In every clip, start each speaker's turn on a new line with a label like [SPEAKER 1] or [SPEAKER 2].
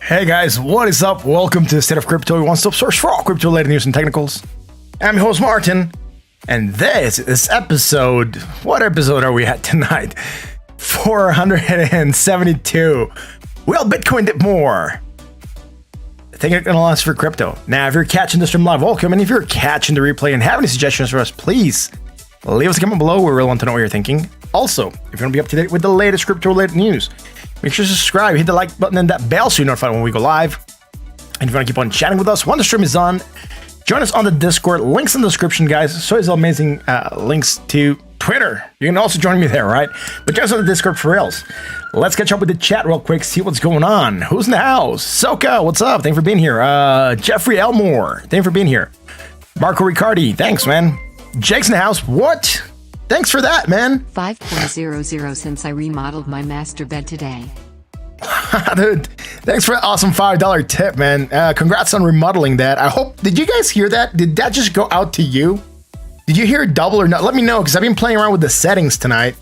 [SPEAKER 1] Hey guys, what is up? Welcome to the State of Crypto, your one-stop source for all crypto-related news and technicals. I'm your host Martin, and this is episode... What episode are we at tonight? 472. Will Bitcoin dip more? I think it's gonna last for crypto. Now, if you're catching the stream live, welcome, and if you're catching the replay and have any suggestions for us, please leave us a comment below. We really want to know what you're thinking. Also, if you want to be up to date with the latest crypto-related news, make sure to subscribe, hit the like button and that bell so you're notified when we go live. And if you want to keep on chatting with us when the stream is on, join us on the Discord. Links in the description, guys. So is amazing links to Twitter. You can also join me there, right? But join us on the Discord for reals. Let's catch up with the chat real quick, see what's going on. Who's in the house? Soka, what's up? Thanks for being here. Jeffrey Elmore, thanks for being here. Marco Riccardi, thanks, man. Jake's in the house. What? Thanks for that, man.
[SPEAKER 2] 5.00 since I remodeled my master bed today.
[SPEAKER 1] Dude, thanks for an awesome $5 tip, man. Congrats on remodeling that. I hope, did you guys hear that? Did that just go out to you? Did you hear it double or not? Let me know, because I've been playing around with the settings tonight,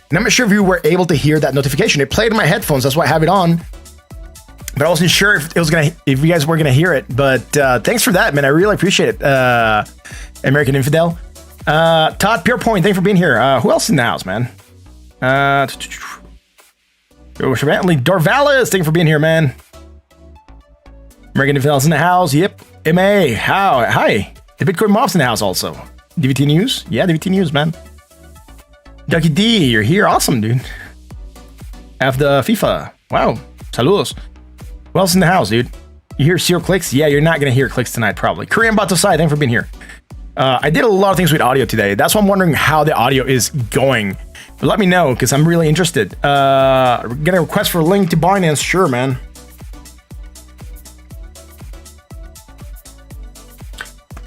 [SPEAKER 1] and I'm not sure if you were able to hear that notification. It played in my headphones, that's why I have it on. But I wasn't sure if you guys were gonna hear it. But thanks for that, man. I really appreciate it. American Infidel. Todd Pierpoint, thanks for being here. Who else in the house, man? Dorvalis, thank you for being here, man. American Infidel's in the house. Yep. MA, how? Hi. The Bitcoin Mob's in the house also. DVT News? Yeah, DVT News, man. Ducky D, you're here. Awesome, dude. Have the FIFA. Wow. Saludos. Who else in the house, dude? You hear 0 clicks? Yeah, you're not going to hear clicks tonight, probably. Korean Batosai, thanks for being here. I did a lot of things with audio today. That's why I'm wondering how the audio is going. But let me know, because I'm really interested. We're getting a request for a link to Binance. Sure, man.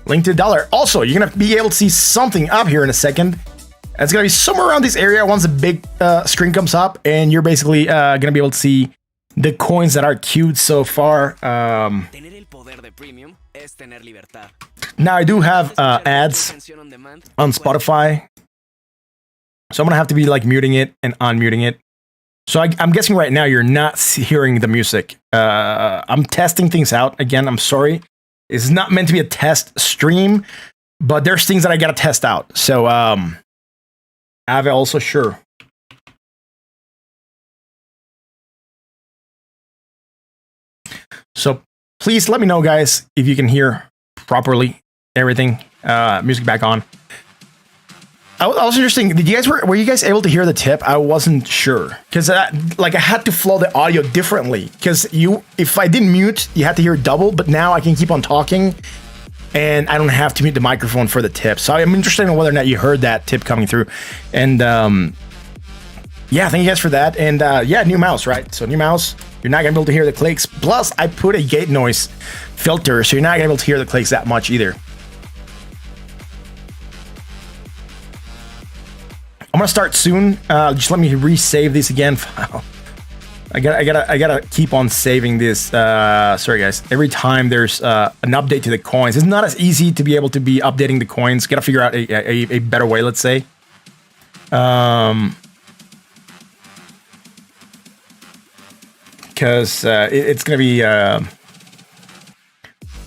[SPEAKER 1] Link to the dollar. Also, you're going to be able to see something up here in a second. It's going to be somewhere around this area once the big screen comes up, and you're basically going to be able to see the coins that are queued so far. Now, I do have ads on Spotify, so I'm going to have to be like muting it and unmuting it. So I'm guessing right now you're not hearing the music. I'm testing things out. Again, I'm sorry. It's not meant to be a test stream, but there's things that I got to test out. So, Ave also sure. So please let me know, guys, if you can hear properly everything. Music back on. Also interesting. Did you guys were you guys able to hear the tip? I wasn't sure because like I had to flow the audio differently because if I didn't mute, you had to hear double. But now I can keep on talking, and I don't have to mute the microphone for the tip. So I'm interested in whether or not you heard that tip coming through. And yeah, thank you guys for that. And yeah, new mouse, right? So new mouse, you're not gonna be able to hear the clicks. Plus, I put a gate noise filter, so you're not gonna be able to hear the clicks that much either. I'm gonna start soon. Just let me resave this again. I gotta keep on saving this. Sorry guys. Every time there's an update to the coins, it's not as easy to be able to be updating the coins. Gotta figure out a better way. Let's say. Because it's gonna be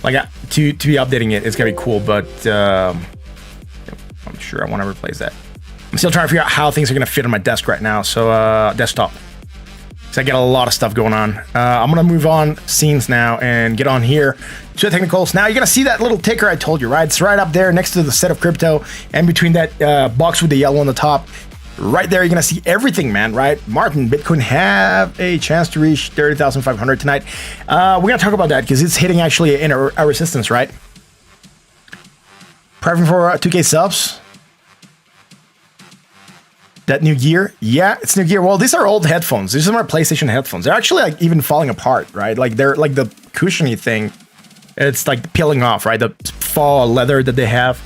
[SPEAKER 1] like to be updating it. It's gonna be cool, but I'm sure I want to replace that. I'm still trying to figure out how things are going to fit on my desk right now. So, desktop. So I got a lot of stuff going on. I'm going to move on scenes now and get on here to the technicals. Now, you're going to see that little ticker I told you, right? It's right up there next to the set of crypto and between that box with the yellow on the top. Right there, you're going to see everything, man, right? Martin, Bitcoin have a chance to reach 30,500 tonight. We're going to talk about that because it's hitting actually in a resistance, right? Prepping for 2K subs. That new gear? Yeah, it's new gear. Well, these are old headphones. These are my PlayStation headphones. They're actually like even falling apart, right? Like they're like the cushiony thing. It's like peeling off, right? The fall leather that they have.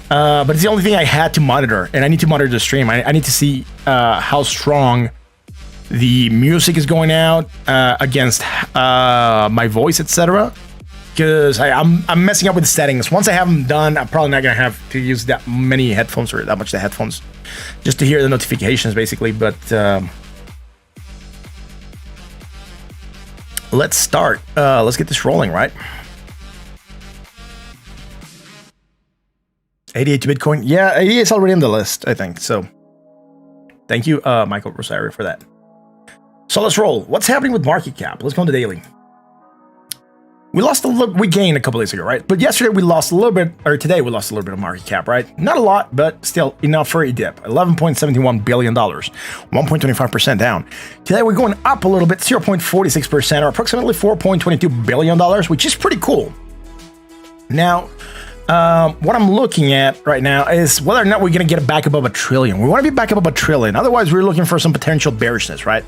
[SPEAKER 1] But it's the only thing I had to monitor, and I need to monitor the stream. I need to see how strong the music is going out against my voice, etc. Because I'm messing up with the settings. Once I have them done, I'm probably not gonna have to use that many headphones or that much the headphones just to hear the notifications, basically. But let's start. Let's get this rolling, right? 88 to Bitcoin. Yeah, 88 is already on the list, I think. So thank you, Michael Rosario, for that. So let's roll. What's happening with market cap? Let's go into daily. We lost a little, we gained a couple days ago, right? But yesterday we lost a little bit, or today we lost a little bit of market cap, right? Not a lot, but still enough for a dip. $11.71 billion, 1.25% down. Today we're going up a little bit, 0.46%, or approximately $4.22 billion, which is pretty cool. Now, what I'm looking at right now is whether or not we're going to get back above $1 trillion. We want to be back above $1 trillion. Otherwise, we're looking for some potential bearishness, right?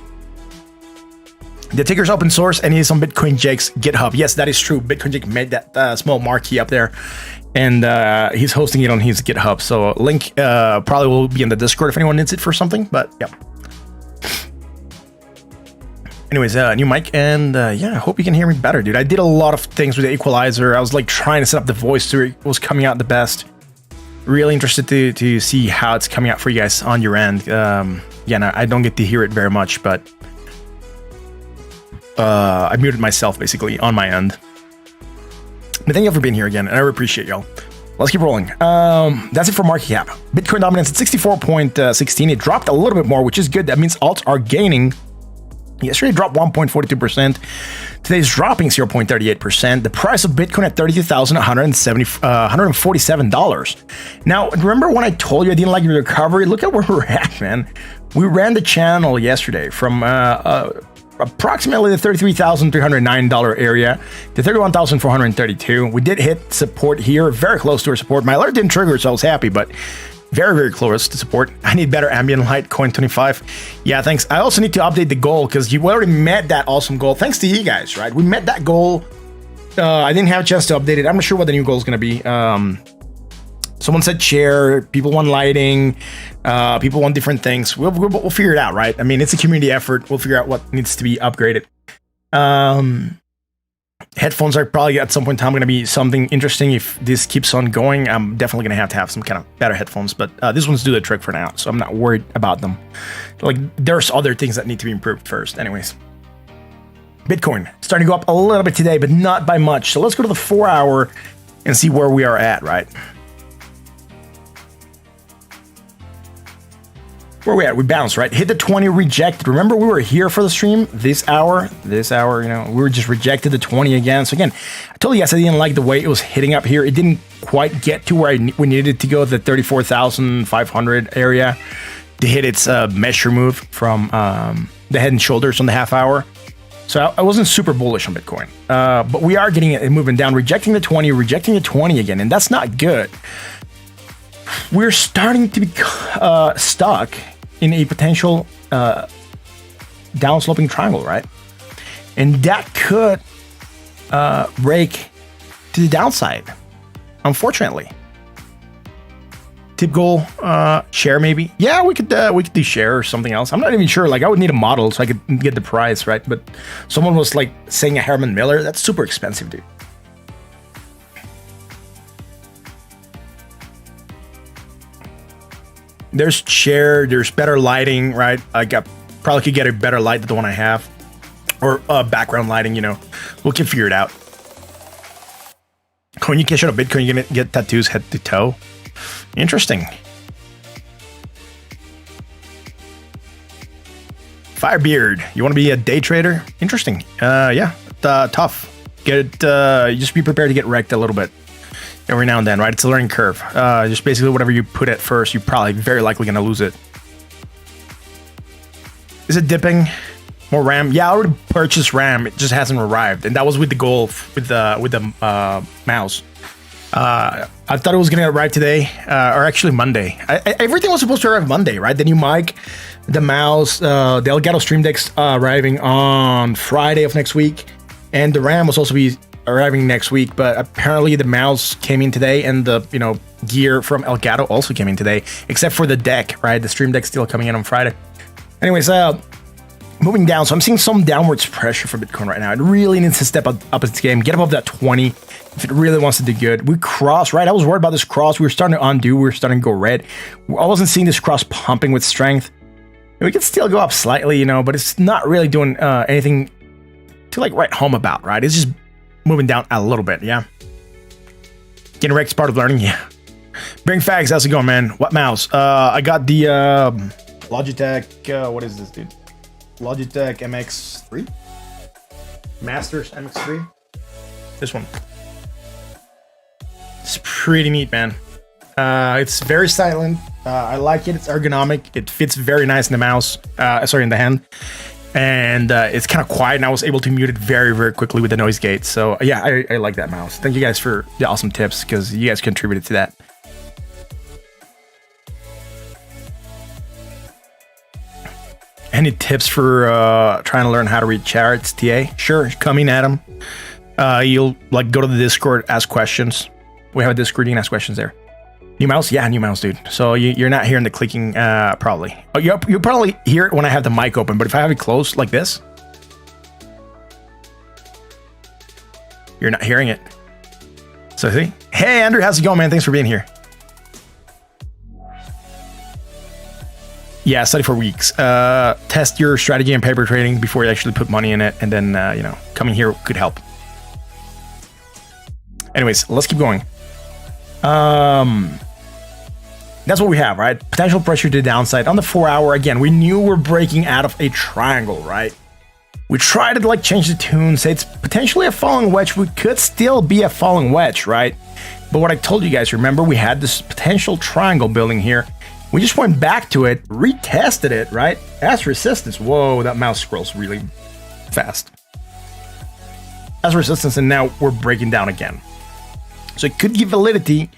[SPEAKER 1] The ticker's open source and it is on Bitcoin Jake's GitHub. Yes, that is true. Bitcoin Jake made that small marquee up there, and he's hosting it on his GitHub. So link probably will be in the Discord if anyone needs it for something. But yeah. Anyways, new mic, and yeah, I hope you can hear me better, dude. I did a lot of things with the equalizer. I was like trying to set up the voice so it was coming out the best. Really interested to see how it's coming out for you guys on your end. Yeah, no, I don't get to hear it very much, but I muted myself basically on my end. But thank you for being here again, and I appreciate y'all. Let's keep rolling. That's it for market cap. Bitcoin dominance at 64.16. It dropped a little bit more, which is good. That means alts are gaining. Yesterday it dropped 1.42%. Today's dropping 0.38%. The price of Bitcoin at $32,147. Now, remember when I told you I didn't like the recovery? Look at where we're at, man. We ran the channel yesterday from approximately the $33,309 area to $31,432. We did hit support here, very close to our support. My alert didn't trigger, so I was happy, but very, very close to support. I need better ambient light, coin 25. Yeah, thanks. I also need to update the goal because you already met that awesome goal. Thanks to you guys, right? We met that goal. I didn't have a chance to update it. I'm not sure what the new goal is going to be. Someone said share. People want lighting. People want different things. We'll figure it out, right? I mean, it's a community effort. We'll figure out what needs to be upgraded. Headphones are probably at some point in time going to be something interesting. If this keeps on going, I'm definitely going to have some kind of better headphones. But these ones do the trick for now, so I'm not worried about them. Like, there's other things that need to be improved first. Anyways. Bitcoin starting to go up a little bit today, but not by much. So let's go to the 4 hour and see where we are at, right? Where are we at? We bounced, right? Hit the 20, rejected. Remember, we were here for the stream this hour, you know, we were just rejected the 20 again. So again, I told you guys I didn't like the way it was hitting up here. It didn't quite get to where we needed to go, the 34,500 area to hit its measure move from the head and shoulders on the half hour. So I wasn't super bullish on Bitcoin, but we are getting it moving down, rejecting the 20 again, and that's not good. We're starting to be stuck in a potential downsloping triangle, right? And that could break to the downside, unfortunately. Tip goal, share maybe. Yeah, we could do share or something else. I'm not even sure. Like, I would need a model so I could get the price, right? But someone was like saying a Herman Miller. That's super expensive, dude. There's share, there's better lighting, right? Probably could get a better light than the one I have. Or background lighting, you know. We can figure it out. When you cash out a Bitcoin, you're going to get tattoos head to toe. Interesting. Firebeard, you want to be a day trader? Interesting. Yeah, tough. Just be prepared to get wrecked a little bit every now and then, right? It's a learning curve. Just basically whatever you put at first, you're probably very likely going to lose it. Is it dipping? More RAM? Yeah, I already purchased RAM. It just hasn't arrived, and that was with the goal with the mouse. I thought it was going to arrive today, or actually Monday. Everything was supposed to arrive Monday, right? The new mic, the mouse, the Elgato Stream Deck's arriving on Friday of next week, and the RAM was also be arriving next week. But apparently the mouse came in today, and the gear from Elgato also came in today, except for the deck, right? The Stream Deck's still coming in on Friday. Anyways, moving down, so I'm seeing some downwards pressure for Bitcoin right now. It really needs to step up its game, get above that 20 if it really wants to do good. We crossed, right? I was worried about this cross. We were starting to undo. We were starting to go red. I wasn't seeing this cross pumping with strength. And we could still go up slightly, but it's not really doing anything to write home about, right? It's just moving down a little bit, yeah? Getting wrecked is part of learning, yeah. Bring fags, how's it going, man? What mouse? I got the Logitech, what is this, dude? Logitech MX3? Masters MX3? This one. It's pretty neat, man. It's very silent. I like it. It's ergonomic. It fits very nice in the mouse. In the hand. And it's kind of quiet, and I was able to mute it very, very quickly with the noise gate. So yeah, I like that mouse. Thank you guys for the awesome tips, because you guys contributed to that. Any tips for trying to learn how to read charts, TA? Sure, coming at them. You'll go to the Discord, ask questions. We have a Discord, you can ask questions there. New mouse? Yeah, new mouse, dude. So you're not hearing the clicking, probably. Oh, you'll probably hear it when I have the mic open, but if I have it closed like this, you're not hearing it. So see? Hey, Andrew, how's it going, man? Thanks for being here. Yeah, study for weeks. Test your strategy and paper trading before you actually put money in it, and then coming here could help. Anyways, let's keep going. That's what we have, right? Potential pressure to the downside on the 4 hour. Again, we knew we're breaking out of a triangle, right? We tried to change the tune, say it's potentially a falling wedge. We could still be a falling wedge, right? But what I told you guys, remember, we had this potential triangle building here. We just went back to it, retested it, right? As resistance. Whoa, that mouse scrolls really fast. As resistance, and now we're breaking down again. So it could give validity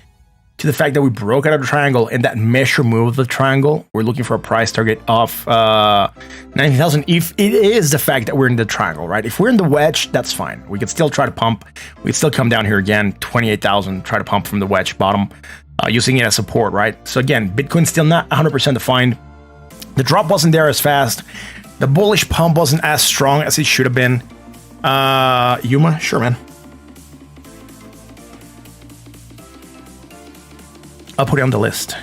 [SPEAKER 1] to the fact that we broke out of the triangle, and that measure move of the triangle, we're looking for a price target of 90,000 if it is the fact that we're in the triangle, right? If we're in the wedge, that's fine. We could still try to pump. We could still come down here again, 28,000, try to pump from the wedge bottom. using it as support, right? So again, Bitcoin's still not 100% defined. The drop wasn't there as fast. The bullish pump wasn't as strong as it should have been. Yuma, sure, man. I'll put it on the list.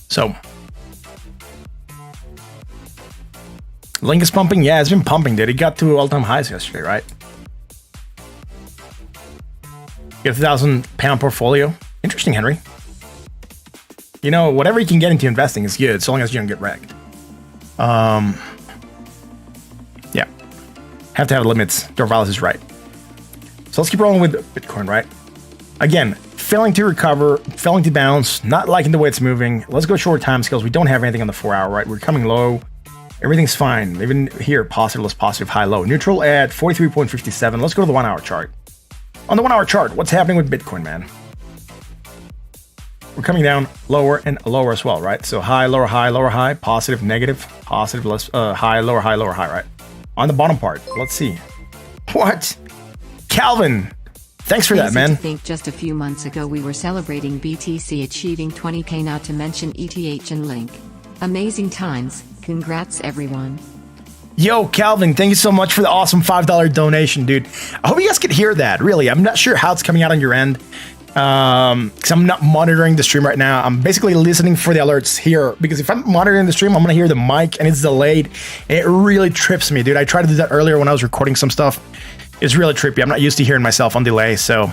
[SPEAKER 1] So, Link is pumping? Yeah, it's been pumping, dude. It got to all-time highs yesterday, right? You have a 1,000-pound portfolio. Interesting, Henry. You know, whatever you can get into investing is good, so long as you don't get wrecked. Yeah. Have to have limits. Dorvalis is right. So let's keep rolling with Bitcoin, right? Again, failing to recover, failing to bounce, not liking the way it's moving. Let's go short time scales. We don't have anything on the 4-hour, right? We're coming low. Everything's fine. Even here, positive, less positive, high, low. Neutral at 43.57. Let's go to the 1-hour chart. On the 1-hour chart, what's happening with Bitcoin, man? We're coming down lower and lower as well, right? So high, high, positive, negative, positive, less, high, lower, right? On the bottom part, let's see. What? Calvin, thanks for that, man.
[SPEAKER 2] I think just a few months ago we were celebrating BTC achieving 20K, not to mention ETH and Link. Amazing times. Congrats, everyone.
[SPEAKER 1] Yo, Calvin, thank you so much for the awesome $5 donation, dude. I hope you guys could hear that, really. I'm not sure how it's coming out on your end, because I'm not monitoring the stream right now. I'm basically listening for the alerts here, because if I'm monitoring the stream, I'm going to hear the mic, and it's delayed, and it really trips me, dude. I tried to do that earlier when I was recording some stuff. It's really trippy. I'm not used to hearing myself on delay, so...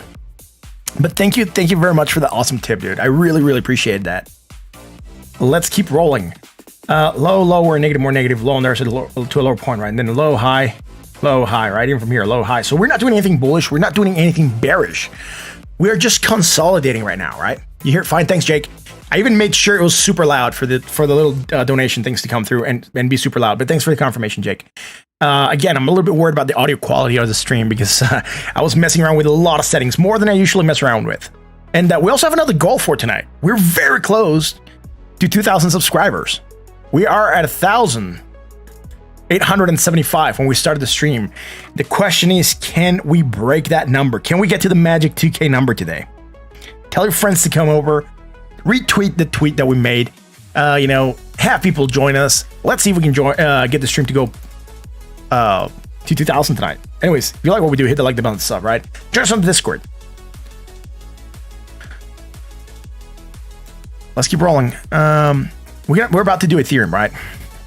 [SPEAKER 1] But thank you very much for the awesome tip, dude. I really, really appreciate that. Let's keep rolling. Low, lower, negative, more negative, low, and there's to a lower point, right? And then low, high, right? Even from here, low, high. So we're not doing anything bullish. We're not doing anything bearish. We are just consolidating right now, right? You hear it? Fine. Thanks, Jake. I even made sure it was super loud for the little donation things to come through and be super loud. But thanks for the confirmation, Jake. Again, I'm a little bit worried about the audio quality of the stream because I was messing around with a lot of settings, more than I usually mess around with. And we also have another goal for tonight. We're very close to 2,000 subscribers. We are at 1,875 when we started the stream. The question is, can we break that number? Can we get to the magic 2K number today? Tell your friends to come over. Retweet the tweet that we made. Have people join us. Let's see if we can get the stream to go to 2,000 tonight. Anyways, if you like what we do, hit the like button and sub, right? Join us on the Discord. Let's keep rolling. We're about to do Ethereum, right?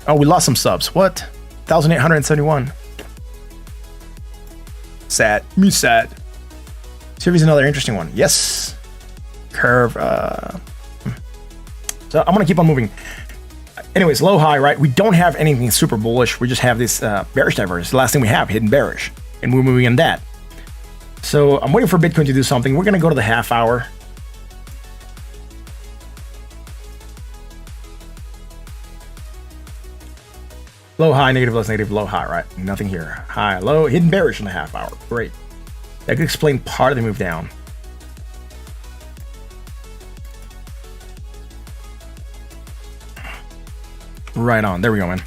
[SPEAKER 1] Oh, we lost some subs. What? 1,871. Sad. Me sad. Series another interesting one. Yes. Curve. So I'm gonna keep on moving. Anyways, low, high, right? We don't have anything super bullish. We just have this bearish divergence. The last thing we have, hidden bearish, and we're moving on that. So I'm waiting for Bitcoin to do something. We're gonna go to the half hour. Low, high, negative, less negative, low, high, right? Nothing here. High, low, hidden bearish in the half hour. Great. That could explain part of the move down. Right on. There we go, man.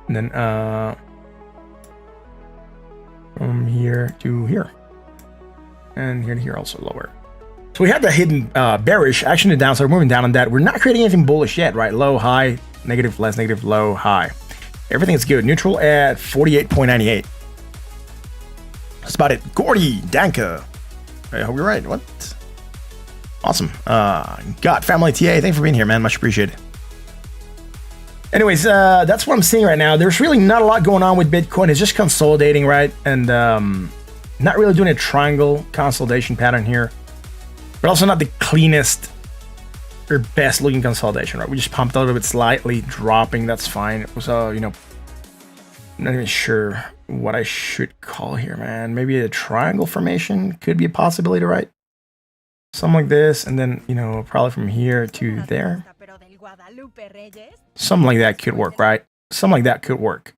[SPEAKER 1] And then from here to here. And here to here also lower. So we had the hidden bearish action to the downside. We're moving down on that. We're not creating anything bullish yet, right? Low, high, negative, less negative, low, high. Everything is good. Neutral at 48.98. That's about it. Gordy, Danka. I hope you're right. What? Awesome. God, Family TA, thanks for being here, man. Much appreciated. Anyways, that's what I'm seeing right now. There's really not a lot going on with Bitcoin. It's just consolidating, right? And not really doing a triangle consolidation pattern here. But also not the cleanest or best looking consolidation, right? We just pumped a little bit slightly, dropping. That's fine. So, I'm not even sure what I should call here, man. Maybe a triangle formation could be a possibility, right? Something like this, and then, probably from here to there. Something like that could work, right? Something like that could work.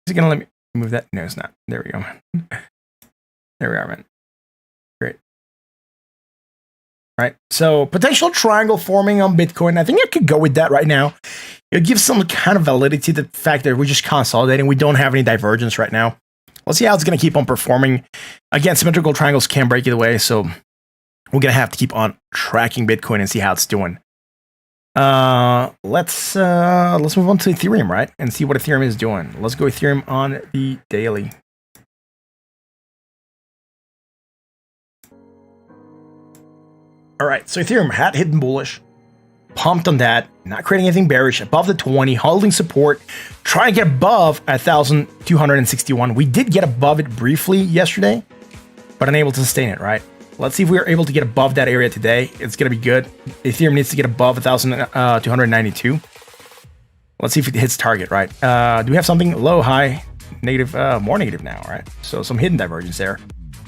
[SPEAKER 1] Is it gonna let me move that? No, it's not. There we go. There we are, man. Great. Right. So potential triangle forming on Bitcoin. I think I could go with that right now. It gives some kind of validity to the fact that we're just consolidating. We don't have any divergence right now. Let's see how it's going to keep on performing. Again, symmetrical triangles can break either way, so we're going to have to keep on tracking Bitcoin and see how it's doing. Let's move on to Ethereum, right? And see what Ethereum is doing. Let's go Ethereum on the daily. All right, so Ethereum had hidden bullish, pumped on that, not creating anything bearish, above the 20, holding support, trying to get above 1,261. We did get above it briefly yesterday, but unable to sustain it, right? Let's see if we're able to get above that area today. It's going to be good. Ethereum needs to get above 1,292. Let's see if it hits target, right? Do we have something low, high, negative, more negative now, right? So some hidden divergence there.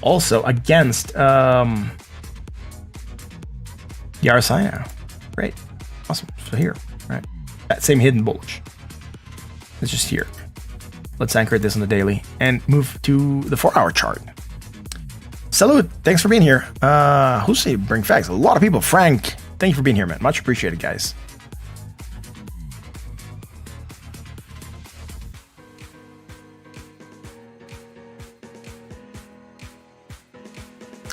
[SPEAKER 1] Also against the RSI now. Great. Awesome. So here, right? That same hidden bullish. It's just here. Let's anchor this on the daily and move to the 4-hour chart. Salute. Thanks for being here. Who's say bring facts? A lot of people. Frank, thank you for being here, man. Much appreciated, guys.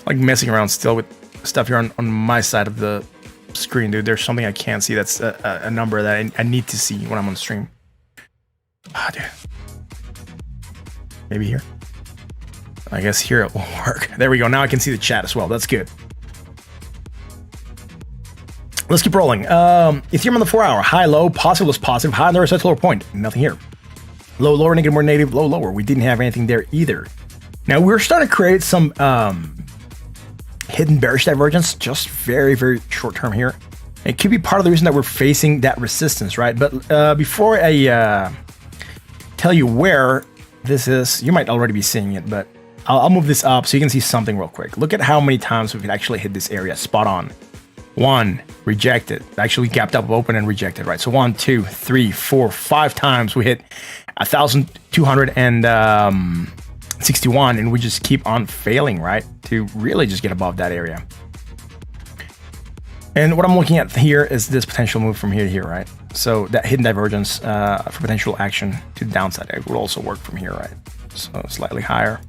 [SPEAKER 1] Like messing around still with stuff here on my side of the screen, dude. There's something I can't see. That's a number that I need to see when I'm on stream. Ah, dude. Maybe here. I guess here it won't work. There we go. Now I can see the chat as well. That's good. Let's keep rolling. Ethereum on the 4-hour. High, low, positive was positive. High on the RSI lower point. Nothing here. Low, lower, negative, more negative, low, lower. We didn't have anything there either. Now we're starting to create some hidden bearish divergence, just very, very short term here. It could be part of the reason that we're facing that resistance, right? But before I tell you where this is, you might already be seeing it, but I'll move this up so you can see something real quick. Look at how many times we can actually hit this area spot on. 1, rejected. Actually gapped up, open, and rejected, right? So 1, 2, 3, 4, 5 times we hit 1,261, and we just keep on failing, right? To really just get above that area. And what I'm looking at here is this potential move from here to here, right? So that hidden divergence for potential action to the downside, it would also work from here, right? So slightly higher,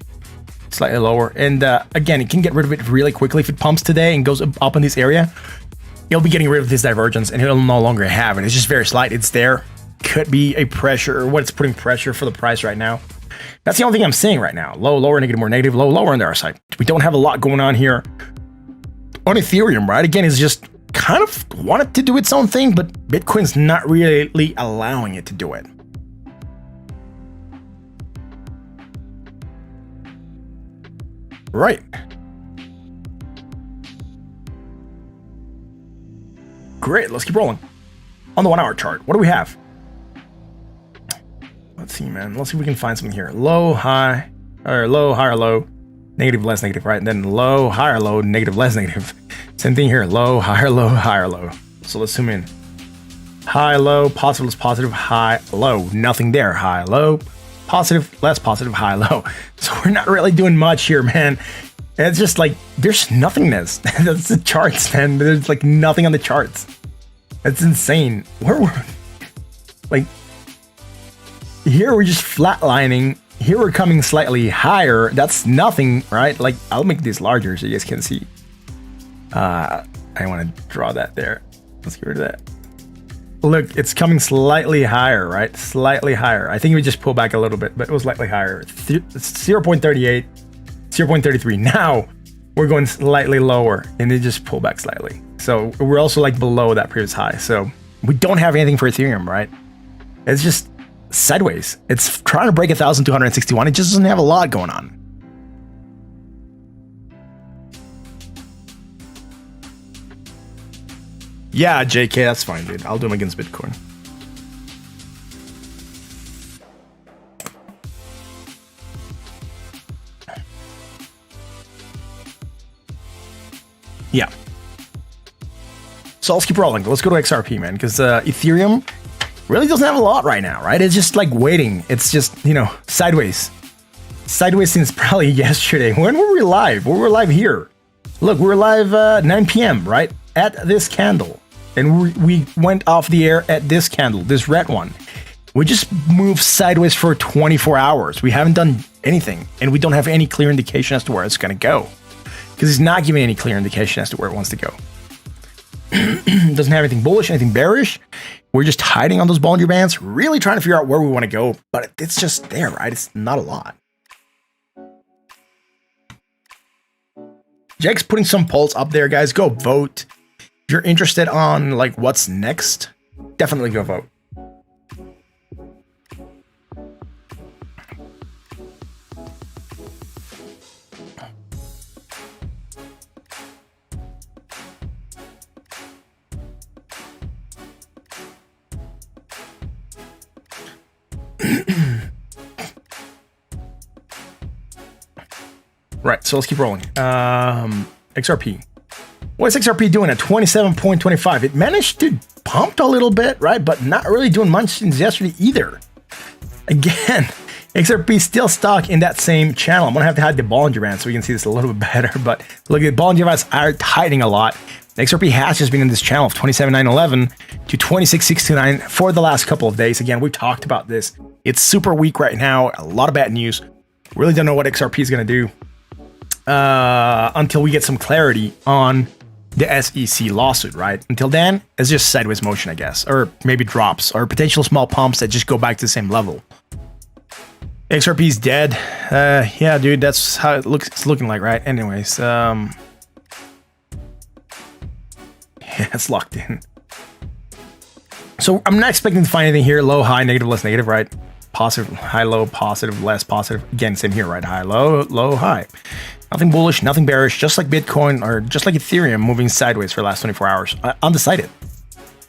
[SPEAKER 1] slightly lower. And again, it can get rid of it really quickly. If it pumps today and goes up in this area, you'll be getting rid of this divergence and it'll no longer have it. It's just very slight. It's there. Could be a pressure, or what's putting pressure for the price right now. That's the only thing I'm seeing right now. Low, lower, negative, more negative, low, lower on the other side. We don't have a lot going on here on Ethereum, right? Again, it's just kind of wanted to do its own thing, but Bitcoin's not really allowing it to do it. Right. Great, let's keep rolling. On the 1-hour chart, what do we have? Let's see, man. Let's see if we can find something here. Low, high, or low, higher, low, negative, less negative, right? And then low, higher, low, negative, less negative. Same thing here. Low, higher, low, higher, low. So let's zoom in. High, low, positive, less positive, high, low. Nothing there. High, low, positive, less positive, high, low. So we're not really doing much here, man. It's just like, there's nothingness. That's the charts, man. There's like nothing on the charts. That's insane. Where we're like, here we're just flatlining. Here we're coming slightly higher. That's nothing, right? Like, I'll make this larger so you guys can see. I want to draw that there. Let's get rid of that. Look, it's coming slightly higher, right? Slightly higher. I think we just pull back a little bit, but it was slightly higher. 0.38, 0.33. Now we're going slightly lower and it just pull back slightly. So we're also like below that previous high. So we don't have anything for Ethereum, right? It's just sideways. It's trying to break 1,261. It just doesn't have a lot going on. Yeah, JK, that's fine, dude. I'll do them against Bitcoin. Yeah. So let's keep rolling. Let's go to XRP, man, because Ethereum, really doesn't have a lot right now, right? It's just like waiting. It's just, sideways. Sideways since probably yesterday. When were we live? We were live here. Look, we were live 9 p.m., right? At this candle. And we went off the air at this candle, this red one. We just moved sideways for 24 hours. We haven't done anything. And we don't have any clear indication as to where it's going to go. Because it's not giving any clear indication as to where it wants to go. Doesn't have anything bullish, anything bearish. We're just hiding on those Bollinger Bands, really trying to figure out where we want to go. But it's just there, right? It's not a lot. Jake's putting some polls up there, guys. Go vote. If you're interested on like what's next, definitely go vote. Right, so let's keep rolling. XRP. What's XRP doing at 27.25? It managed to pump a little bit, right? But not really doing much since yesterday either. Again, XRP still stuck in that same channel. I'm going to have to hide the Bollinger Band so we can see this a little bit better. But look, the Bollinger Bands are tightening a lot. The XRP has just been in this channel of 27.911 to 26.629 for the last couple of days. Again, we've talked about this. It's super weak right now. A lot of bad news. Really don't know what XRP is going to do. Until we get some clarity on the SEC lawsuit, right? Until then, it's just sideways motion, I guess, or maybe drops or potential small pumps that just go back to the same level. XRP is dead. Yeah, dude, that's how it looks. It's looking like, right? Anyways, yeah, it's locked in. So I'm not expecting to find anything here. Low, high, negative, less negative, right? Positive, high, low, positive, less positive. Again, same here, right? High, low, high. Nothing bullish, nothing bearish, just like Bitcoin or just like Ethereum moving sideways for the last 24 hours. Undecided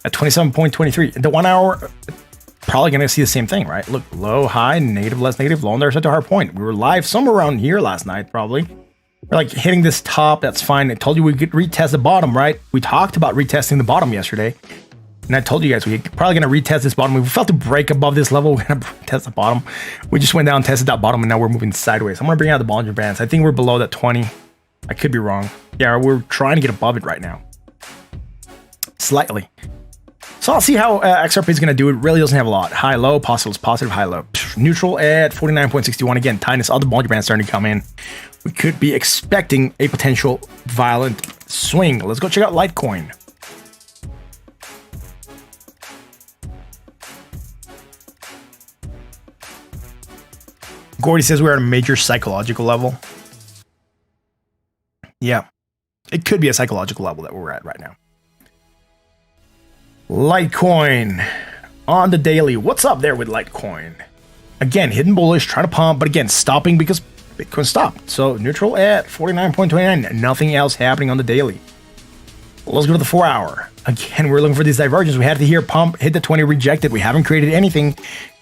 [SPEAKER 1] at 27.23. The 1 hour, probably going to see the same thing, right? Look, low, high, negative, less negative, low, and there's at the hard point. We were live somewhere around here last night, probably. We're like hitting this top, that's fine. I told you we could retest the bottom, right? We talked about retesting the bottom yesterday. And I told you guys, we're probably going to retest this bottom. We felt to break above this level. We're going to test the bottom. We just went down, tested that bottom, and now we're moving sideways. I'm going to bring out the Bollinger Bands. I think we're below that 20. I could be wrong. Yeah, we're trying to get above it right now. Slightly. So I'll see how XRP is going to do. It really doesn't have a lot. High, low, positive, high, low. Neutral at 49.61. Again, tightness. All the Bollinger Bands starting to come in. We could be expecting a potential violent swing. Let's go check out Litecoin. Gordy says we're at a major psychological level. Yeah, it could be a psychological level that we're at right now. Litecoin on the daily. What's up there with Litecoin? Again, hidden bullish, trying to pump, but again, stopping because Bitcoin stopped. So neutral at 49.29. Nothing else happening on the daily. Let's go to the 4 hour. Again, we're looking for this divergence. We had to hear pump, hit the 20, rejected. We haven't created anything.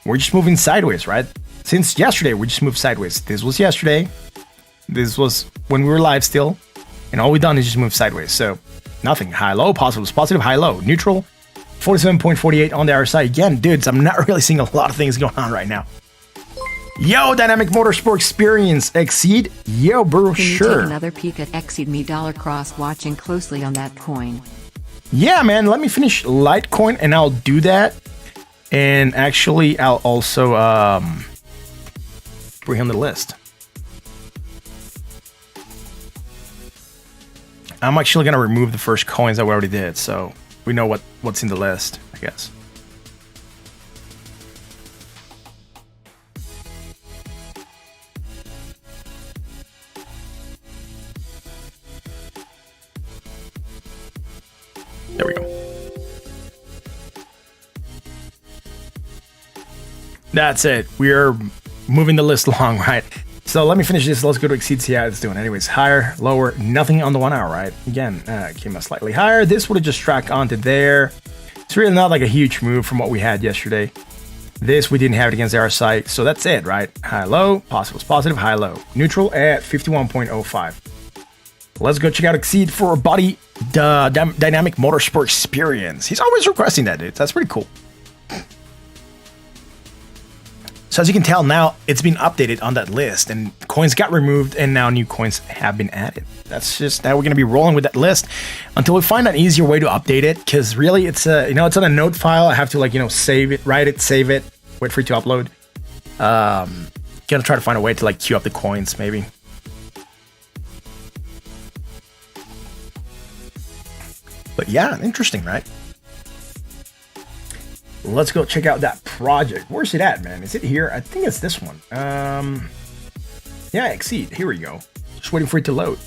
[SPEAKER 1] We're just moving sideways, right? Since yesterday, we just moved sideways. This was yesterday. This was when we were live still. And all we've done is just move sideways. So nothing. High, low, positive, high, low. Neutral, 47.48 on the other side. Again, dudes, I'm not really seeing a lot of things going on right now. Yo, Dynamic Motorsport Experience. Exceed? Yo, bro,
[SPEAKER 2] Can you
[SPEAKER 1] sure.
[SPEAKER 2] take another peek at Exceed Me $cross watching closely on that coin?
[SPEAKER 1] Yeah, man. Let me finish Litecoin and I'll do that. And actually, I'll also bring him the list. I'm actually going to remove the first coins that we already did, so we know what's in the list, I guess. There we go. That's it. We are moving the list along, right? So let me finish this. Let's go to Exceed, see how it's doing. Anyways, higher, lower, nothing on the 1 hour, right? Again, came out slightly higher. This would have just tracked onto there. It's really not like a huge move from what we had yesterday. This, we didn't have it against our site. So that's it, right? High, low, positive, high, low. Neutral at 51.05. Let's go check out Exceed for Body Dynamic Motorsport Experience. He's always requesting that, dude. That's pretty cool. So as you can tell now, it's been updated on that list and coins got removed and now new coins have been added. That's just how we're going to be rolling with that list until we find an easier way to update it. Because really it's it's on a note file. I have to save it, write it, save it, wait for it to upload. Gonna try to find a way to queue up the coins maybe. But yeah, interesting, right? Let's go check out that project. Where's it at, man? Is it here? I think it's this one. Yeah, Exceed. Here we go. Just waiting for it to load.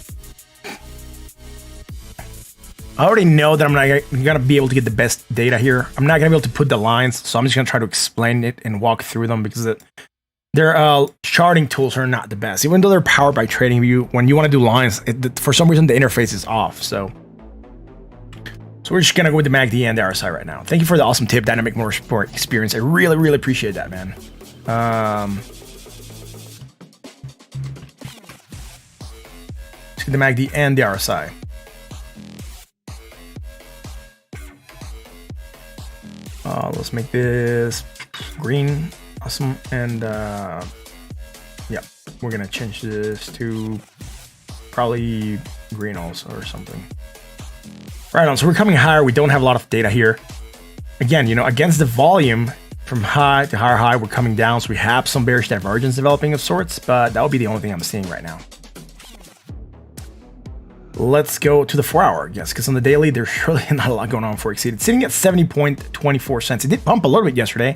[SPEAKER 1] I already know that I'm not gonna be able to get the best data here. I'm not gonna be able to put the lines, so I'm just gonna try to explain it and walk through them because their charting tools are not the best. Even though they're powered by TradingView, when you want to do lines, for some reason the interface is off. So we're just gonna go with the MACD and the RSI right now. Thank you for the awesome tip, Dynamic Motorsport Experience. I really, really appreciate that, man. See the MACD and the RSI. Let's make this green, awesome, and yeah, we're gonna change this to probably green also or something. Right on, so we're coming higher. We don't have a lot of data here. Again, against the volume from high to higher high, we're coming down. So we have some bearish divergence developing of sorts, but that would be the only thing I'm seeing right now. Let's go to the 4-hour, I guess, because on the daily, there's really not a lot going on for Exceed. It's sitting at 70.24 cents. It did pump a little bit yesterday,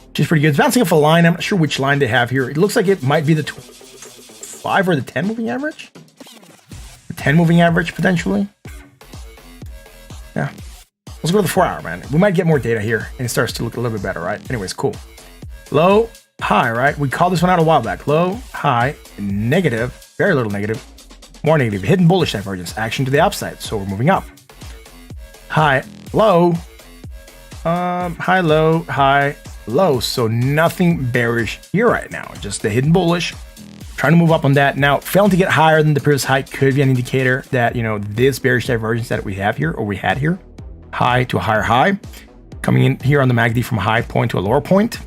[SPEAKER 1] which is pretty good. It's bouncing off a line. I'm not sure which line they have here. It looks like it might be the 5 or the 10 moving average. The 10 moving average, potentially. Yeah. Let's go to the 4-hour, man. We might get more data here, and it starts to look a little bit better, right? Anyways, cool. Low, high, right? We called this one out a while back. Low, high, negative, very little negative, more negative, hidden bullish divergence, action to the upside. So we're moving up. High, low, high, low, high, low. So nothing bearish here right now. Just the hidden bullish. Trying to move up on that. Now, failing to get higher than the previous high could be an indicator that, this bearish divergence that we have here, or we had here, high to a higher high, coming in here on the MACD from a high point to a lower point,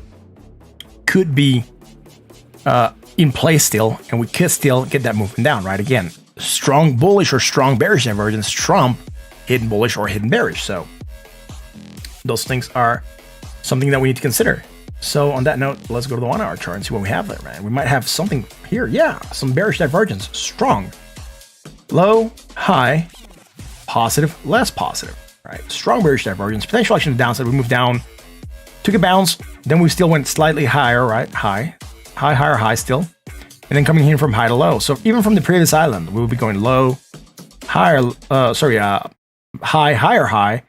[SPEAKER 1] could be in place still, and we could still get that moving down, right? Again, strong bullish or strong bearish divergence trump hidden bullish or hidden bearish. So those things are something that we need to consider. So on that note, let's go to the 1-hour chart and see what we have there, man. We might have something here. Yeah, some bearish divergence. Strong. Low, high, positive, less positive, right? Strong bearish divergence. Potential action to the downside. We moved down, took a bounce. Then we still went slightly higher, right? High, higher, high still. And then coming in from high to low. So even from the previous island, we will be going low, higher, high, higher, high.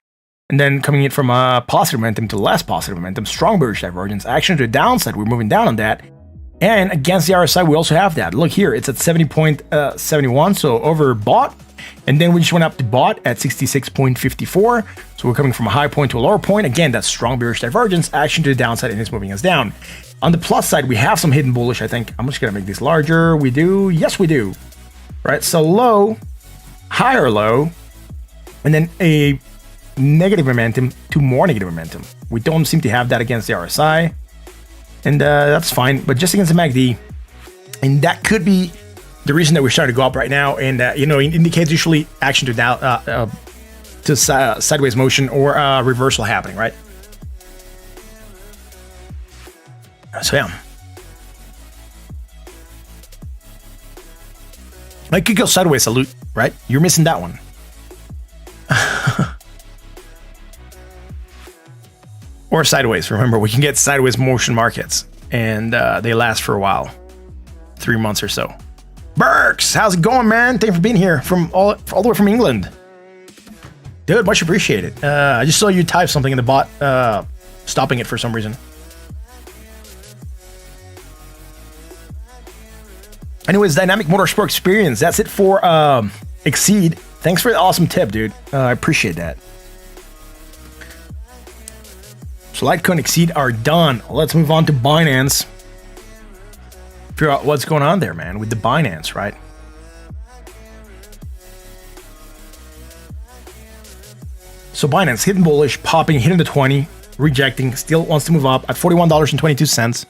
[SPEAKER 1] And then coming in from a positive momentum to less positive momentum, strong bearish divergence, action to the downside, we're moving down on that. And against the RSI, we also have that. Look here, it's at 70.71, so overbought. And then we just went up to bought at 66.54. So we're coming from a high point to a lower point. Again, that's strong bearish divergence, action to the downside, and it's moving us down. On the plus side, we have some hidden bullish, I think. I'm just gonna make this larger. We do, yes we do. Right, so low, higher low, and then a negative momentum to more negative momentum. We don't seem to have that against the RSI, and that's fine, but just against the MACD, and that could be the reason that we're starting to go up right now. And it indicates usually action to down to sideways motion or reversal happening, right? So yeah, I could go sideways salute, right? You're missing that one. Or sideways. Remember, we can get sideways motion markets, and they last for a while, 3 months or so. Burks, how's it going, man? Thank you for being here from all the way from England. Dude, much appreciated. I just saw you type something in the bot, stopping it for some reason. Anyways, Dynamic Motorsport Experience. That's it for Exceed. Thanks for the awesome tip, dude. I appreciate that. So Litecoin Exceed are done. Let's move on to Binance. Figure out what's going on there, man, with the Binance, right? So Binance, hidden bullish, popping, hitting the 20, rejecting, still wants to move up at $41.22.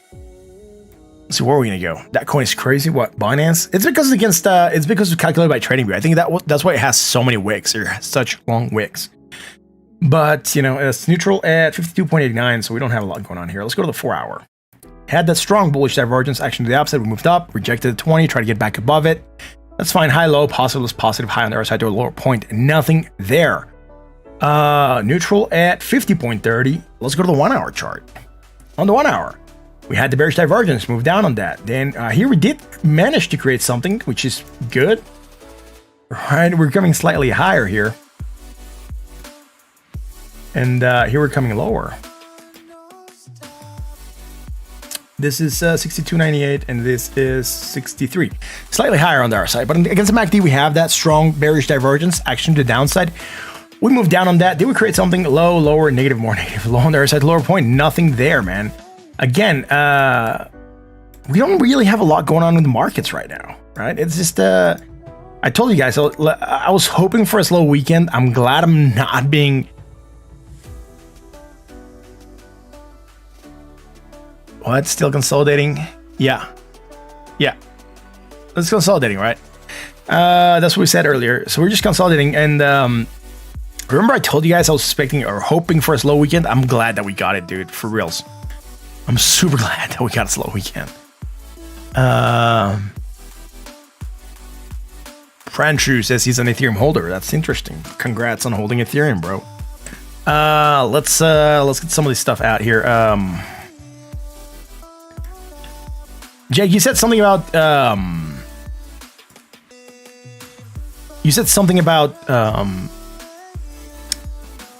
[SPEAKER 1] Let's see where we're gonna go. That coin is crazy. What, Binance? It's because it's because it's calculated by TradingView. I think that's why it has so many wicks. It has such long wicks. But you know, it's neutral at 52.89, so we don't have a lot going on here. Let's go to the 4-hour. Had that strong bullish divergence action to the upside. We moved up, rejected the 20, tried to get back above it. That's fine. High, low, positive, positive, high on the other side to a lower point. Nothing there. Neutral at 50.30. Let's go to the 1-hour chart. On the 1-hour, we had the bearish divergence, move down on that. Then here we did manage to create something, which is good. Right, we're coming slightly higher here. And here we're coming lower. This is 62.98 and this is 63. Slightly higher on the other side. But against the MACD, we have that strong bearish divergence action to the downside. We move down on that. Did we create something low, lower, negative, more negative? Low on the other side, lower point. Nothing there, man. Again, we don't really have a lot going on in the markets right now, right? It's just, I told you guys, I was hoping for a slow weekend. I'm glad I'm not being... What? Still consolidating? Yeah. It's consolidating, right? That's what we said earlier. So we're just consolidating. And remember I told you guys I was expecting or hoping for a slow weekend? I'm glad that we got it, dude. For reals. I'm super glad that we got a slow weekend. Franchu says he's an Ethereum holder. That's interesting. Congrats on holding Ethereum, bro. Let's get some of this stuff out here. Jake, you said something about the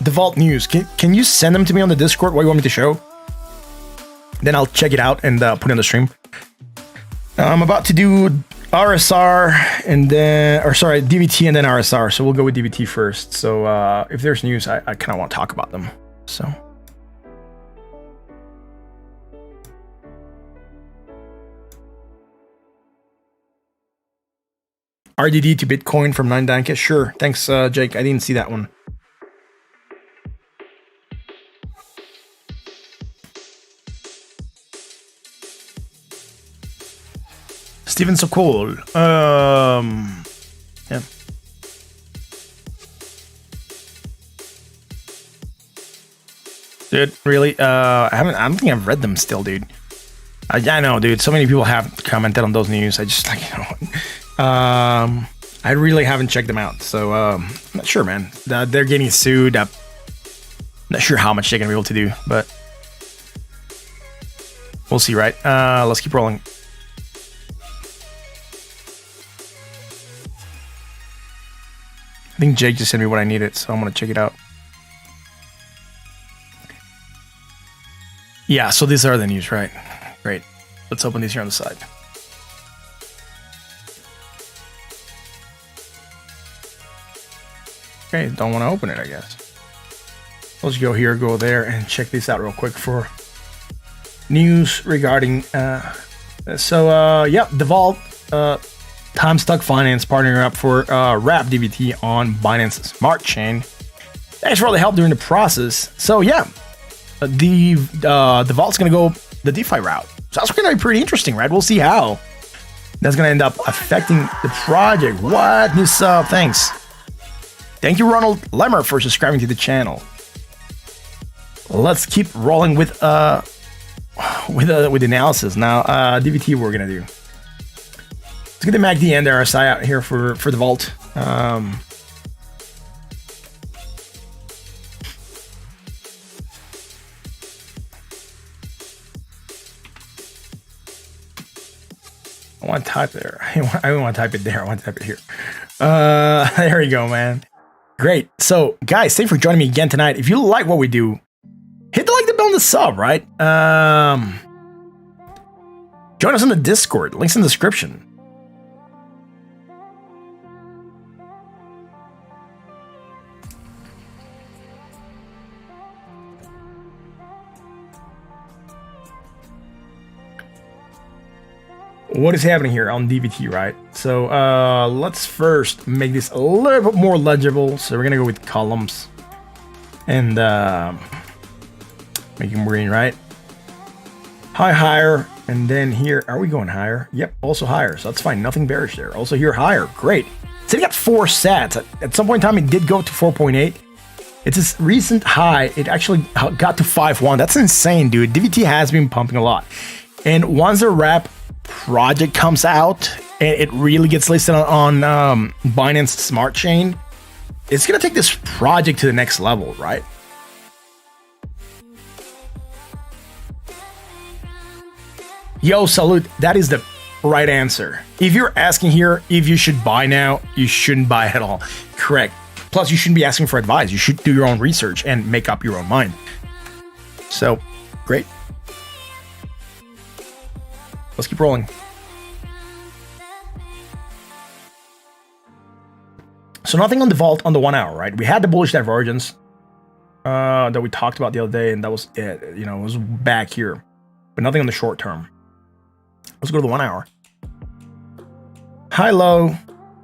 [SPEAKER 1] Vault news. Can you send them to me on the Discord? What you want me to show? Then I'll check it out and put it on the stream. I'm about to do RSR and then, or sorry, DVT and then RSR. So we'll go with DVT first. So if there's news, I kind of want to talk about them. So. RDD to Bitcoin from 9DANK. Sure. Thanks, Jake. I didn't see that one. Steven Sokol. Yeah. Dude, really? I don't think I've read them still, dude. I know, dude. So many people have commented on those news. I just, like, you know, I really haven't checked them out. So, I'm not sure, man. They're getting sued. I'm not sure how much they're going to be able to do, but we'll see, right? Let's keep rolling. I think Jake just sent me what I needed, so I'm going to check it out. Yeah, so these are the news, right? Great. Let's open these here on the side. Okay, don't want to open it, I guess. Let's go here, go there, and check this out real quick for news regarding... yeah, the Vault... Time Stuck Finance partnering up for Wrap DVT on Binance Smart Chain. Thanks for all the help during the process. So yeah, the Vault's gonna go the DeFi route. So that's gonna be pretty interesting, right? We'll see how that's gonna end up affecting the project. What new sub? Thanks. Thank you, Ronald Lemmer, for subscribing to the channel. Let's keep rolling with analysis now. DVT we're gonna do. Let's get the MACD and the RSI out here for the Vault. I want to type there. I don't want to type it there. I want to type it here. There we go, man. Great. So, guys, thanks for joining me again tonight. If you like what we do, hit the like, the bell, and the sub, right? Join us on the Discord. Links in the description. What is happening here on DVT, right? So let's first make this a little bit more legible. So we're gonna go with columns and make them green, right? Higher, And then here, are we going higher? Yep, also higher. So that's fine. Nothing bearish there. Also here, higher. Great. Sitting at 4 sats. At some point in time, it did go to 4.8. It's its recent high. It actually got to 5.1. That's insane, dude. DVT has been pumping a lot. And once the wrap project comes out and it really gets listed on Binance Smart Chain, it's going to take this project to the next level, right? Yo, salute. That is the right answer. If you're asking here if you should buy now, you shouldn't buy at all. Correct. Plus, you shouldn't be asking for advice. You should do your own research and make up your own mind. So, great. Let's keep rolling. So nothing on the vault on the 1 hour, right? We had the bullish divergence that we talked about the other day, and that was it. You know, it was back here, but nothing on the short term. Let's go to the 1 hour. High, low,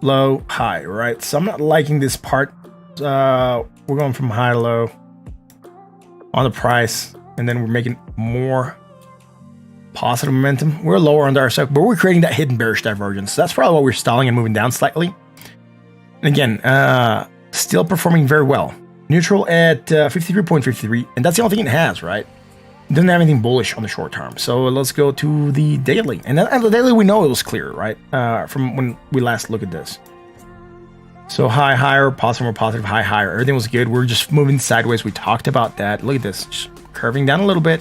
[SPEAKER 1] low, high, right? So I'm not liking this part. We're going from high to low on the price, and then we're making more positive momentum. We're lower on our cycle, but we're creating that hidden bearish divergence. That's probably why we're stalling and moving down slightly. And again, still performing very well. Neutral at 53.53, and that's the only thing it has, right? It doesn't have anything bullish on the short term. So let's go to the daily. And the daily, we know it was clear, right? From when we last looked at this. So high, higher, positive, more positive, high, higher. Everything was good. We're just moving sideways. We talked about that. Look at this, just curving down a little bit.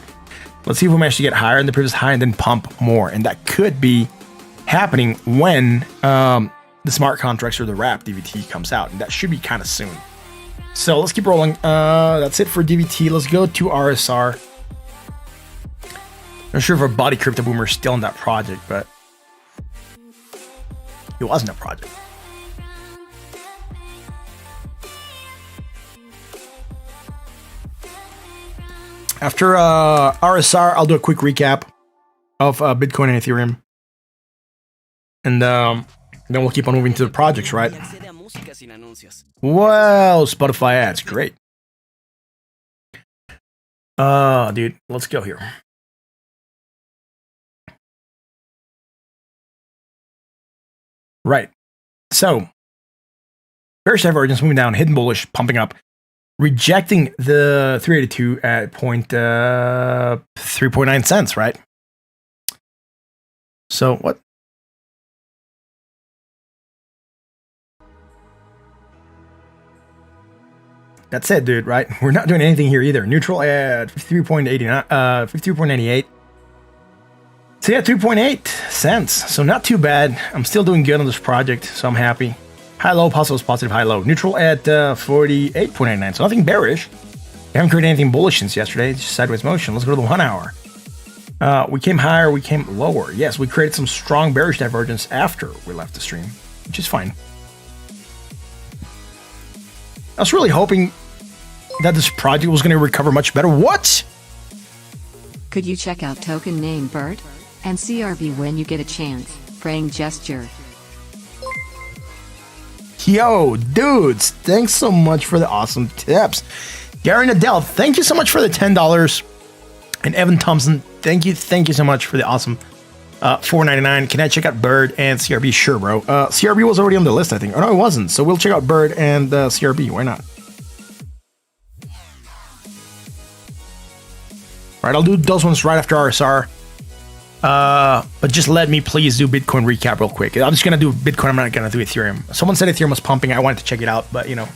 [SPEAKER 1] Let's see if we manage to get higher than the previous high and then pump more. And that could be happening when the smart contracts or the wrap DVT comes out. And that should be kind of soon. So let's keep rolling. That's it for DVT. Let's go to RSR. Not sure if our body crypto boomer is still in that project, but he was in that project. After RSR, I'll do a quick recap of Bitcoin and Ethereum. And then we'll keep on moving to the projects, right? Wow, Spotify ads, great. Dude, let's go here. Right. So, bearish divergence moving down, hidden bullish, pumping up, rejecting the 382 at 3.9 cents, right? So, what? That's it, dude, right? We're not doing anything here either. Neutral at 53.89, 53.98. So yeah, 3.8 cents. So not too bad. I'm still doing good on this project, so I'm happy. High, low, positive, positive, high, low. Neutral at 48.99. So nothing bearish. We haven't created anything bullish since yesterday. It's just sideways motion. Let's go to the 1 hour. We came higher, we came lower. Yes, we created some strong bearish divergence after we left the stream, which is fine. I was really hoping that this project was going to recover much better. What?
[SPEAKER 2] Could you check out token name Bird and CRV when you get a chance? Praying gesture.
[SPEAKER 1] Yo, dudes, thanks so much for the awesome tips. Gary Nadell, thank you so much for the $10. And Evan Thompson, thank you so much for the awesome $4.99. Can I check out Bird and CRB? Sure, bro. CRB was already on the list, I think. Oh, no, it wasn't. So we'll check out Bird and CRB. Why not? All right, I'll do those ones right after RSR. But just let me please do Bitcoin recap real quick. I'm just going to do Bitcoin. I'm not going to do Ethereum. Someone said Ethereum was pumping. I wanted to check it out, but, you know,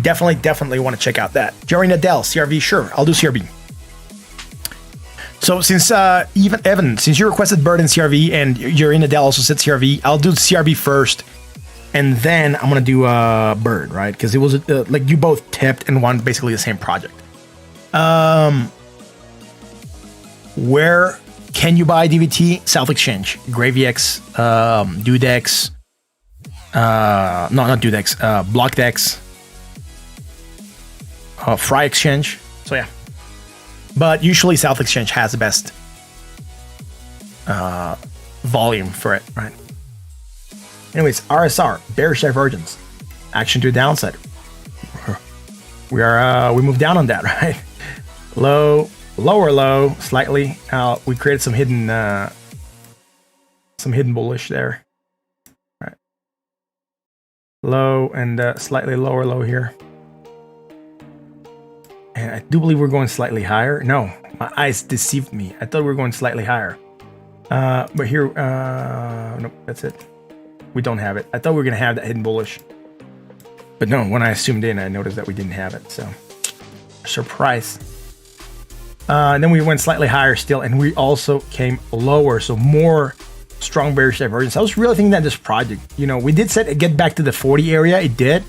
[SPEAKER 1] definitely want to check out that. Jerry Nadell, CRV, sure. I'll do CRB. So since Evan, since you requested Bird and CRV, and Jerry Nadell also said CRV, I'll do CRV first, and then I'm going to do Bird, right? Because it was like you both tipped and won basically the same project. Where can you buy DVT? South Exchange, GravyX, Dudex, no, not Dudex, BlockDex, Fry Exchange. So yeah, but usually South Exchange has the best volume for it, right? Anyways, RSR, bearish divergence, action to the downside. We moved down on that, right? Low. Lower low slightly. We created some hidden some hidden bullish there. All right. Low and slightly lower low here. And I do believe we're going slightly higher. No, my eyes deceived me. I thought we were going slightly higher. But here, nope, that's it. We don't have it. I thought we were going to have that hidden bullish. But no, when I zoomed in, I noticed that we didn't have it. So, surprise. And then we went slightly higher still, and we also came lower. So, more strong bearish divergence. I was really thinking that this project, you know, we did get back to the 40 area. It did.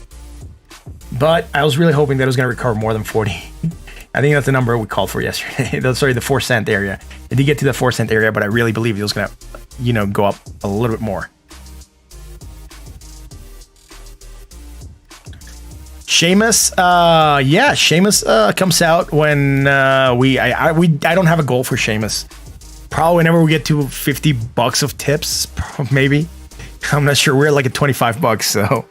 [SPEAKER 1] But I was really hoping that it was going to recover more than 40. I think that's the number we called for yesterday. Sorry, the 4 cent area. It did get to the 4 cent area, but I really believe it was going to, you know, go up a little bit more. Seamus, yeah, Seamus comes out when I don't have a goal for Seamus. Probably whenever we get to $50 of tips, maybe. I'm not sure. We're like at $25, so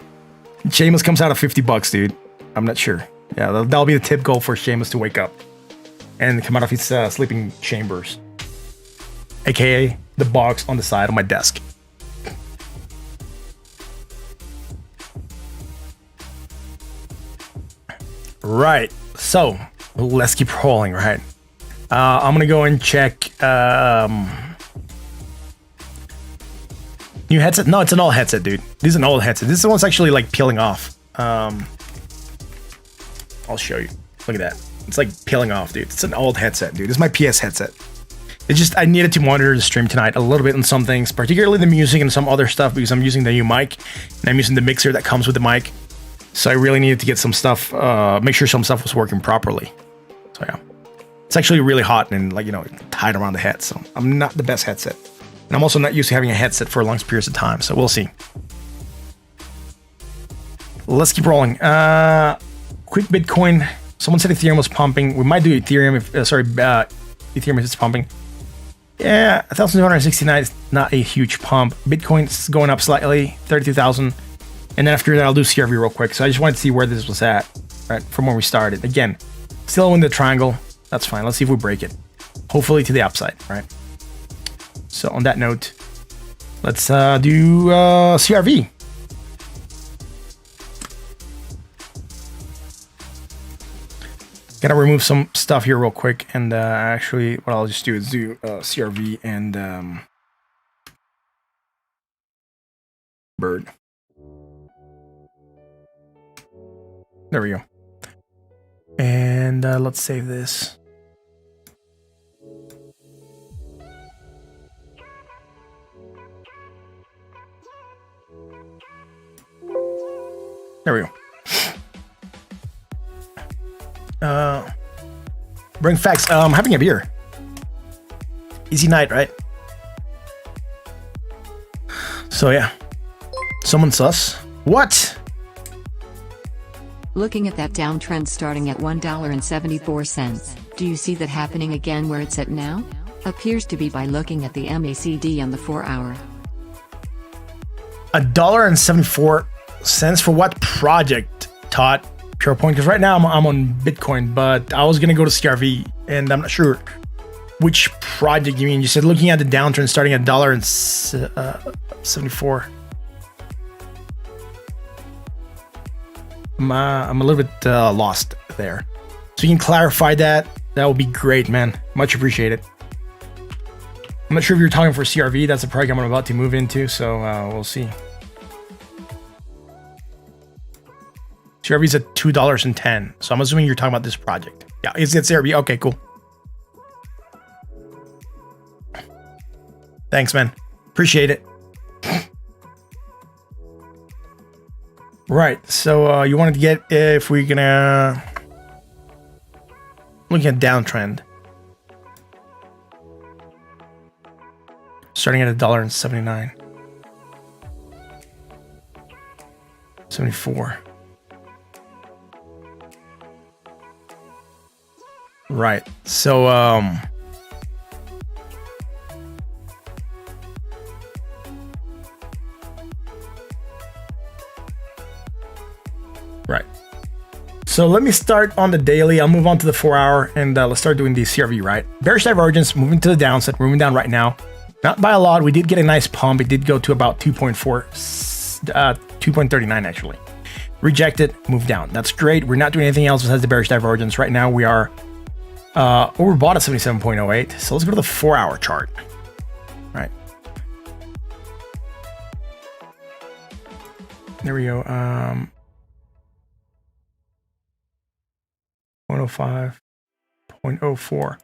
[SPEAKER 1] Seamus comes out at $50, dude. I'm not sure. Yeah, that'll be the tip goal for Seamus to wake up and come out of his sleeping chambers, aka the box on the side of my desk. Right, so let's keep rolling, right? I'm gonna go and check new headset. No, it's an old headset, dude. This is an old headset. This one's actually like peeling off. I'll show you. Look at that. It's like peeling off, dude. It's an old headset, dude. This is my PS headset. It's just I needed to monitor the stream tonight a little bit on some things, particularly the music and some other stuff, because I'm using the new mic and I'm using the mixer that comes with the mic. So I really needed to get some stuff, make sure some stuff was working properly. So yeah, it's actually really hot and like, you know, tight around the head. So I'm not the best headset. And I'm also not used to having a headset for long periods of time. So we'll see. Let's keep rolling. Quick Bitcoin. Someone said Ethereum was pumping. We might do Ethereum if, Ethereum if it's pumping. Yeah, 1,269 is not a huge pump. Bitcoin is going up slightly, 32,000. And then after that, I'll do CRV real quick. So I just wanted to see where this was at, right, from where we started. Again, still in the triangle. That's fine. Let's see if we break it. Hopefully to the upside, right? So on that note, let's do CRV. Gotta remove some stuff here real quick. And actually, what I'll just do is do CRV and bird. There we go. And let's save this. There we go. Bring facts. I'm having a beer. Easy night, right? So yeah. Someone sus. What?
[SPEAKER 2] Looking at that downtrend starting at $1.74, do you see that happening again where it's at now? Appears to be by looking at the MACD on the 4-hour.
[SPEAKER 1] $1.74 for what project, Todd? Pure point, because right now I'm on Bitcoin, but I was gonna go to CRV, and I'm not sure which project you mean. You said looking at the downtrend starting at $1.74. I'm a little bit lost there. So you can clarify that. That would be great, man. Much appreciated. I'm not sure if you're talking for CRV. That's the project I'm about to move into, so we'll see. CRV's at $2.10, so I'm assuming you're talking about this project. Yeah, it's CRV. Okay, cool. Thanks, man. Appreciate it. Right, so you wanted to get if we're gonna looking at downtrend, starting at $1.79, 74. Right, so right. So let me start on the daily. I'll move on to the 4-hour and let's start doing the CRV, right? Bearish divergence, moving to the downside, moving down right now. Not by a lot. We did get a nice pump. It did go to about 2.39 actually. Rejected, move down. That's great. We're not doing anything else besides the bearish divergence. Right now we are overbought at 77.08. So let's go to the 4-hour chart. Right. There we go. 0.05, 0.04.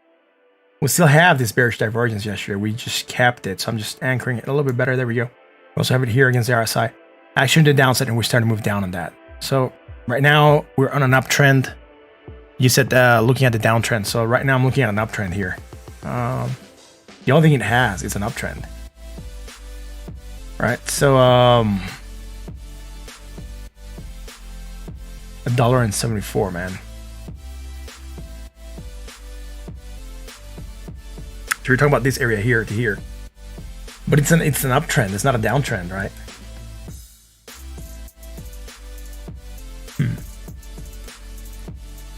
[SPEAKER 1] We still have this bearish divergence yesterday. We just capped it. So I'm just anchoring it a little bit better. There we go. We also have it here against the RSI. Action to the downside, and we're starting to move down on that. So right now we're on an uptrend. You said looking at the downtrend. So right now I'm looking at an uptrend here. The only thing it has is an uptrend. Right. So $1.74, man. So we're talking about this area here to here. But it's an uptrend. It's not a downtrend, right?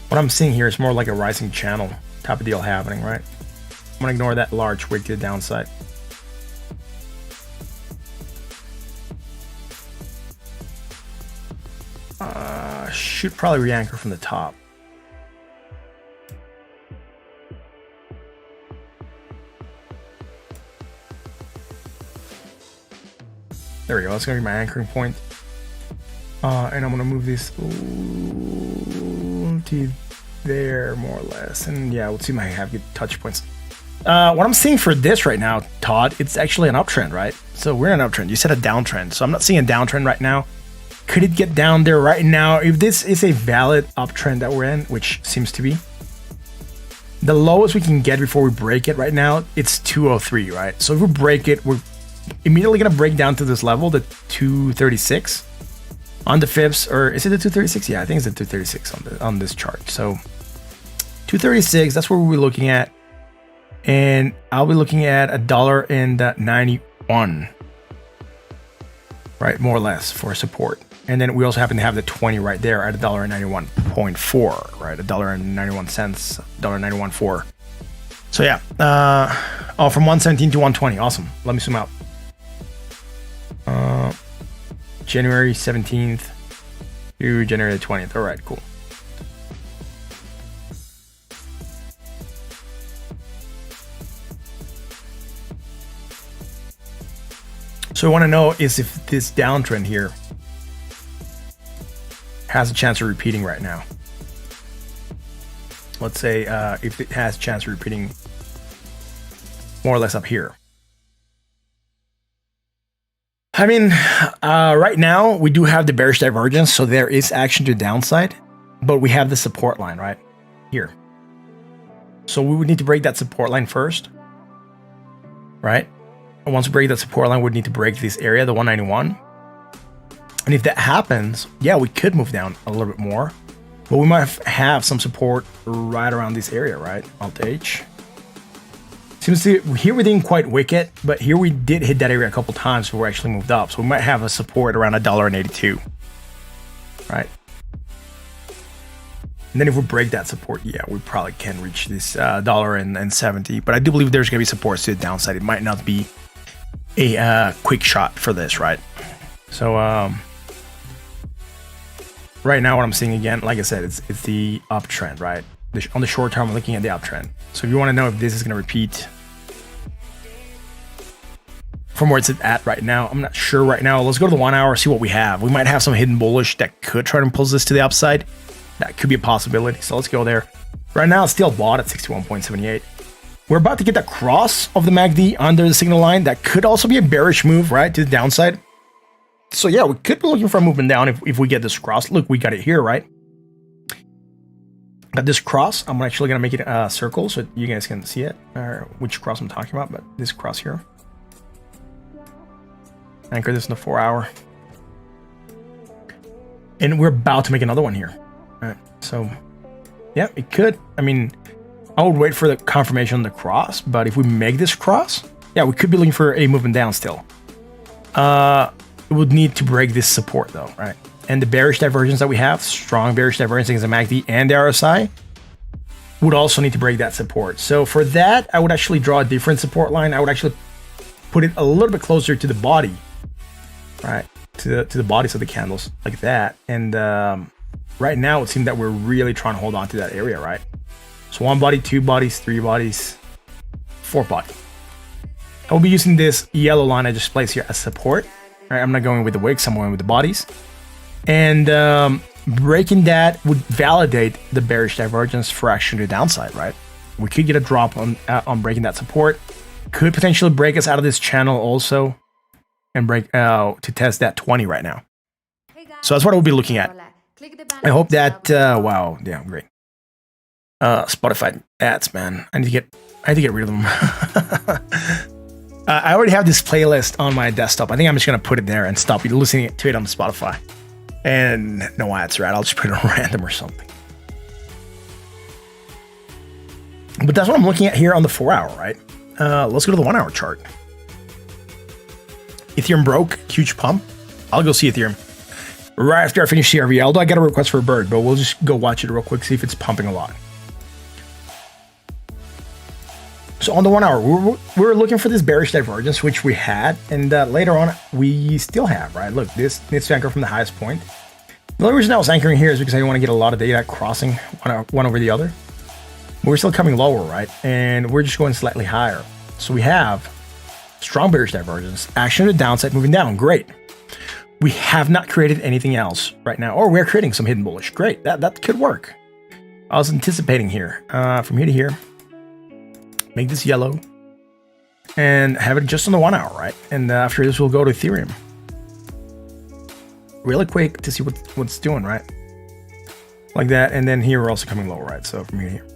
[SPEAKER 1] What I'm seeing here is more like a rising channel type of deal happening, right? I'm gonna ignore that large wick to the downside. Should probably re-anchor from the top. There we go. That's gonna be my anchoring point. And I'm gonna move this to there more or less. And yeah, we'll see my have good touch points. What I'm seeing for this right now, Todd, it's actually an uptrend, right? So we're in an uptrend. You said a downtrend. So I'm not seeing a downtrend right now. Could it get down there right now? If this is a valid uptrend that we're in, which seems to be, the lowest we can get before we break it right now, it's 203, right? So if we break it, we're immediately gonna break down to this level, the 236 on the fibs, or is it the 236? Yeah, I think it's the 236 on this chart. So 236, that's what we're looking at, and I'll be looking at $1.91, right, more or less for support. And then we also happen to have the 20 right there at $1.91.4, right, $1.91, $1.91.4. So yeah, from 117 to 120. Awesome. Let me zoom out. January 17th to January 20th. All right, cool. So I want to know is if this downtrend here has a chance of repeating right now. Let's say if it has a chance of repeating more or less up here. I mean, right now we do have the bearish divergence, so there is action to the downside, but we have the support line right here. So we would need to break that support line first, right? And once we break that support line, we'd need to break this area, the 191. And if that happens, yeah, we could move down a little bit more, but we might have some support right around this area, right? Alt H. Seems to here we didn't quite wick it, but here we did hit that area a couple times before we actually moved up. So we might have a support around $1.82, right? And then if we break that support, yeah, we probably can reach this $1.70. But I do believe there's gonna be supports to the downside. It might not be a quick shot for this, right? So right now what I'm seeing again, like I said, it's the uptrend, right? On the short term, I'm looking at the uptrend. So if you want to know if this is going to repeat from where it's at right now, I'm not sure right now. Let's go to the 1 hour, see what we have. We might have some hidden bullish that could try to impulse this to the upside. That could be a possibility. So let's go there. Right now, it's still bought at 61.78. We're about to get the cross of the MACD under the signal line. That could also be a bearish move, right, to the downside. So yeah, we could be looking for a movement down if we get this cross. Look, we got it here, right? Got this cross. I'm actually gonna make it a circle so you guys can see it, or which cross I'm talking about. But this cross here. Anchor this in the 4 hour, and we're about to make another one here. All right, so yeah, it could. I mean, I would wait for the confirmation on the cross, but if we make this cross, yeah, we could be looking for a movement down still. It would need to break this support though, right? And the bearish divergence that we have, strong bearish divergence against the MACD and the RSI, would also need to break that support. So for that, I would actually draw a different support line. I would actually put it a little bit closer to the body, right? To the bodies of the candles, like that. And right now, it seems that we're really trying to hold on to that area, right? So 1 body, 2 bodies, 3 bodies, 4 bodies. I'll be using this yellow line I just placed here as support. Right, I'm not going with the wicks, I'm going with the bodies. And breaking that would validate the bearish divergence for action to the downside, right? We could get a drop on breaking that support. Could potentially break us out of this channel also and break out to test that 20 right now. So that's what we'll be looking at. I hope that, wow, yeah, great. Spotify ads, man. I need to get rid of them. I already have this playlist on my desktop. I think I'm just gonna put it there and stop listening to it on Spotify. And no ads, right? I'll just put it on random or something. But that's what I'm looking at here on the 4 hour, right? Let's go to the 1 hour chart. Ethereum broke, huge pump. I'll go see Ethereum right after I finish CRV. Although I got a request for a bird, but we'll just go watch it real quick, see if it's pumping a lot. So on the 1 hour, we're looking for this bearish divergence, which we had, and later on we still have, right? Look, this needs to anchor from the highest point. The only reason I was anchoring here is because I want to get a lot of data crossing one over the other. But we're still coming lower, right? And we're just going slightly higher. So we have strong bearish divergence, action to the downside, moving down, great. We have not created anything else right now, or we're creating some hidden bullish, great, that could work. I was anticipating here, from here to here. Make this yellow and have it just on the 1 hour, right? And after this, we'll go to Ethereum really quick to see what's doing, right? Like that. And then here we're also coming lower, right? So from here to here.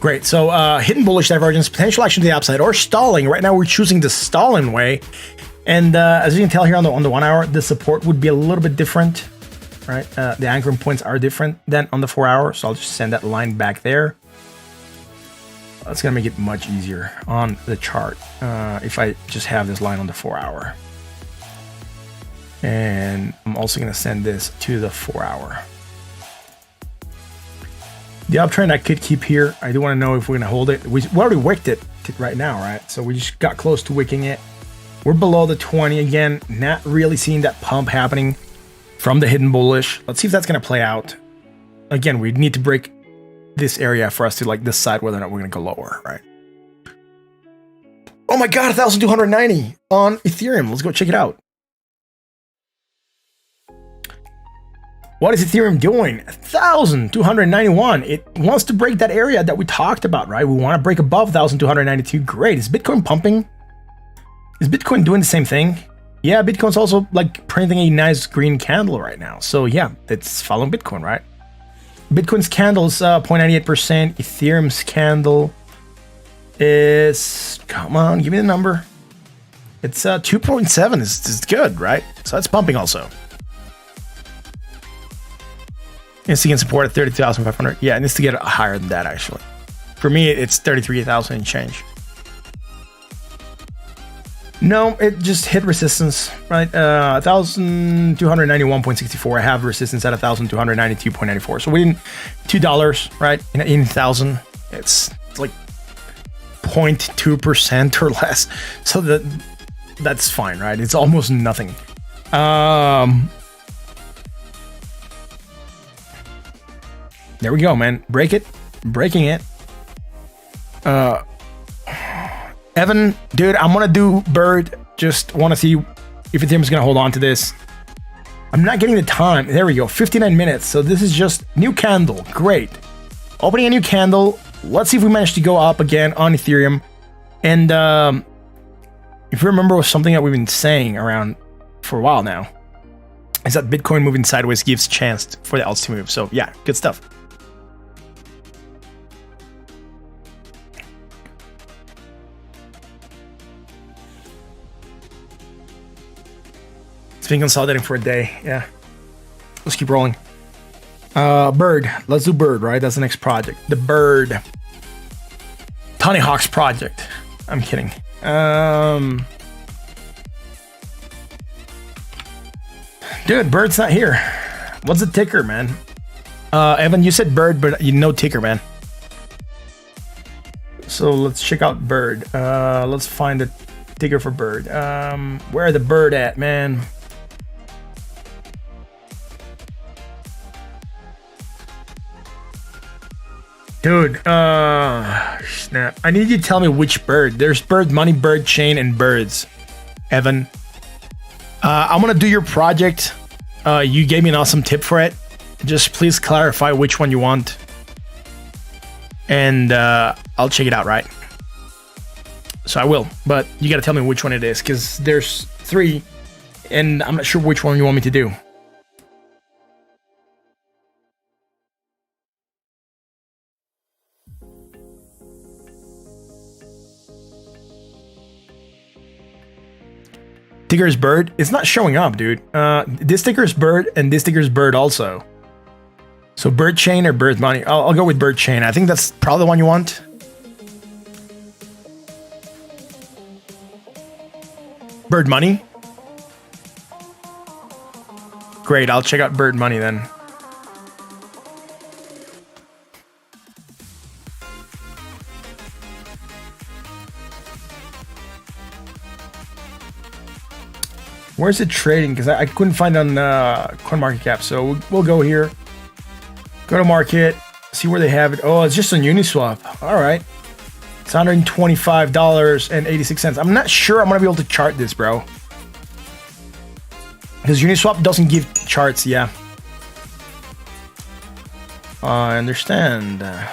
[SPEAKER 1] Great. So hidden bullish divergence, potential action to the upside, or stalling. Right now we're choosing the stalling way. And as you can tell here on the 1 hour, the support would be a little bit different, right? The anchoring points are different than on the 4 hour. So I'll just send that line back there. That's going to make it much easier on the chart if I just have this line on the 4 hour. And I'm also going to send this to the 4 hour. The uptrend I could keep here. I do want to know if we're going to hold it. We already wicked it right now, right? So we just got close to wicking it. We're below the 20 again. Not really seeing that pump happening from the hidden bullish. Let's see if that's going to play out. Again, we need to break this area for us to like decide whether or not we're going to go lower, right? Oh my God, 1,290 on Ethereum. Let's go check it out. What is Ethereum doing? 1,291. It wants to break that area that we talked about, right? We want to break above 1,292. Great. Is Bitcoin pumping? Is Bitcoin doing the same thing? Yeah, Bitcoin's also like printing a nice green candle right now. So yeah, it's following Bitcoin, right? Bitcoin's candle is 0.98%. Ethereum's candle is, come on, give me the number. It's 2.7. It's good, right? So that's pumping also. It's seeing support at 30,500. Yeah, it needs to get higher than that, actually. For me, it's 33,000 and change. No, it just hit resistance, right? 1,291.64. I have resistance at 1,292.94. So we didn't $2, right? In 1,000, it's like 0.2% or less. So that's fine, right? It's almost nothing. There we go, man. Break it. Breaking it. Evan, dude, I'm gonna do bird. Just want to see if Ethereum's gonna hold on to this. I'm not getting the time. There we go. 59 minutes. So this is just new candle. Great. Opening a new candle. Let's see if we manage to go up again on Ethereum. And if you remember, was something that we've been saying around for a while now, is that Bitcoin moving sideways gives chance for the alts to move. So yeah, good stuff. It's been consolidating for a day. Yeah. Let's keep rolling. Bird. Let's do bird, right? That's the next project. The bird. Tony Hawk's project. I'm kidding. Dude, bird's not here. What's the ticker, man? Evan, you said bird, but you know ticker, man. So so let's check out Bird. Let's find the ticker for Bird. Where the Bird at, man? Dude, snap. I need you to tell me which Bird. There's Bird Money, Bird Chain, and Birds. Evan. I'm gonna do your project. You gave me an awesome tip for it. Just please clarify which one you want. And I'll check it out, right? So I will, but you gotta tell me which one it is, because there's 3, and I'm not sure which one you want me to do. Ticker's Bird. It's not showing up, dude. This ticker's Bird, and this ticker's Bird also. So Bird Chain or Bird Money? I'll go with Bird Chain. I think that's probably the one you want. Bird Money? Great, I'll check out Bird Money then. Where's it trading? Because I couldn't find it on CoinMarketCap. So we'll go here. Go to market. See where they have it. Oh, it's just on Uniswap. All right. It's $125.86. I'm not sure I'm going to be able to chart this, bro. Because Uniswap doesn't give charts, yeah. I understand. I'm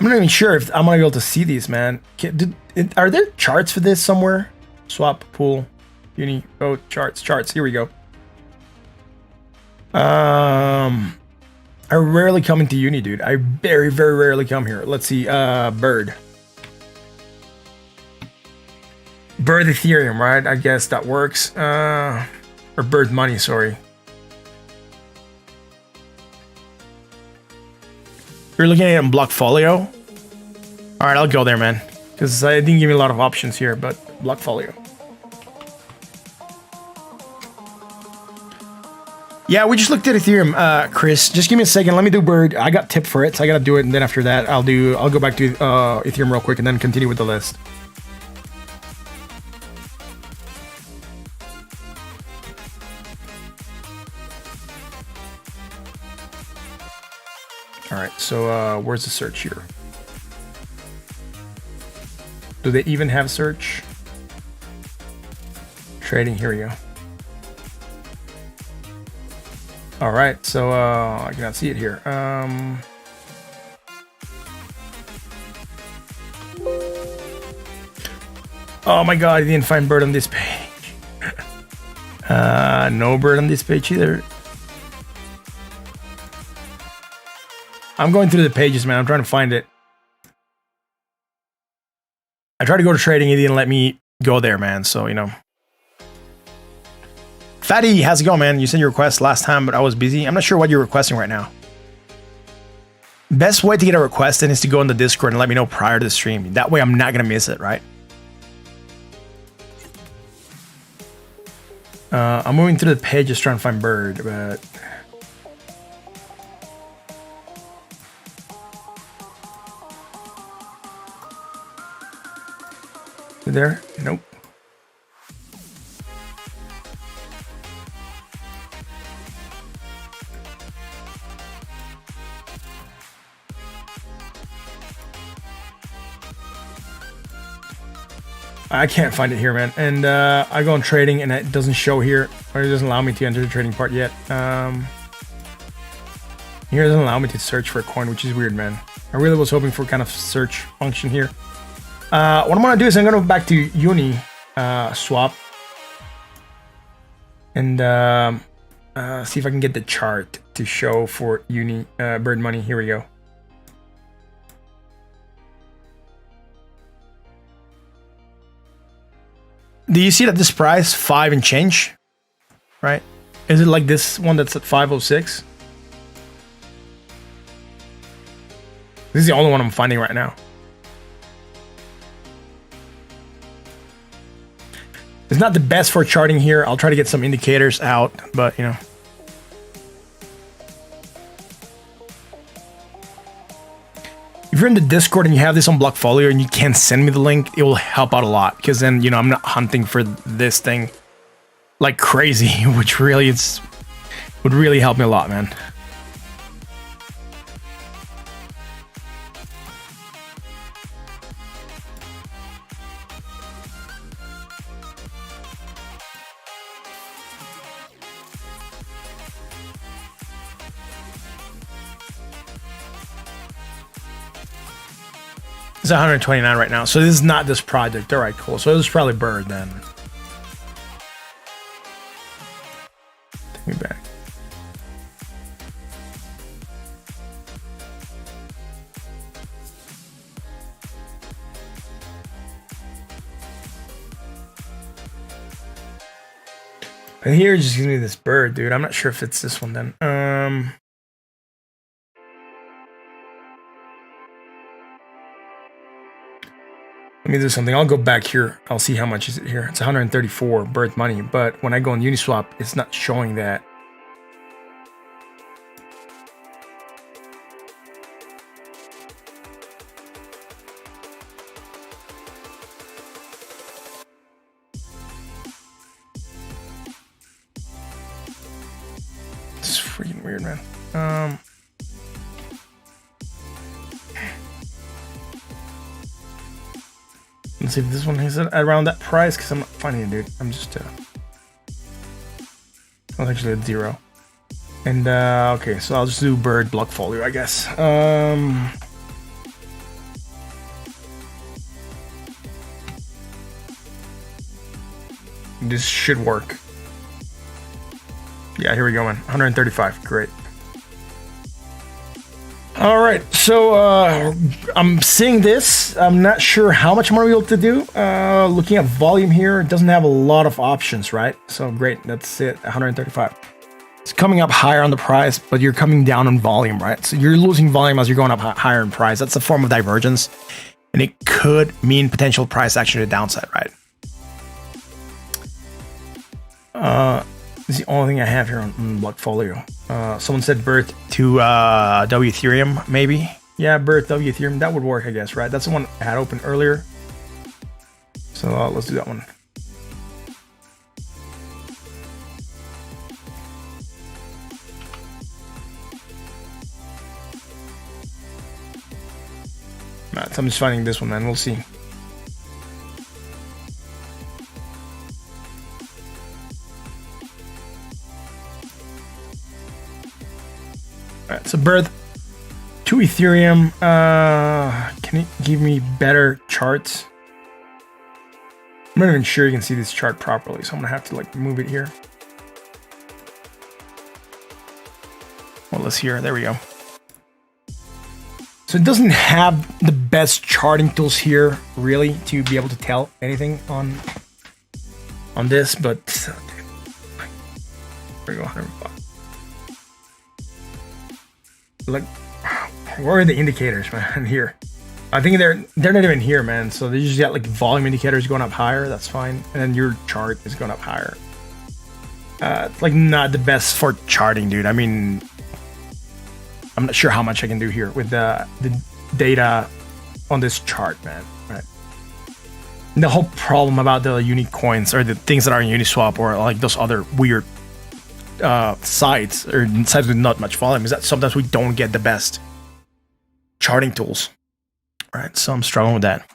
[SPEAKER 1] not even sure if I'm going to be able to see these, man. Are there charts for this somewhere? Swap, pool, Uni, oh, charts. Here we go. I rarely come into Uni, dude. I very, very rarely come here. Let's see. Bird Ethereum, right? I guess that works. Or Bird Money, sorry. You're looking at it in Blockfolio? All right, I'll go there, man. Because I didn't give me a lot of options here, but Blockfolio. Yeah, we just looked at Ethereum, Chris. Just give me a second. Let me do Bird. I got tip for it, so I gotta do it, and then after that, I'll go back to Ethereum real quick, and then continue with the list. All right. So where's the search here? Do they even have search? Trading. Here we go. All right, so I cannot see it here. Oh my god, I didn't find Bird on this page. No Bird on this page either. I'm going through the pages, man. I'm trying to find it. I tried to go to trading, it didn't let me go there, man. So, you know. Fatty, how's it going, man? You sent your request last time, but I was busy. I'm not sure what you're requesting right now. Best way to get a request in is to go in the Discord and let me know prior to the stream. That way I'm not going to miss it, right? I'm moving through the page just trying to find Bird, but... There? Nope. I can't find it here, man. And I go on trading and it doesn't show here, or it doesn't allow me to enter the trading part yet. Here it doesn't allow me to search for a coin, which is weird, man. I really was hoping for kind of search function here. What I'm gonna do is I'm gonna go back to Uni swap and see if I can get the chart to show for Uni Bird Money. Here we go. Do you see that this price 5 and change, right? Is it like this one that's at 506? This is the only one I'm finding right now. It's not the best for charting here. I'll try to get some indicators out, but you know. If you're in the Discord and you have this on Blockfolio and you can send me the link, it will help out a lot, because then, you know, I'm not hunting for this thing like crazy, which really would really help me a lot, man. It's 129 right now, so this is not this project. All right, cool. So this is probably Bird then. Take me back. And here it just gives me this Bird, dude. I'm not sure if it's this one then. Let me do something. I'll go back here. I'll see how much is it here. It's 134 Bird money, but when I go on Uniswap, it's not showing that. It's freaking weird, man. Let's see if this one is around that price, because I'm not finding it, dude. I'm just well, actually at 0. And okay, so I'll just do Bird Blockfolio, I guess. This should work. Yeah, here we go, man. 135. Great. All right, so I'm seeing this. I'm not sure how much more we'll be able to do. Looking at volume here, it doesn't have a lot of options, right? So great, that's it, 135. It's coming up higher on the price, but you're coming down on volume, right? So you're losing volume as you're going up higher in price. That's a form of divergence, and it could mean potential price action to the downside, right? This is the only thing I have here on Blockfolio. Someone said Birth to W Ethereum, maybe. Yeah, Birth W Ethereum, that would work, I guess, right? That's the one I had open earlier. So let's do that one. Right, so I'm just finding this one, man. We'll see. Alright, so Birth to Ethereum. Can it give me better charts? I'm not even sure you can see this chart properly, so I'm gonna have to like move it here. Well, let's hear. There we go. So it doesn't have the best charting tools here, really, to be able to tell anything on this, but there we go, 105. Like, where are the indicators, man? Here, I think they're not even here, man. So they just got like volume indicators going up higher. That's fine, and then your chart is going up higher. It's like not the best for charting, dude. I mean, I'm not sure how much I can do here with the data on this chart, man. Right. And the whole problem about the unique coins or the things that are in Uniswap or like those other weird sites or sites with not much volume is that sometimes we don't get the best charting tools, right? So I'm struggling with that.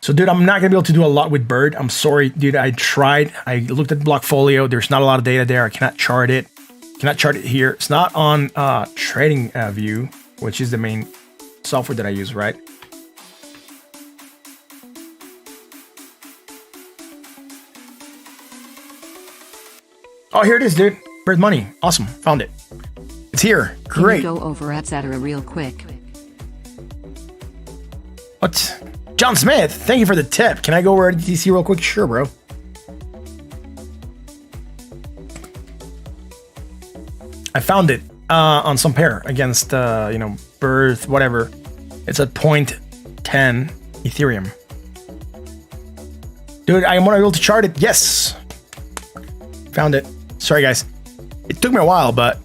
[SPEAKER 1] So dude, I'm not gonna be able to do a lot with Bird. I'm sorry, dude. I tried. I looked at Blockfolio. There's not a lot of data there. I cannot chart it. Cannot chart it here. It's not on Trading View, which is the main software that I use, right? Oh, here it is, dude. Bird money. Awesome. Found it. It's here. Great.
[SPEAKER 2] Can you go over etc. real quick?
[SPEAKER 1] What? John Smith, thank you for the tip. Can I go over to DC real quick? Sure, bro. I found it on some pair against, you know, Birth, whatever. It's at 0.10 Ethereum. Dude, I am able to chart it. Yes. Found it. Sorry, guys. It took me a while, but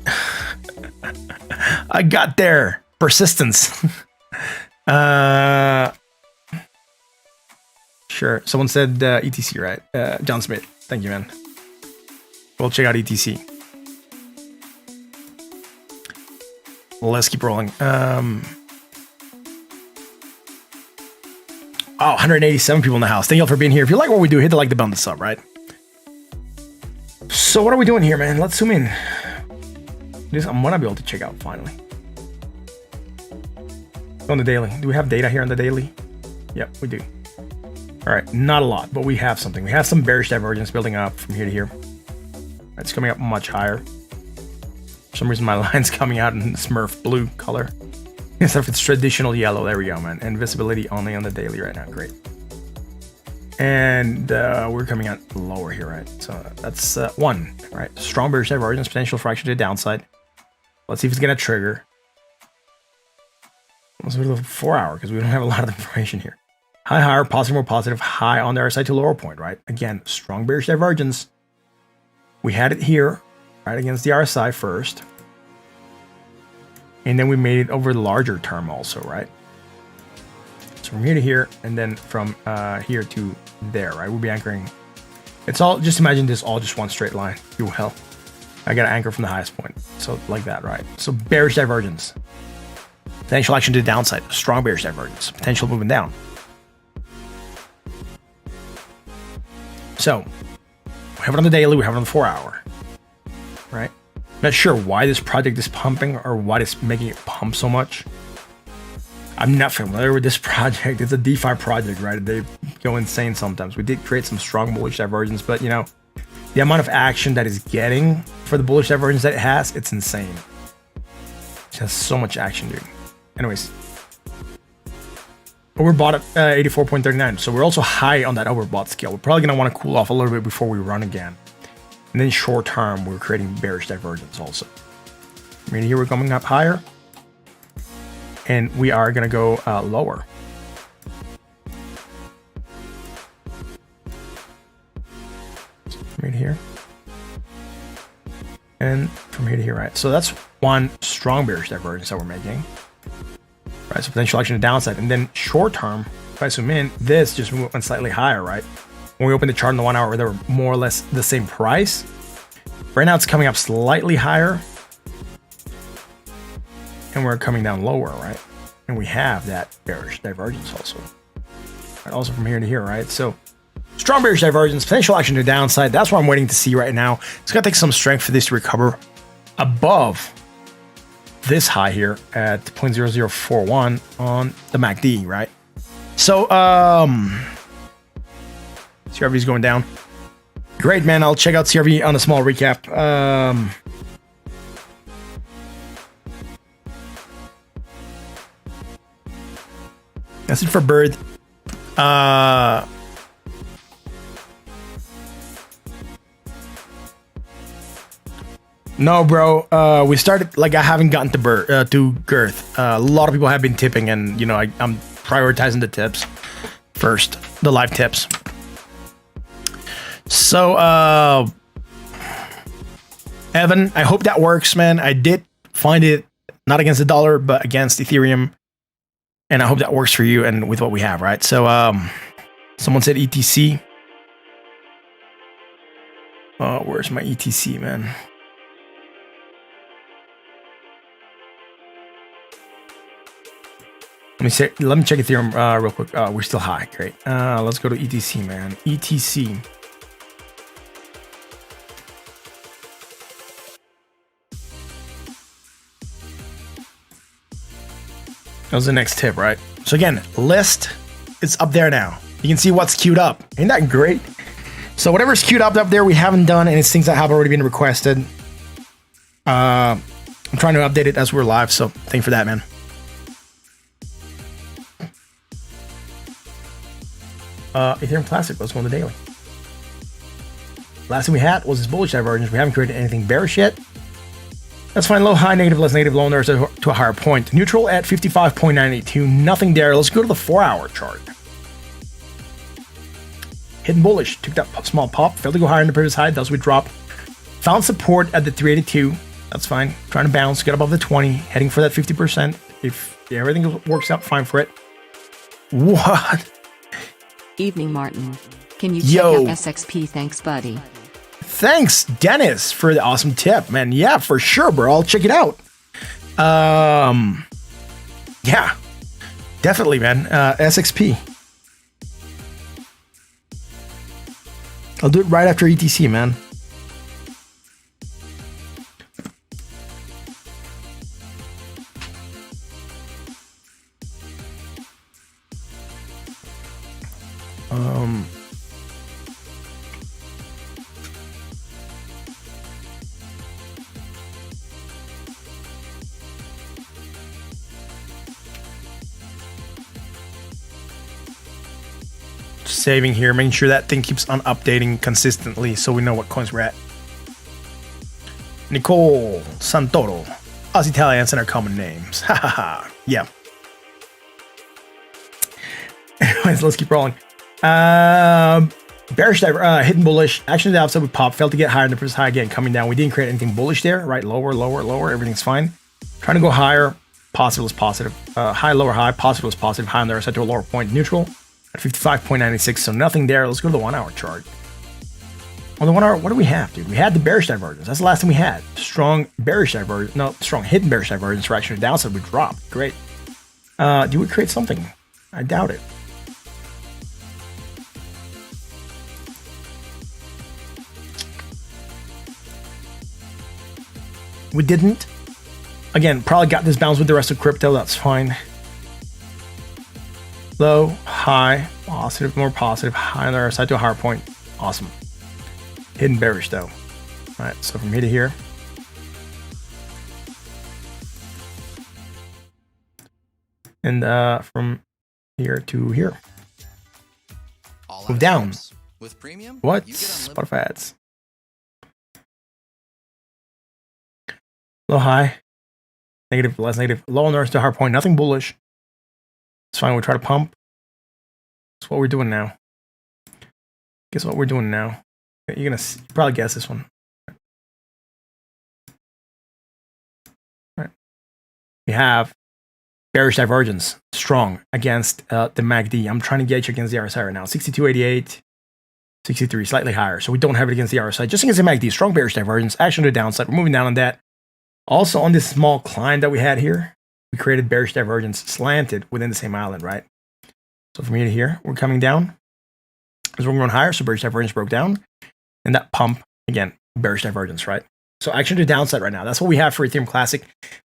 [SPEAKER 1] I got there. persistence. Sure. Someone said ETC, right? John Smith. Thank you, man. We'll check out ETC. Let's keep rolling. 187 people in the house. Thank you all for being here. If you like what we do, hit the like, the button, the sub, right? So what are we doing here, man? Let's zoom in. This I'm gonna be able to check out finally. On the daily. Do we have data here on the daily? Yep, we do. All right, not a lot, but we have something. We have some bearish divergence building up from here to here. It's coming up much higher. For some reason, my line's coming out in Smurf blue color. Instead of its traditional yellow. There we go, man. And visibility only on the daily right now. Great. And we're coming out lower here, right? So that's one, right? Strong bearish divergence, potential fraction to the downside. Let's see if it's going to trigger. Let's do the 4 hour because we don't have a lot of information here. High, higher, positive, more positive, high on the RSI to lower point, right? Again, strong bearish divergence. We had it here, right, against the RSI first. And then we made it over the larger term also, right? So from here to here, and then from here to there, right? We'll be anchoring. It's all, just imagine this all just one straight line, if you will. I got to anchor from the highest point. So like that, right? So bearish divergence. Potential action to the downside. Strong bearish divergence. Potential moving down. So we have it on the daily, we have it on the 4 hour, right? Not sure why this project is pumping or what is making it pump so much. I'm not familiar with this project. It's a DeFi project, right? They go insane sometimes. We did create some strong bullish divergence, but you know, the amount of action that is getting for the bullish divergence that it has, it's insane. It has so much action, dude. Anyways, overbought at 84.39, so we're also high on that overbought scale. We're probably going to want to cool off a little bit before we run again. And then short term, we're creating bearish divergence also. I mean, here we're coming up higher, and we are going to go lower. Right here. And from here to here, right? So that's one strong bearish divergence that we're making. Right, so potential action to downside. And then short term, if I zoom in, this just went slightly higher, right? When we open the chart in the 1 hour, they were more or less the same price. Right now it's coming up slightly higher. And we're coming down lower, right? And we have that bearish divergence also. Right, also from here to here, right? So strong bearish divergence, potential action to downside. That's what I'm waiting to see right now. It's gonna take some strength for this to recover above this high here at 0.0041 on the MACD, right? So CRV is going down. Great, man. I'll check out CRV on a small recap. That's it for Bird. No, bro. We started, like, I haven't gotten to Girth. A lot of people have been tipping, and, you know, I'm prioritizing the tips first, the live tips. So, Evan, I hope that works, man. I did find it not against the dollar, but against Ethereum. And I hope that works for you and with what we have, right? So, someone said ETC. Oh, where's my ETC, man? Let me check Ethereum real quick. We're still high. Great. Let's go to ETC, man. ETC. That was the next tip, right? So again, list is up there now. You can see what's queued up. Ain't that great? So whatever's queued up there, we haven't done, and it's things that have already been requested. I'm trying to update it as we're live, so thank you for that, man. Ethereum Classic, let's go on the daily. Last thing we had was this bullish divergence. We haven't created anything bearish yet. That's fine. Low, high, negative, less negative, low, there's to a higher point. Neutral at 55.982. Nothing there. Let's go to the 4 hour chart. Hidden bullish. Took that small pop. Failed to go higher in the previous high. Thus we drop. Found support at the 382. That's fine. Trying to bounce. Get above the 20. Heading for that 50%. If everything works out fine for it. What?
[SPEAKER 2] Evening, Martin. Can you check
[SPEAKER 1] Yo.
[SPEAKER 2] out SXP? Thanks, buddy.
[SPEAKER 1] Thanks, Dennis, for the awesome tip, man. Yeah, for sure, bro. I'll check it out. Yeah, definitely, man. SXP. I'll do it right after ETC, man. Saving here, making sure that thing keeps on updating consistently so we know what coins we're at. Nicole Santoro. Us Italians and our common names. Ha ha ha. Yeah. Anyways, let's keep rolling. Bearish diver, hidden bullish. Action to the upside, we pop. Failed to get higher than the previous high again, coming down. We didn't create anything bullish there, right? Lower, lower, lower. Everything's fine. Trying to go higher. Positive is positive. High, lower, high. Positive is positive. High on the other side to a lower point. Neutral. 55.96, so nothing there. Let's go to the 1 hour chart. On the 1 hour, what do we have, dude? We had the bearish divergence. That's the last thing we had. Strong bearish divergence. No, strong hidden bearish divergence for action to downside. We dropped. Great. Do we create something? I doubt it. We didn't. Again, probably got this bounce with the rest of crypto. That's fine. Low, high, positive, more positive, high on the other side to a higher point. Awesome. Hidden bearish though. All right, so from here to here. And from here to here. Move down.
[SPEAKER 3] With premium,
[SPEAKER 1] what? Spotify ads. Low, high. Negative, less negative. Low on the other side to a higher point. Nothing bullish. It's fine. We try to pump. That's what we're doing now. Guess what we're doing now? You're gonna probably guess this one. All right. We have bearish divergence strong against the MACD. I'm trying to gauge against the RSI right now. 62.88, 63, slightly higher. So we don't have it against the RSI. Just against the MACD, strong bearish divergence. Action to the downside. We're moving down on that. Also on this small climb that we had here, we created bearish divergence slanted within the same island, right? So from here to here, we're coming down. As we're going higher, so bearish divergence broke down. And that pump, again, bearish divergence, right? So action to the downside right now. That's what we have for Ethereum Classic.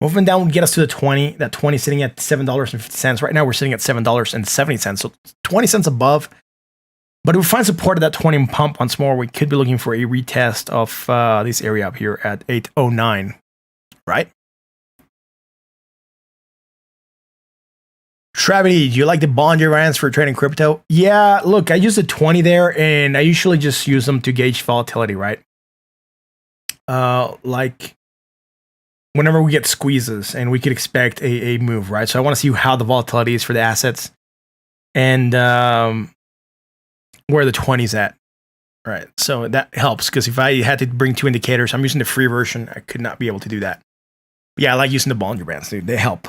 [SPEAKER 1] Moving down would get us to the 20. That 20 sitting at $7.50. Right now we're sitting at $7.70. So 20 cents above. But if we find support at that 20 pump once more, we could be looking for a retest of this area up here at 809, right? Travity, do you like the Bollinger Bands for trading crypto? Yeah, look, I use the 20 there, and I usually just use them to gauge volatility, right? Like whenever we get squeezes, and we could expect a move, right? So I want to see how the volatility is for the assets, and where the 20's at, right? So that helps, because if I had to bring two indicators, I'm using the free version, I could not be able to do that. But yeah, I like using the Bollinger Bands, dude. They help.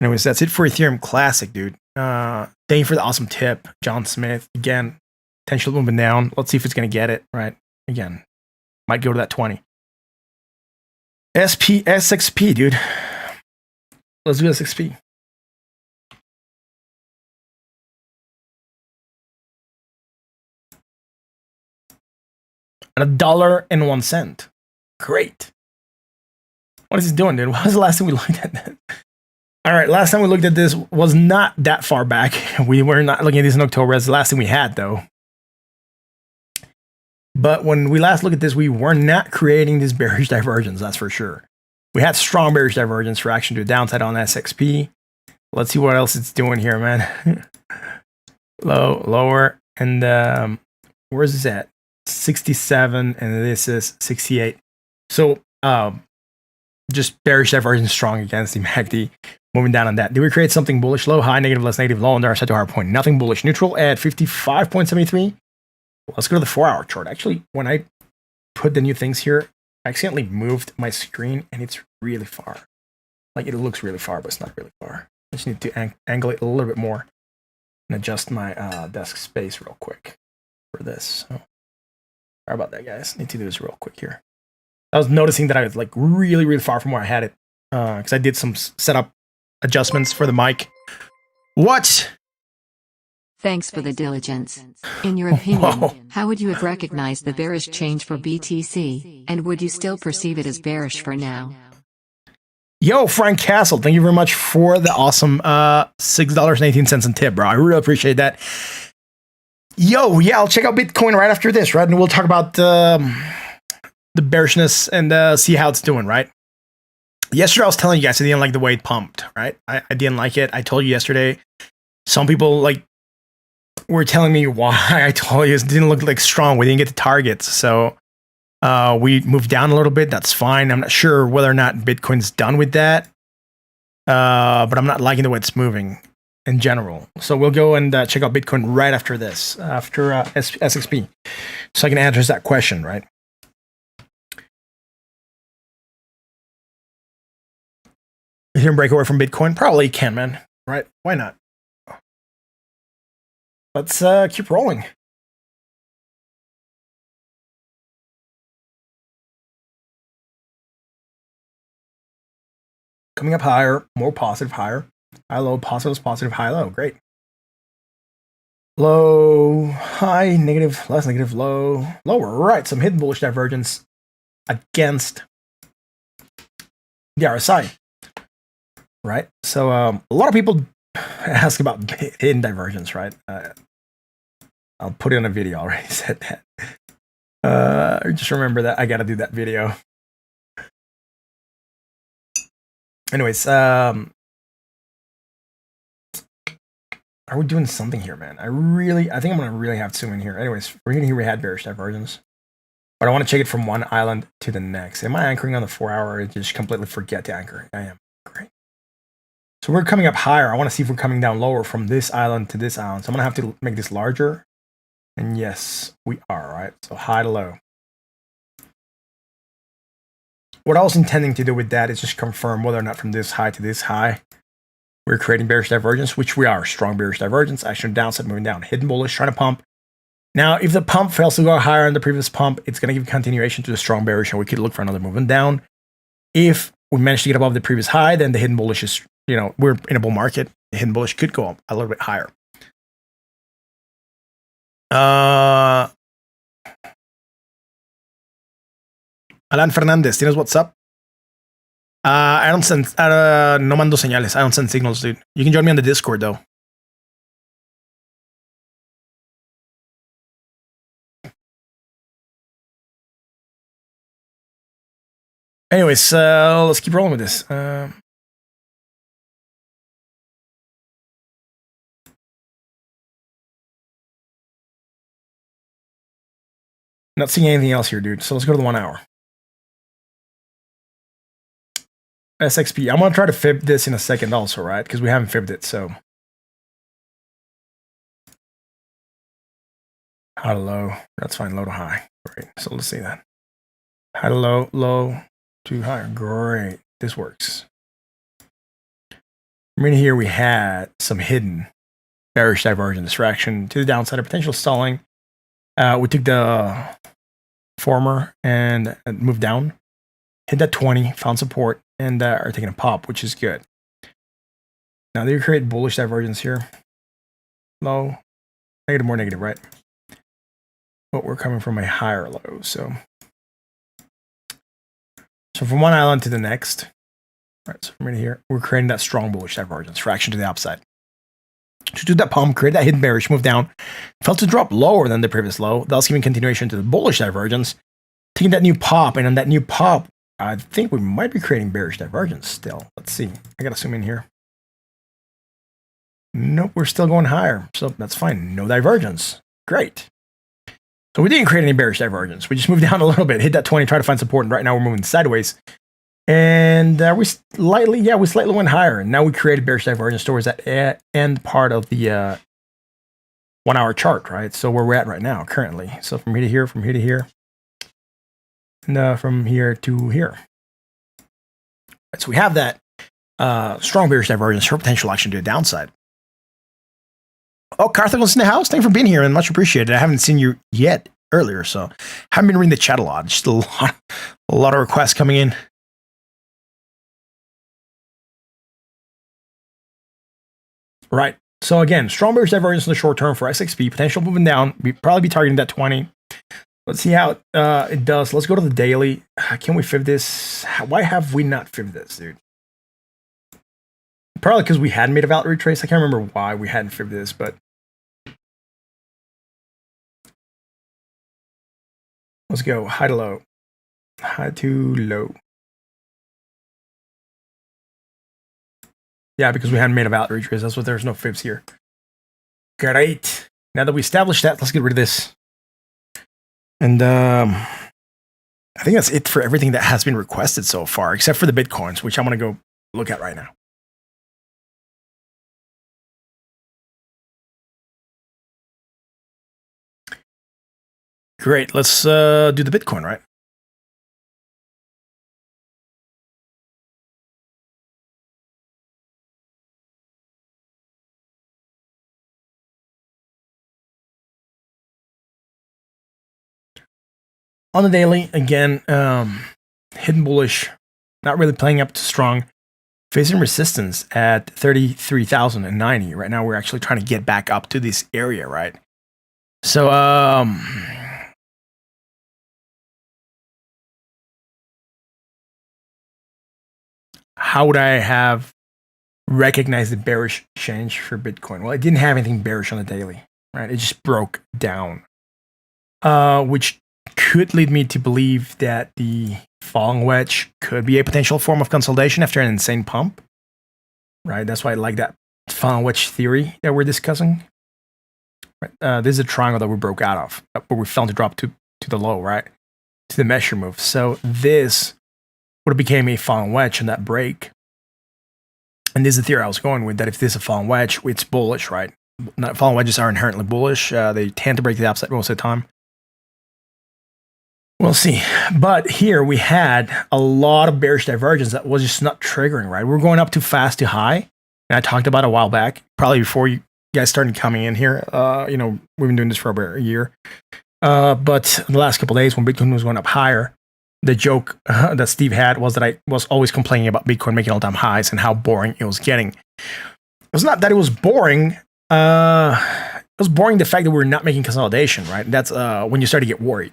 [SPEAKER 1] Anyways, that's it for Ethereum Classic, dude. Thank you for the awesome tip, John Smith. Again, potential moving down. Let's see if it's going to get it, right? Again, might go to that 20. SXP, dude. Let's do SXP. At $1.01. Great. What is this doing, dude? What was the last time we looked at that? All right, last time we looked at this was not that far back. We were not looking at this in October. That's the last thing we had, though. But when we last looked at this, we were not creating this bearish divergence, that's for sure. We had strong bearish divergence for action to the downside on SXP. Let's see what else it's doing here, man. Low, lower, and where's this at? 67, and this is 68. So just bearish divergence strong against the MACD. Moving down on that. Do we create something bullish? Low, high, negative, less negative, low on the other side to higher point. Nothing bullish. Neutral at 55.73. Let's go to the 4 hour chart. Actually, when I put the new things here, I accidentally moved my screen and it's really far. Like it looks really far, but it's not really far. I just need to angle it a little bit more and adjust my desk space real quick for this. So, sorry about that, guys. Need to do this real quick here. I was noticing that I was like really, really far from where I had it because I did some setup adjustments for the mic. What?
[SPEAKER 2] Thanks for the diligence. In your opinion, how would you have recognized the bearish change for BTC, and would you still perceive it as bearish for now?
[SPEAKER 1] Yo, Frank Castle, thank you very much for the awesome $6.18 in tip, bro. I really appreciate that. Yo, yeah, I'll check out Bitcoin right after this, right? And we'll talk about the bearishness and see how it's doing, right? Yesterday, I was telling you guys I didn't like the way it pumped, right? I didn't like it. I told you yesterday. Some people like were telling me why. I told you it didn't look like strong. We didn't get the targets. So we moved down a little bit. That's fine. I'm not sure whether or not Bitcoin's done with that. But I'm not liking the way it's moving in general. So we'll go and check out Bitcoin right after this, after SXP. So I can answer that question, right? Ethereum break away from Bitcoin? Probably can, man. Right? Why not? Let's keep rolling. Coming up higher, more positive, higher. High, low, positive, positive, high, low. Great. Low, high, negative, less negative, low, lower. Right. Some hidden bullish divergence against the RSI. Right. So a lot of people ask about hidden divergence, right? I'll put it on a video. I already said that. Just remember that I got to do that video. Anyways, are we doing something here, man? I think I'm going to really have to zoom in here. Anyways, we're here we had bearish divergence. But I want to check it from one island to the next. Am I anchoring on the 4 hour or just completely forget to anchor? I am. Great. So we're coming up higher. I want to see if we're coming down lower from this island to this island. So I'm going to have to make this larger. And yes, we are, right? So high to low. What I was intending to do with that is just confirm whether or not from this high to this high, we're creating bearish divergence, which we are. Strong bearish divergence, action downside, moving down. Hidden bullish, trying to pump. Now, if the pump fails to go higher than the previous pump, it's going to give continuation to the strong bearish, and we could look for another movement down. If we manage to get above the previous high, then the hidden bullish is, we're in a bull market. The hidden bullish could go up a little bit higher. Alan Fernandez, ¿tienes WhatsApp? I don't send, no mando señales. I don't send signals, dude. You can join me on the Discord, though. Anyways, let's keep rolling with this. Not seeing anything else here, dude. So let's go to the 1 hour. SXP. I'm going to try to fib this in a second also, right? Because we haven't fibbed it, so. High to low. That's fine. Low to high. Great. So let's see that. High to low, low to high. Great. This works. Right here we had some hidden bearish divergence distraction to the downside of potential stalling. We took the former and moved down. Hit that 20, found support, and are taking a pop, which is good. Now they create bullish divergence here. Low, negative, more negative, right? But we're coming from a higher low, so from one island to the next, right? So from right here, we're creating that strong bullish divergence, fraction to the upside. To do that pump, create that hidden bearish, move down, felt to drop lower than the previous low, thus giving continuation to the bullish divergence, taking that new pop, and on that new pop, I think we might be creating bearish divergence still. Let's see. I gotta zoom in here. Nope, we're still going higher. So that's fine. No divergence. Great. So we didn't create any bearish divergence. We just moved down a little bit, hit that 20, try to find support, and right now we're moving sideways. And we slightly went higher. And now we created bearish divergence towards that end part of the 1 hour chart, right? So where we're at right now, currently. So from here to here, from here to here. And from here to here. Right, so we have that. strong bearish divergence for potential action to the downside. Oh, Carthagos in the house. Thanks for being here and much appreciated. I haven't seen you yet earlier, so haven't been reading the chat a lot. Just a lot of requests coming in. Right. So again, strong bearish divergence in the short term for XXP. Potential moving down. We probably be targeting that 20. Let's see how it does. Let's go to the daily. Can we fib this? Why have we not fibbed this, dude? Probably because we hadn't made a valid retrace. I can't remember why we hadn't fibbed this, but let's go high to low. High to low. Yeah, because we hadn't made a valid retrace. That's what there's no fibs here. Great. Now that we established that, let's get rid of this. And I think that's it for everything that has been requested so far, except for the Bitcoins, which I'm going to go look at right now. Great. Let's do the Bitcoin, right? On the daily, again, hidden bullish, not really playing up too strong. Facing resistance at 33,090. Right now, we're actually trying to get back up to this area, right? So, how would I have recognized the bearish change for Bitcoin? Well, it didn't have anything bearish on the daily, right? It just broke down, which could lead me to believe that the falling wedge could be a potential form of consolidation after an insane pump, right? That's why I like that falling wedge theory that we're discussing. Right? This is a triangle that we broke out of, but we fell to drop to the low, right? To the measure move. So this would have became a falling wedge in that break. And this is the theory I was going with, that if this is a falling wedge, it's bullish, right? Falling wedges are inherently bullish. They tend to break the upside most of the time. We'll see. But here we had a lot of bearish divergence that was just not triggering, right? We're going up too fast, too high. And I talked about it a while back, probably before you guys started coming in here. We've been doing this for about a year. But the last couple of days when Bitcoin was going up higher, the joke that Steve had was that I was always complaining about Bitcoin making all-time highs and how boring it was getting. It was not that it was boring. It was boring the fact that we're not making consolidation, right? That's when you start to get worried.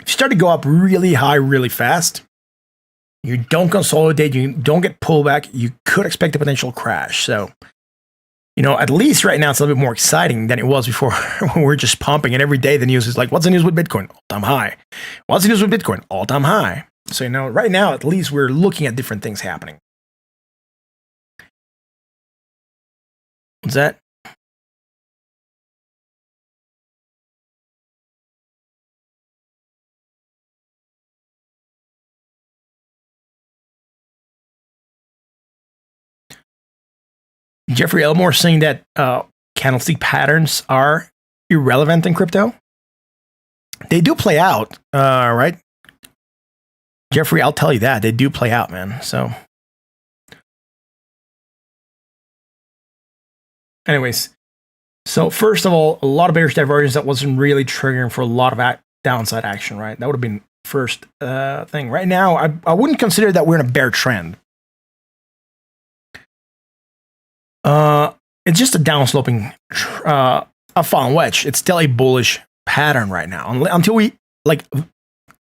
[SPEAKER 1] If you start to go up really high, really fast, you don't consolidate, you don't get pullback, you could expect a potential crash. So, at least right now it's a little bit more exciting than it was before when we were just pumping. And every day the news is like, what's the news with Bitcoin? All-time high. What's the news with Bitcoin? All-time high. So, right now at least we're looking at different things happening. What's that? Jeffrey Elmore saying that candlestick patterns are irrelevant in crypto. They do play out, right? Jeffrey, I'll tell you that. They do play out, man. So, anyways, so first of all, a lot of bearish divergence that wasn't really triggering for a lot of downside action, right? That would have been first thing. Right now, I wouldn't consider that we're in a bear trend. It's just a downsloping, a falling wedge. It's still a bullish pattern right now. Until we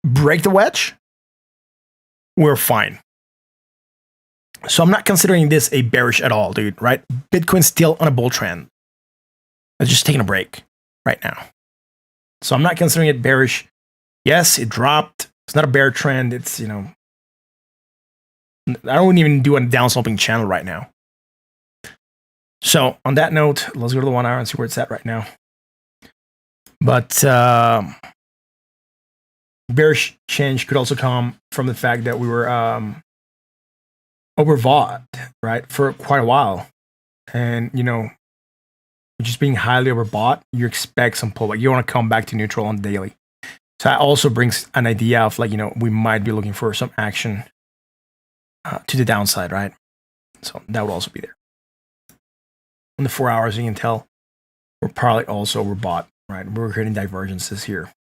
[SPEAKER 1] break the wedge, we're fine. So I'm not considering this a bearish at all, dude. Right? Bitcoin's still on a bull trend. It's just taking a break right now. So I'm not considering it bearish. Yes, it dropped. It's not a bear trend. It's I don't even do a downsloping channel right now. So on that note, let's go to the 1 hour and see where it's at right now. But bearish change could also come from the fact that we were overbought, right, for quite a while. And, just being highly overbought, you expect some pullback. You want to come back to neutral on the daily. So that also brings an idea of we might be looking for some action to the downside, right? So that would also be there. On the 4 hours, you can tell we're probably also overbought, right? We're creating divergences here.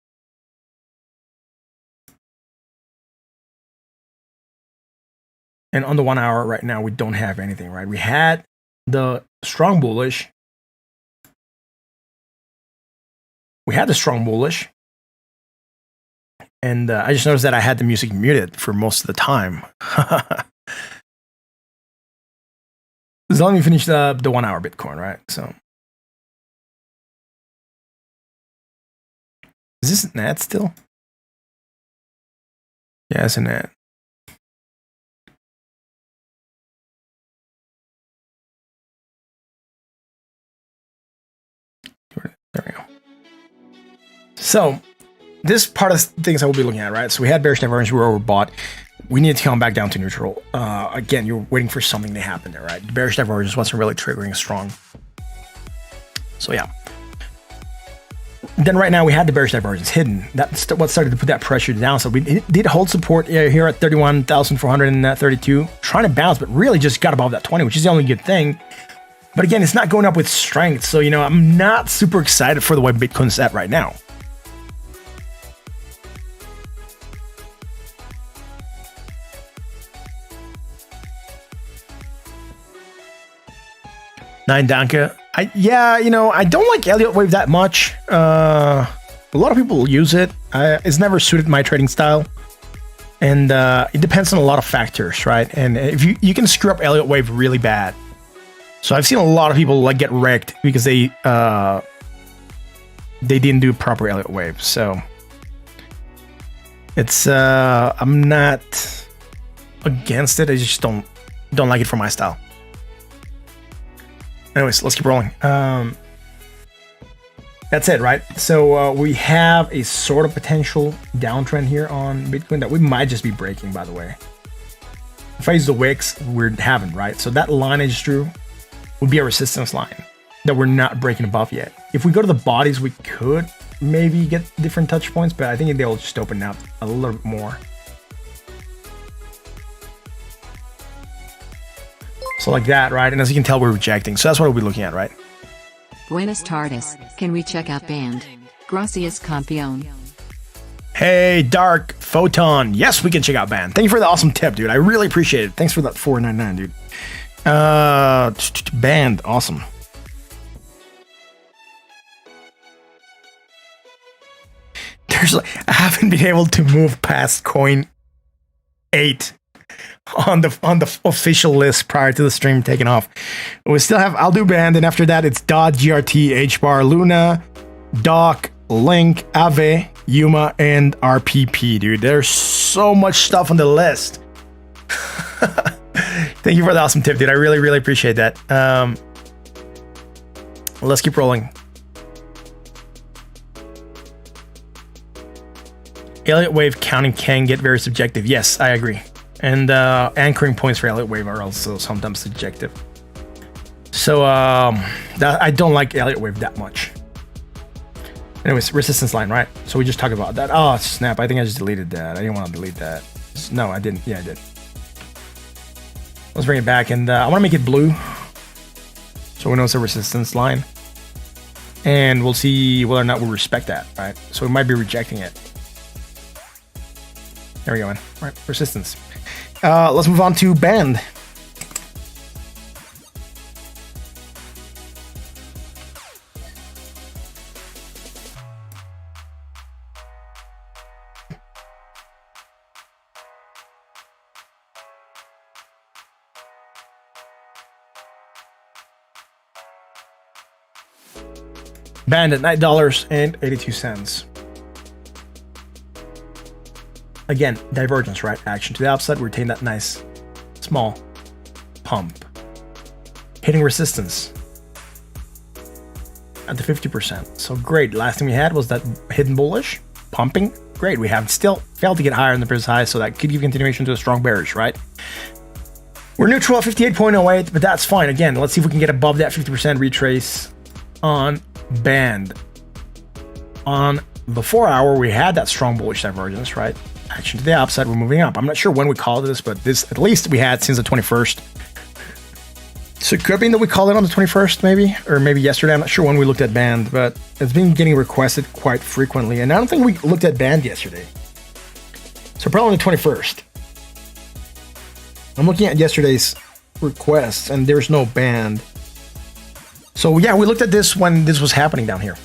[SPEAKER 1] And on the 1 hour right now, we don't have anything, right? We had the strong bullish. And I just noticed that I had the music muted for most of the time. So let me finish the 1 hour Bitcoin, right? So is this an ad still? Yeah, it's an ad. There we go. So this part of things I will be looking at, right? So we had bearish divergence, we were overbought. We need to come back down to neutral. Again, you're waiting for something to happen there, right? The bearish divergence wasn't really triggering strong. So yeah. Then right now we had the bearish divergence hidden. That's what started to put that pressure down. So we did hold support here at 31,432, trying to bounce, but really just got above that 20, which is the only good thing. But again, it's not going up with strength. So, you know, I'm not super excited for the way Bitcoin's at right now. Nine Danke. Yeah, you know, I don't like Elliott Wave that much. A lot of people use it. It's never suited my trading style. And it depends on a lot of factors, right? And if you can screw up Elliott Wave really bad. So I've seen a lot of people like get wrecked because they didn't do proper Elliott Wave. So it's I'm not against it. I just don't like it for my style. Anyways, let's keep rolling. That's it, right? So we have a sort of potential downtrend here on Bitcoin that we might just be breaking, by the way. If I use the wicks, we haven't, right? So that line I just drew would be a resistance line that we're not breaking above yet. If we go to the bodies, we could maybe get different touch points, but I think they'll just open up a little bit more. So like that, right? And as you can tell, we're rejecting. So that's what we'll be looking at, right?
[SPEAKER 2] Buenas tardes. Can we check out band? Gracias, campeón.
[SPEAKER 1] Hey, Dark Photon. Yes, we can check out band. Thank you for the awesome tip, dude. I really appreciate it. Thanks for that $4.99, dude. Band, awesome. There's like, I haven't been able to move past coin 8 on the official list prior to the stream taking off. We still have I'll do band, and after that it's DOT, GRT, HBAR, Luna, Doc, Link, Ave, Yuma, and RPP, dude. There's so much stuff on the list. Thank you for the awesome tip, dude. I really, really appreciate that. Let's keep rolling. Elliott Wave counting can get very subjective. Yes, I agree. And anchoring points for Elliott Wave are also sometimes subjective. So I don't like Elliott Wave that much. Anyways, resistance line, right? So we just talked about that. Oh, snap. I think I just deleted that. I didn't want to delete that. No, I didn't. Yeah, I did. Let's bring it back. And I want to make it blue, so we know it's a resistance line. And we'll see whether or not we respect that, right? So we might be rejecting it. There we go, man. All right, resistance. Let's move on to band. Band at $9.82. Again, divergence, right? Action to the upside, retain that nice small pump. Hitting resistance at the 50%. So great. Last thing we had was that hidden bullish pumping. Great. We have still failed to get higher in the previous high, so that could give continuation to a strong bearish, right? We're neutral at 58.08, but that's fine. Again, let's see if we can get above that 50% retrace on band. On the 4 hour, we had that strong bullish divergence, right? action to the upside. We're moving up. I'm not sure when we called this, but this at least we had since the 21st. So it could have been that we called it on the 21st, maybe, or maybe yesterday. I'm not sure when we looked at band, but it's been getting requested quite frequently. And I don't think we looked at band yesterday. So probably on the 21st. I'm looking at yesterday's requests, and there's no band. So yeah, we looked at this when this was happening down here.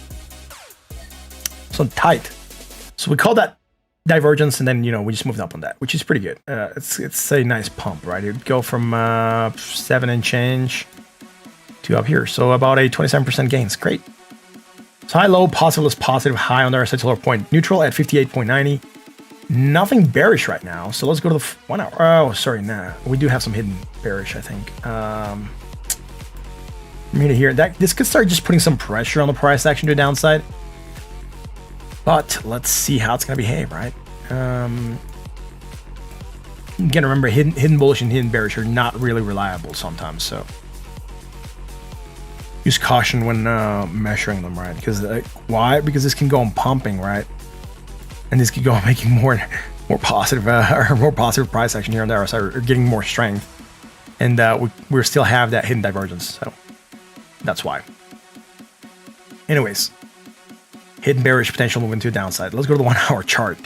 [SPEAKER 1] So tight. So we called that divergence, and then we just moved up on that, which is pretty good. It's a nice pump, right? It would go from 7 and change to up here, so about a 27% gains. Great. So high, low, positive is positive, high on the RSI lower point, neutral at 58.90. Nothing bearish right now, so let's go to the 1 hour. Oh, sorry, nah, we do have some hidden bearish, I think. From here to here, this could start just putting some pressure on the price action to the downside. But let's see how it's going to behave, right? Again, remember, hidden bullish and hidden bearish are not really reliable sometimes, so use caution when measuring them, right? Because why? Because this can go on pumping, right? And this could go on making more positive or more positive price action here on the RSI, or getting more strength, and we still have that hidden divergence, so that's why. Anyways. Hidden bearish potential moving to the downside. Let's go to the 1 hour chart.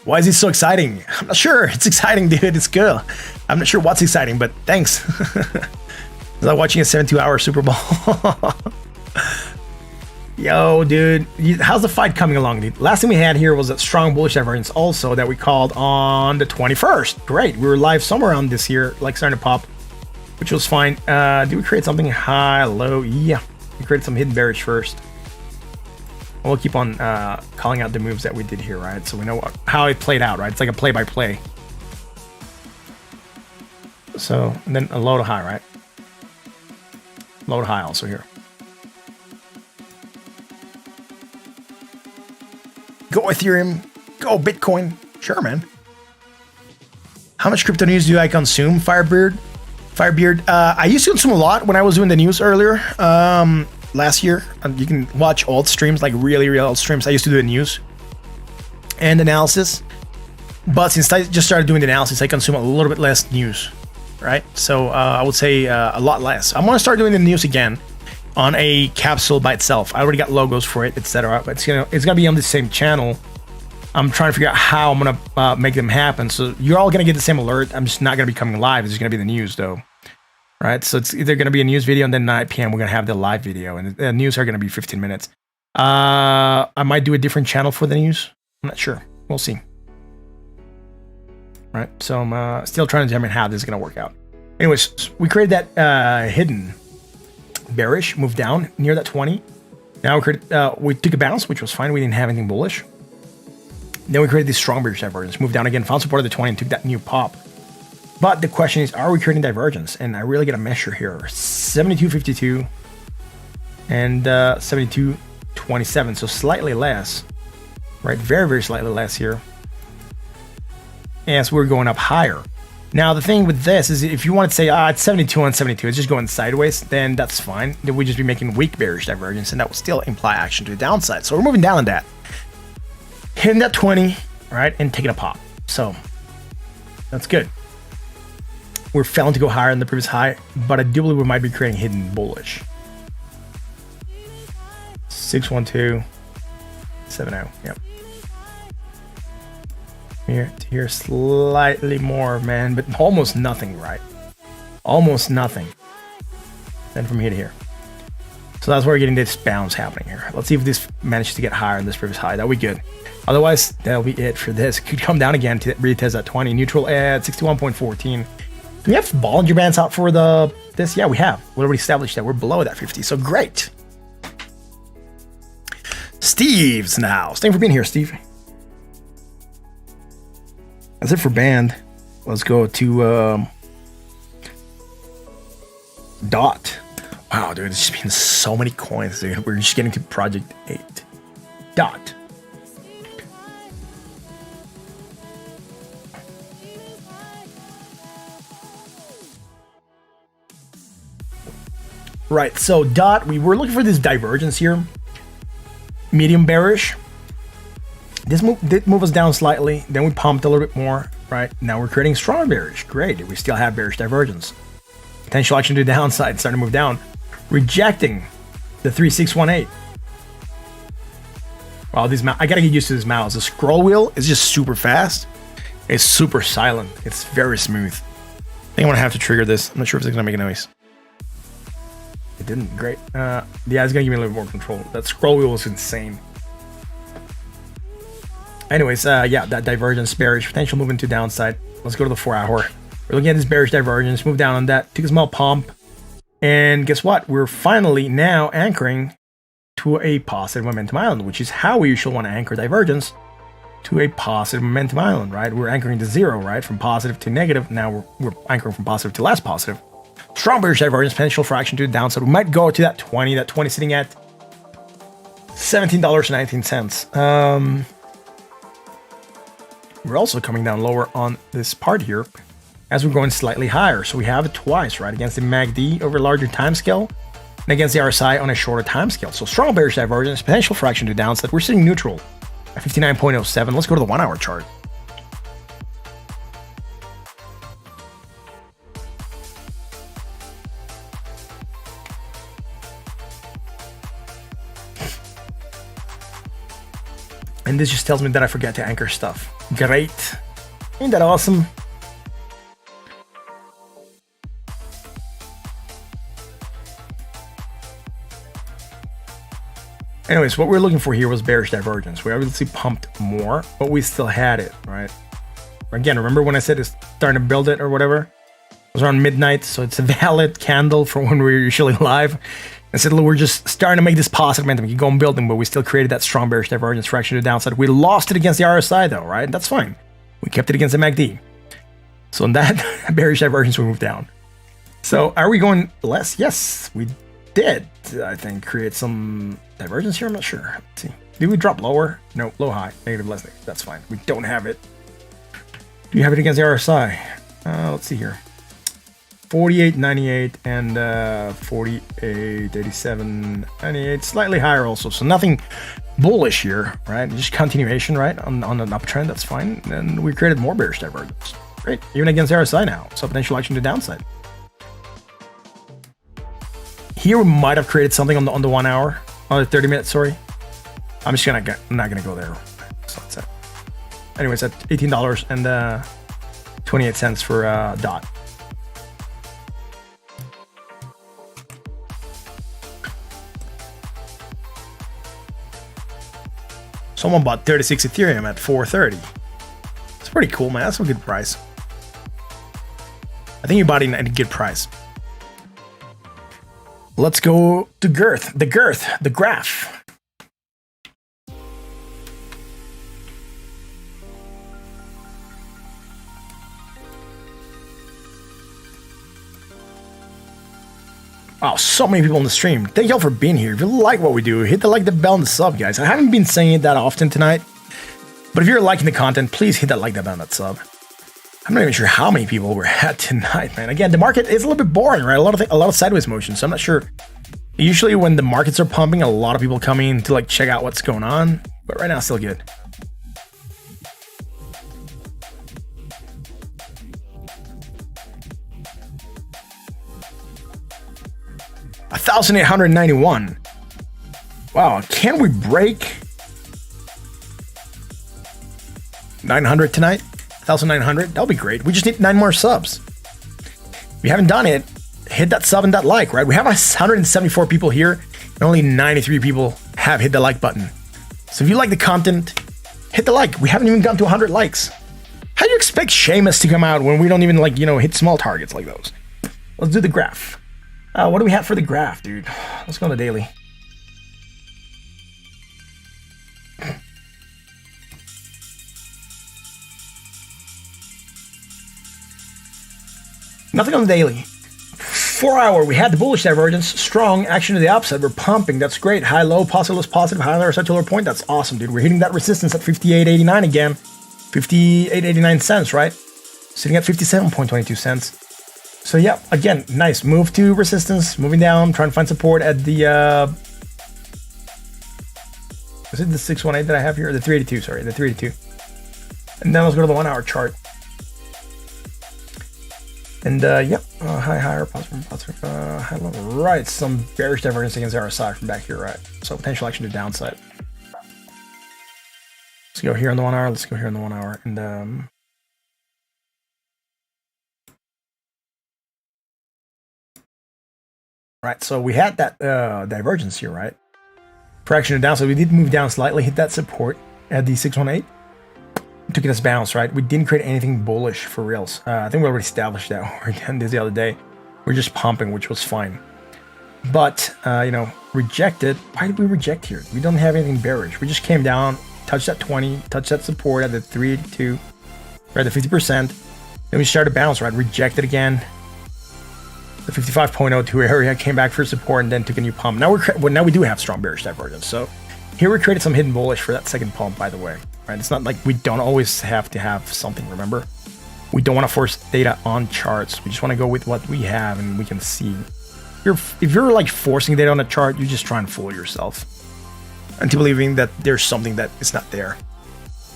[SPEAKER 1] Why is it so exciting? I'm not sure. It's exciting, dude. It's good. I'm not sure what's exciting, but thanks. It's like watching a 72-hour Super Bowl. Yo, dude. How's the fight coming along, dude? Last thing we had here was a strong bullish divergence also that we called on the 21st. Great. We were live somewhere on this here, like starting to pop, which was fine. Did we create something high, low? Yeah. We created some hidden bearish first. We'll keep on calling out the moves that we did here, right? So we know how it played out, right? It's like a play-by-play. So, and then a low to high, right? Low to high also here. Go Ethereum. Go Bitcoin. Sure, man. How much crypto news do I consume, Firebeard? I used to consume a lot when I was doing the news earlier last year. You can watch old streams, like really old streams. I used to do the news and analysis, but since I just started doing the analysis, I consume a little bit less news, right? So I would say a lot less. I'm gonna start doing the news again on a capsule by itself. I already got logos for it, etc. But it's gonna be on the same channel. I'm trying to figure out how I'm gonna make them happen. So you're all gonna get the same alert. I'm just not gonna be coming live. It's just gonna be the news though, right? So it's either gonna be a news video, and then 9 p.m. we're gonna have the live video, and the news are gonna be 15 minutes. I might do a different channel for the news. I'm not sure. We'll see. Right. So I'm still trying to determine how this is gonna work out. Anyways, we created that hidden bearish, moved down near that 20. Now we took a bounce, which was fine. We didn't have anything bullish. Then we created this strong bearish divergence, moved down again, found support at the 20, and took that new pop. But the question is, are we creating divergence? And I really get a measure here. 72.52 and 72.27, so slightly less, right? Very, very slightly less here. As we're going up higher. Now, the thing with this is if you want to say, it's 72 on 72, it's just going sideways, then that's fine. Then we'd just be making weak bearish divergence, and that would still imply action to the downside. So we're moving down on that. Hitting that 20, right, and taking a pop. So that's good. We're failing to go higher than the previous high, but I do believe we might be creating hidden bullish. 612.70. Yep. Here to here, slightly more, man, but almost nothing, right? Almost nothing. Then from here to here. So that's where we're getting this bounce happening here. Let's see if this manages to get higher than this previous high. That'll be good. Otherwise, that'll be it for this. It could come down again to retest that 20. Neutral at 61.14. Do we have Bollinger Bands out for this? Yeah, we have. We already established that we're below that 50. So great. Steve's in the house. Thanks for being here, Steve. That's it for band. Let's go to DOT. Wow, dude, it's just been so many coins, dude. We're just getting to Project 8. DOT. Right, so DOT, we were looking for this divergence here. Medium bearish. This move did move us down slightly. Then we pumped a little bit more, right? Now we're creating strong bearish. Great. We still have bearish divergence. Potential action to the downside, starting to move down. Rejecting the 3618. Wow, I gotta get used to this mouse. The scroll wheel is just super fast. It's super silent. It's very smooth. I think I'm gonna have to trigger this. I'm not sure if it's gonna make a noise. It didn't. Great. Yeah, it's gonna give me a little more control. That scroll wheel was insane. Anyways, yeah, that divergence, bearish, potential movement to downside. Let's go to the 4 hour. We're looking at this bearish divergence, move down on that, took a small pump. And guess what? We're finally now anchoring to a positive momentum island, which is how we usually want to anchor divergence, to a positive momentum island, right? We're anchoring to zero, right? From positive to negative. Now we're anchoring from positive to less positive. Strong bearish divergence, potential for action to the downside. We might go to that 20 sitting at $17.19. We're also coming down lower on this part here as we're going slightly higher. So we have it twice, right? Against the MACD over a larger time scale and against the RSI on a shorter time scale. So strong bearish divergence, potential for action to downside. We're sitting neutral at 59.07. Let's go to the 1 hour chart. And this just tells me that I forget to anchor stuff. Great. Ain't that awesome? Anyways, what we're looking for here was bearish divergence. We obviously pumped more, but we still had it, right? Again, remember when I said it's starting to build it or whatever? It was around midnight, so it's a valid candle for when we're usually live. And said, look, we're just starting to make this positive momentum. We keep going building, but we still created that strong bearish divergence fraction to the downside. We lost it against the RSI though, right? That's fine. We kept it against the MACD. So in that bearish divergence, we moved down. So are we going less? Yes, we did, I think, create some divergence here. I'm not sure. Let's see. Did we drop lower? No, low, high, negative, less negative. That's fine. We don't have it. Do you have it against the RSI? Let's see here. 48.98 and 48.87.98, slightly higher also. So nothing bullish here, right? Just continuation, right? On an uptrend, that's fine. And we created more bearish divergence. Great, even against RSI now. So potential action to downside. Here we might have created something on the 1 hour, on the 30 minutes. Sorry, I'm not gonna go there. So that's it. Anyways, at $18.28 for DOT. Someone bought 36 Ethereum at 430. It's pretty cool, man. That's a good price. I think you bought it at a good price. Let's go to girth. The graph. Wow, so many people on the stream. Thank y'all for being here. If you like what we do, hit the like, the bell, and the sub, guys. I haven't been saying it that often tonight, but if you're liking the content, please hit that like, that bell, and that sub. I'm not even sure how many people we're at tonight, man. Again, the market is a little bit boring, right? A lot of sideways motion, so I'm not sure. Usually when the markets are pumping, a lot of people come in to like check out what's going on, but right now it's still good. $1,891. Wow, can we break 900 tonight? 1,900? That'll be great. We just need 9 more subs. If you haven't done it, hit that sub and that like, right? We have 174 people here, and only 93 people have hit the like button. So if you like the content, hit the like. We haven't even gotten to 100 likes. How do you expect Seamus to come out when we don't even hit small targets like those? Let's do the graph. What do we have for the graph, dude? Let's go on the daily. Nothing on the daily. 4 hour, we had the bullish divergence, strong action to the upside. We're pumping. That's great. High, low, positive, high on the RSI to lower point. That's awesome, dude. We're hitting that resistance at 58.89 again. 58.89 cents, right? Sitting at 57.22 cents. So yeah, again, nice move to resistance, moving down, trying to find support at the Is it the 618 that I have here? The 382, sorry, the 382. And then let's go to the 1 hour chart. And yep, higher, positive, high level. Right, some bearish divergence against RSI from back here, right? So potential action to downside. Let's go here on the 1 hour. Let's go here on the 1 hour. And right, so we had that divergence here, right? Correction to downside. We did move down slightly, hit that support at the 618. Took it as bounce, right? We didn't create anything bullish for reals. I think we already established that again this the other day. We're just pumping, which was fine. But, you know, rejected. Why did we reject here? We don't have anything bearish. We just came down, touched that 20, touched that support at the 382, right, the 50%. Then we started to bounce, right? Rejected again. The 55.02 area came back for support and then took a new pump. Now now we do have strong bearish divergence. So here we created some hidden bullish for that second pump, by the way. Right? It's not like we don't always have to have something, remember? We don't want to force data on charts. We just want to go with what we have and we can see. If you're like forcing data on a chart, you're just trying to fool yourself into believing that there's something that is not there.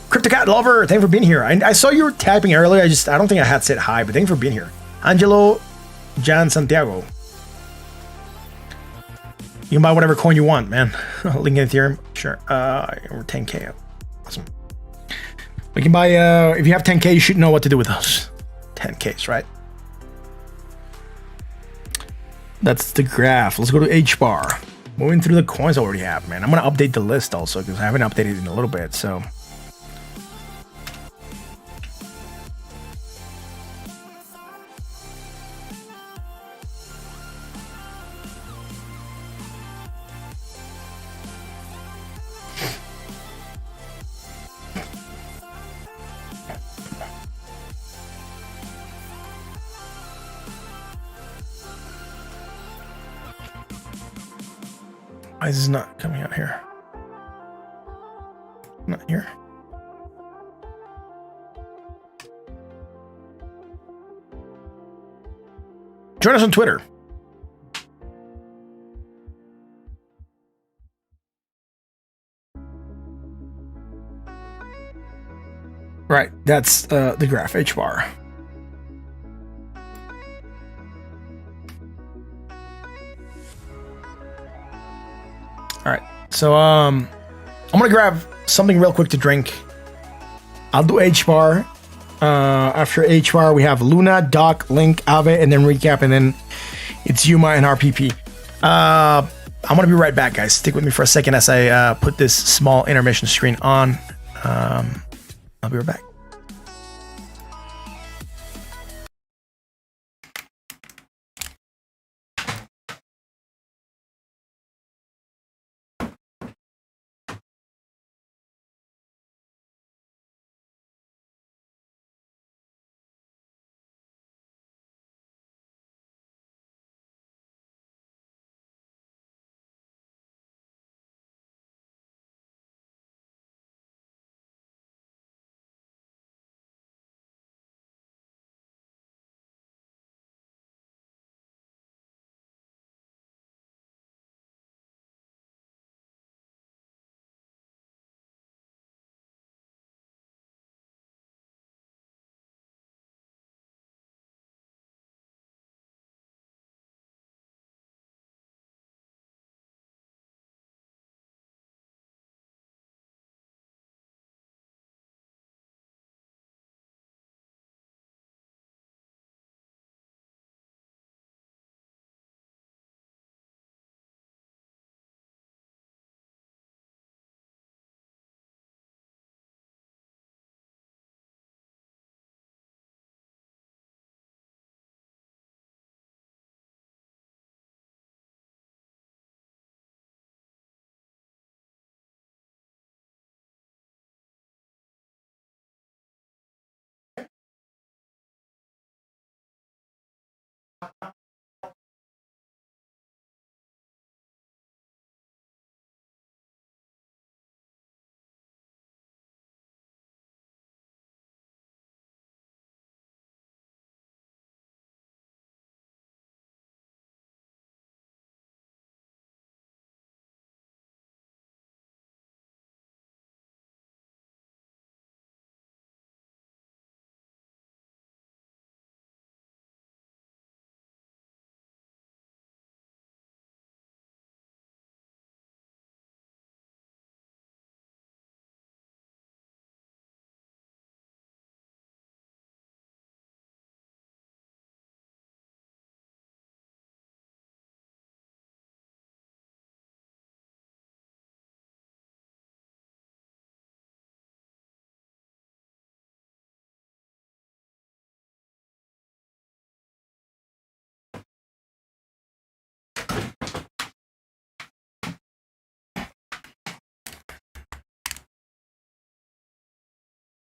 [SPEAKER 1] CryptoCat Lover, thank you for being here. I saw you were typing earlier. I don't think I had said hi, but thank you for being here. Angelo Jan Santiago. You can buy whatever coin you want, man. Link in Ethereum. Sure. Or 10K. Awesome. We can buy, if you have 10K, you should know what to do with those 10Ks, right? That's the graph. Let's go to HBAR. Moving through the coins I already have, man. I'm going to update the list also because I haven't updated it in a little bit, so. Why is this not coming out here? Not here. Join us on Twitter. Right, that's the graph HBAR. All right, so I'm gonna grab something real quick to drink. I'll do HBAR. After HBAR, we have Luna, Doc, Link, Aave, and then recap, and then it's Yuma and RPP. I'm gonna be right back, guys. Stick with me for a second as I put this small intermission screen on. I'll be right back.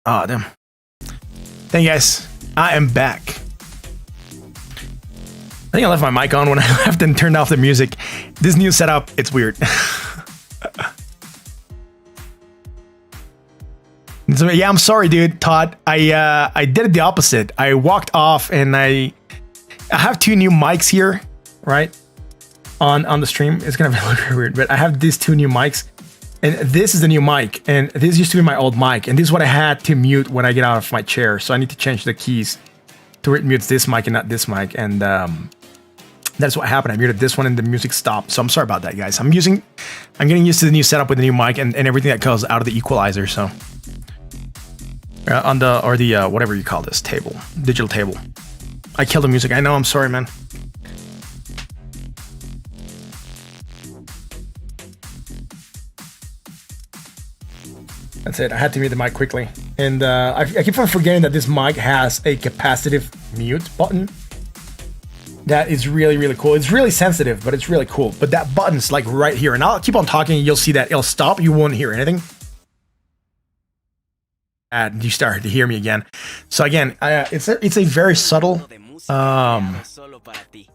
[SPEAKER 1] Oh, damn. Thank you guys. I am back. I think I left my mic on when I left and turned off the music. This new setup, it's weird. So, yeah, I'm sorry, dude, Todd. I did it the opposite. I walked off and I have two new mics here, right? On the stream. It's gonna be a little weird, but I have these two new mics. And this is the new mic, and this used to be my old mic, and this is what I had to mute when I get out of my chair. So I need to change the keys to where it mutes this mic and not this mic, and that's what happened. I muted this one and the music stopped. So I'm sorry about that, guys. I'm getting used to the new setup with the new mic and everything that goes out of the equalizer. So on the whatever you call this table, digital table. I killed the music. I know. I'm sorry, man. That's it. I had to mute the mic quickly. And I keep on forgetting that this mic has a capacitive mute button. That is really, really cool. It's really sensitive, but it's really cool. But that button's like right here. And I'll keep on talking and you'll see that it'll stop. You won't hear anything. And you started to hear me again. So again, it's a very subtle. It's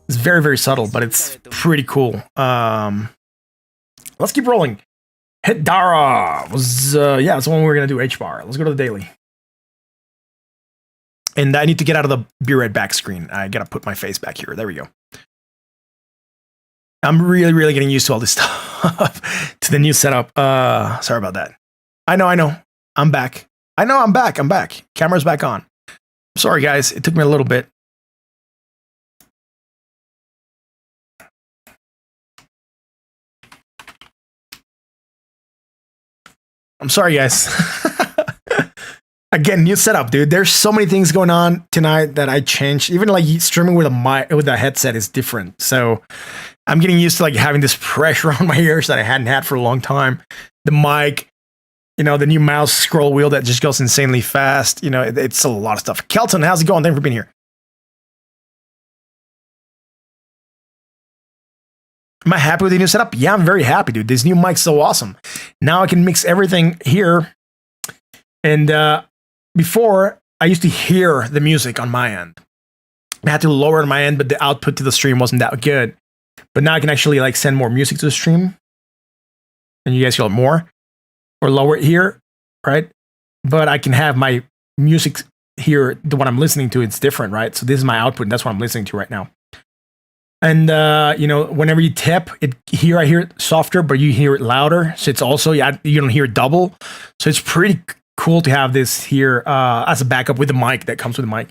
[SPEAKER 1] very, very subtle, but it's pretty cool. Let's keep rolling. Hedara was, yeah, that's the one we're going to do, H-bar. Let's go to the daily. And I need to get out of the Be Right Back screen. I got to put my face back here. There we go. I'm really, really getting used to all this stuff, to the new setup. Sorry about that. I know. I'm back. I'm back. Camera's back on. Sorry, guys. It took me a little bit. I'm sorry, guys. Again, new setup, dude. There's so many things going on tonight that I changed. Even like streaming with a headset is different. So I'm getting used to like having this pressure on my ears that I hadn't had for a long time. The mic, the new mouse scroll wheel that just goes insanely fast. It's a lot of stuff. Kelton, how's it going? Thanks for being here. Am I happy with the new setup? Yeah, I'm very happy, dude. This new mic's so awesome. Now I can mix everything here. And before, I used to hear the music on my end. I had to lower it on my end, but the output to the stream wasn't that good. But now I can actually like send more music to the stream. And you guys hear it more. Or lower it here, right? But I can have my music here, the one I'm listening to, it's different, right? So this is my output, and that's what I'm listening to right now. And, whenever you tap it here, I hear it softer, but you hear it louder. So it's also, you don't hear it double. So it's pretty cool to have this here as a backup with the mic that comes with the mic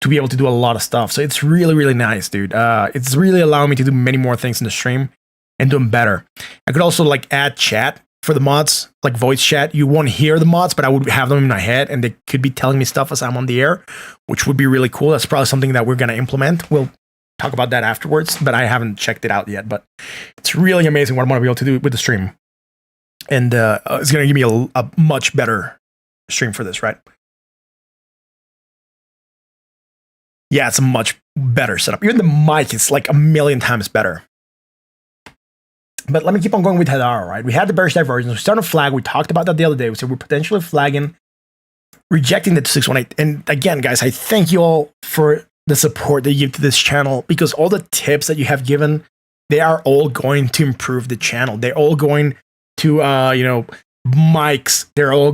[SPEAKER 1] to be able to do a lot of stuff. So it's really, really nice, dude. It's really allowing me to do many more things in the stream and do them better. I could also like add chat for the mods, like voice chat. You won't hear the mods, but I would have them in my head and they could be telling me stuff as I'm on the air, which would be really cool. That's probably something that we're going to implement. We'll talk about that afterwards, but I haven't checked it out yet. But it's really amazing what I'm going to be able to do with the stream. And it's going to give me a much better stream for this, right? Yeah, it's a much better setup. Even the mic is like a million times better. But let me keep on going with Hedara, right? We had the bearish divergence. We started to flag. We talked about that the other day. We said we're potentially flagging, rejecting the 2618. And again, guys, I thank you all for the support that you give to this channel, because all the tips that you have given, they are all going to improve the channel. They're all going to, mics. They're all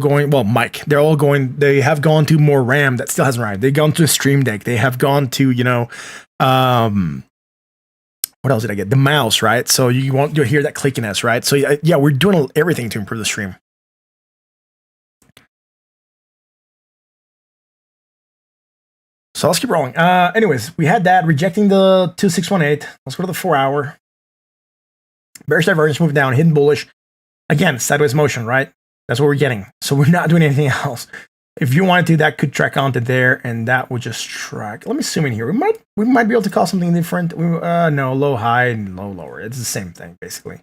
[SPEAKER 1] going, they have gone to more RAM that still hasn't arrived. They've gone to a Stream Deck. They have gone to, what else did I get? The mouse, right? So you'll hear that clickiness, right? So yeah, we're doing everything to improve the stream. So let's keep rolling. Anyways, we had that rejecting the 2618. Let's go to the 4 hour. Bearish divergence moved down, hidden bullish. Again, sideways motion, right? That's what we're getting. So we're not doing anything else. If you wanted to, that could track onto there, and that would just track. Let me zoom in here. We might be able to call something different. No, low high and low lower. It's the same thing basically.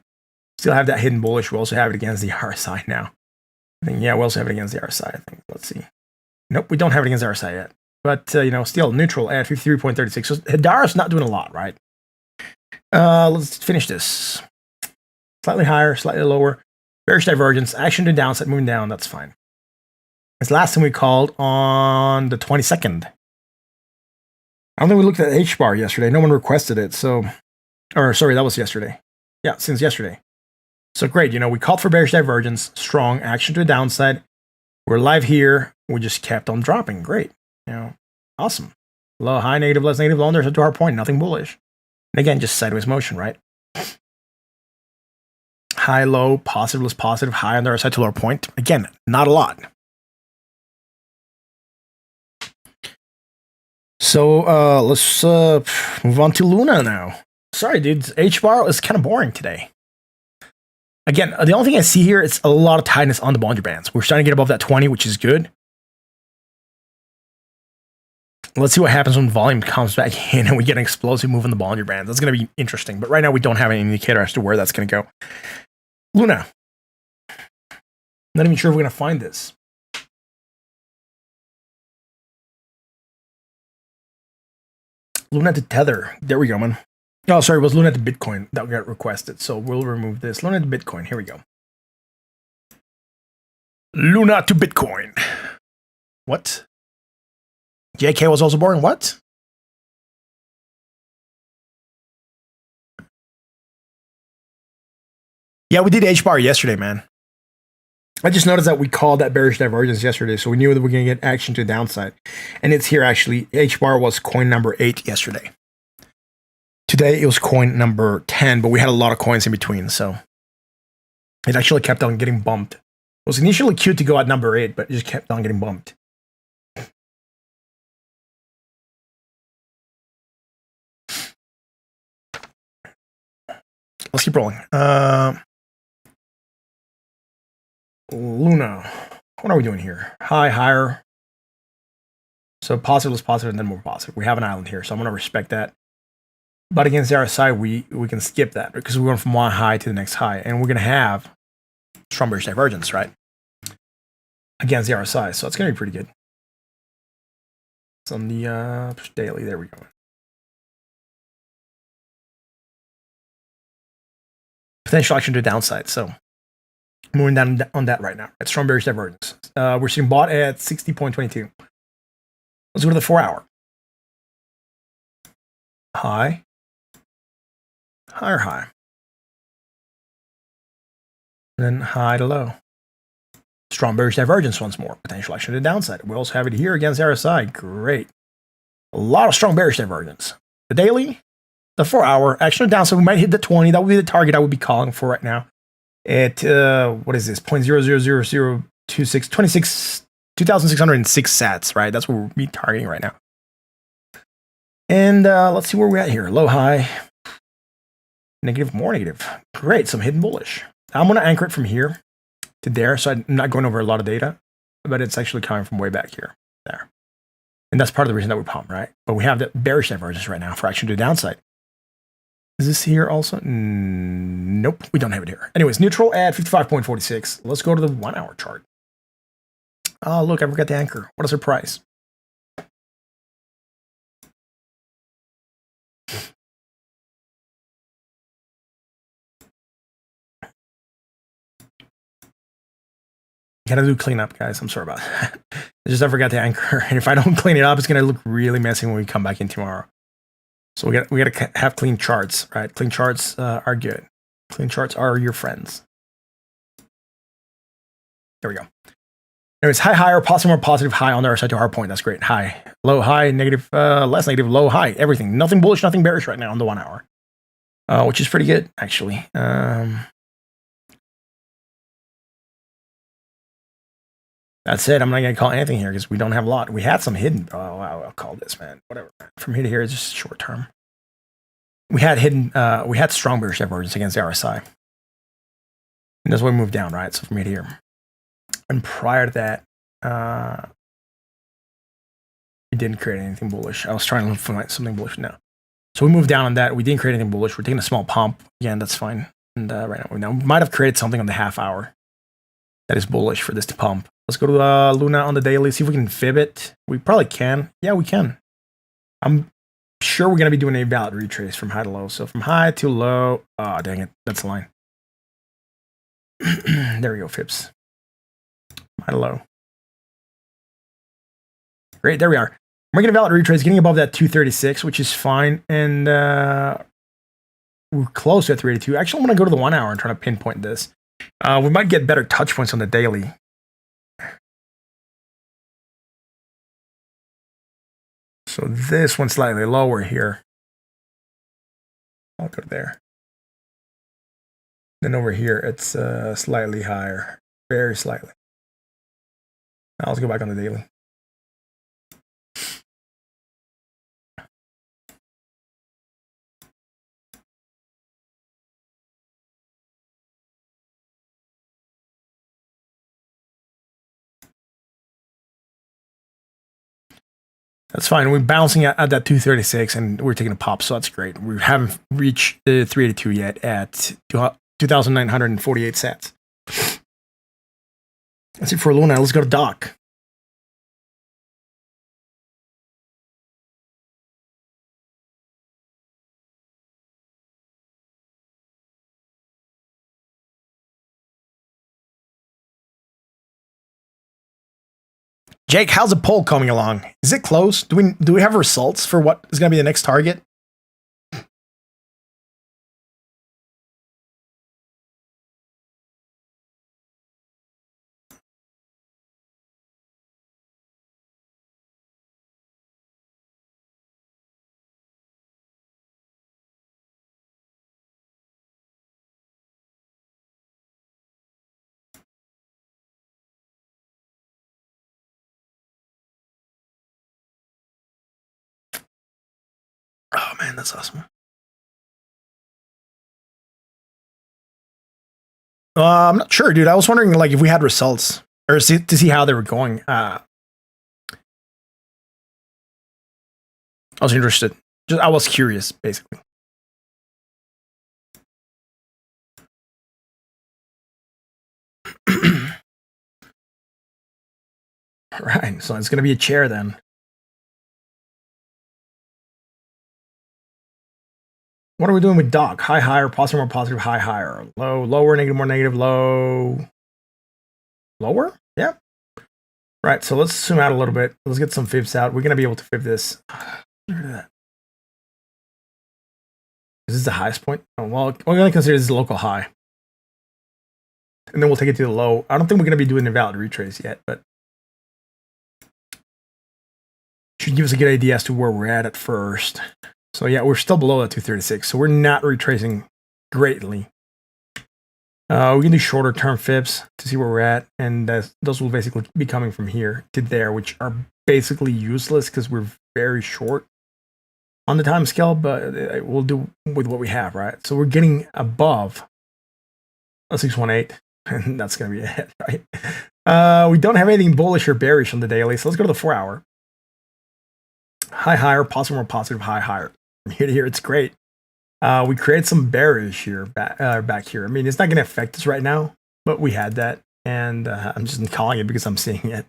[SPEAKER 1] Still have that hidden bullish. We also have it against the RSI now. I think, yeah, we also have it against the RSI. I think. Let's see. Nope, we don't have it against the RSI yet. But still neutral at 53.36. So Hedara's not doing a lot, right? Let's finish this. Slightly higher, slightly lower. Bearish divergence. Action to downside, moving down. That's fine. This last time we called on the 22nd. I don't think we looked at H bar yesterday. No one requested it, so, or sorry, that was yesterday. Yeah, since yesterday. So great, we called for bearish divergence, strong action to the downside. We're live here. We just kept on dropping. Great, awesome. Low, high, negative, less negative, low, and there's to our point, nothing bullish. And again, just sideways motion, right? High, low, positive, less positive, high on the other side to lower point. Again, not a lot. So let's move on to Luna now. Sorry, dudes. H bar is kind of boring today. Again, the only thing I see here is a lot of tightness on the Bollinger Bands. We're starting to get above that 20, which is good. Let's see what happens when volume comes back in and we get an explosive move in the Bollinger Bands. That's going to be interesting. But right now, we don't have any indicator as to where that's going to go. Luna. Not even sure if we're going to find this. Luna to Tether. There we go, man. Oh, sorry, it was Luna to Bitcoin that got requested. So we'll remove this. Luna to Bitcoin. Here we go. Luna to Bitcoin. What? JK was also boring. What? Yeah, we did H bar yesterday, man. I just noticed that we called that bearish divergence yesterday, so we knew that we were going to get action to the downside. And it's here, actually. H bar was coin number 8 yesterday. Today, it was coin number 10, but we had a lot of coins in between, so it actually kept on getting bumped. It was initially cute to go at number 8, but it just kept on getting bumped. Let's keep rolling. Luna. What are we doing here? High, higher. So positive is positive and then more positive. We have an island here, so I'm going to respect that. But against the RSI, we can skip that because we're going from one high to the next high. And we're going to have strong bearish divergence, right? Against the RSI. So it's going to be pretty good. It's on the daily. There we go. Potential action to the downside. So moving down on that right now. It's strong bearish divergence. We're seeing bought at 60.22. Let's go to the 4-hour. High. Higher high. Then high to low. Strong bearish divergence once more. Potential action to the downside. We also have it here against RSI. Great. A lot of strong bearish divergence. The daily, the 4-hour, action to the downside. We might hit the 20. That would be the target I would be calling for right now. At, what is this? 0.00026, 2,606 sats, right? That's what we'll be targeting right now. And let's see where we're at here. Low, high. Negative, more negative. Great, some hidden bullish. I'm going to anchor it from here to there, so I'm not going over a lot of data, but it's actually coming from way back here, there. And that's part of the reason that we pump, right? But we have the bearish divergence right now for action to the downside. Is this here also? Nope, we don't have it here. Anyways, neutral at 55.46. Let's go to the 1-hour chart. Oh, look, I forgot the anchor. What a surprise. Gotta do cleanup, guys. I'm sorry about that. I forgot the anchor. And if I don't clean it up, it's gonna look really messy when we come back in tomorrow. So we gotta have clean charts, right? Clean charts are good. Clean charts are your friends. There we go. Anyways, high, higher, positive, more positive, high on the other side to our point. That's great. High, low, high, negative, less negative, low, high, everything. Nothing bullish, nothing bearish right now on the 1-hour, which is pretty good, actually. That's it. I'm not going to call anything here because we don't have a lot. We had some hidden. Oh, wow. I'll call this, man. Whatever. From here to here is just short term. We had hidden, we had strong bearish divergence against the RSI. And that's why we moved down, right? So from here to here. And prior to that, we didn't create anything bullish. I was trying to find something bullish now. So we moved down on that. We didn't create anything bullish. We're taking a small pump. Again, that's fine. And right now, we might have created something on the half-hour that is bullish for this to pump. Let's go to Luna on the daily, see if we can fib it. We probably can. Yeah, we can. I'm sure we're going to be doing a valid retrace from high to low. So from high to low. Oh, dang it. That's the line. There we go, fibs. High to low. Great, there we are. We're making a valid retrace, getting above that 236, which is fine. And we're close to 382. Actually, I'm going to go to the 1 hour and try to pinpoint this. We might get better touch points on the daily. So this one's slightly lower here. I'll go there. Then over here, it's slightly higher. Very slightly. Now let's go back on the daily. That's fine. We're bouncing at that 236 and we're taking a pop, so that's great. We haven't reached the 382 yet at 2,948 cents. That's it for Luna. Let's go to Doc. Jake, how's the poll coming along? Is it close? Do we have results for what is going to be the next target? Oh man, that's awesome. I'm not sure, dude. I was wondering, like, if we had results or to see how they were going. I was interested. I was curious, basically. All right, so it's going to be a chair then. What are we doing with Doc? High, higher, positive, more positive, high, higher, low, lower, negative, more negative, low, lower? Yeah. Right, so let's zoom out a little bit. Let's get some fibs out. We're going to be able to fib this. Is this the highest point? Oh, well, we're going to consider this a local high. And then we'll take it to the low. I don't think we're going to be doing a valid retrace yet, but should give us a good idea as to where we're at first. So yeah, we're still below that 236, so we're not retracing greatly. We can do shorter term fibs to see where we're at, and those will basically be coming from here to there, which are basically useless because we're very short on the time scale, but we'll do with what we have, right? So we're getting above a 618, and that's going to be it, right? We don't have anything bullish or bearish on the daily, so let's go to the 4 hour. High, higher, positive, more positive, high, higher. From here to here, it's great. We created some bearish here, back here. I mean, it's not going to affect us right now, but we had that, and I'm just calling it because I'm seeing it.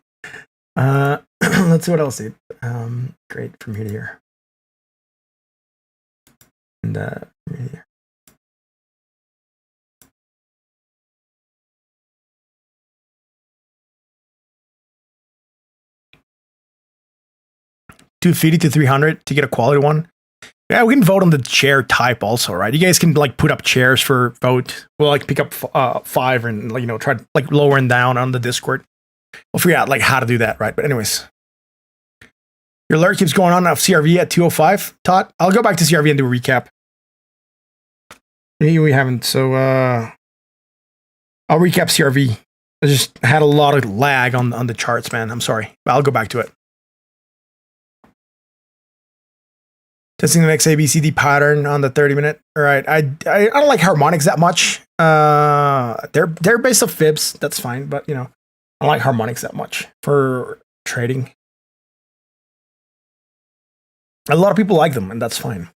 [SPEAKER 1] Let's see what else. Great, from here to here. And from here to here. $250 to $300 to get a quality one. Yeah, we can vote on the chair type also, right? You guys can like put up chairs for vote. We'll like pick up 5 and like, try to like lower and down on the Discord. We'll figure out like how to do that, right? But anyways, your alert keeps going on of CRV at 205. Todd, I'll go back to CRV and do a recap. We haven't, so I'll recap CRV. I just had a lot of lag on the charts, man. I'm sorry, but I'll go back to it. Testing the next ABCD pattern on the 30-minute. All right, I don't like harmonics that much. They're based off fibs. That's fine, but I don't like harmonics that much for trading. A lot of people like them, and that's fine.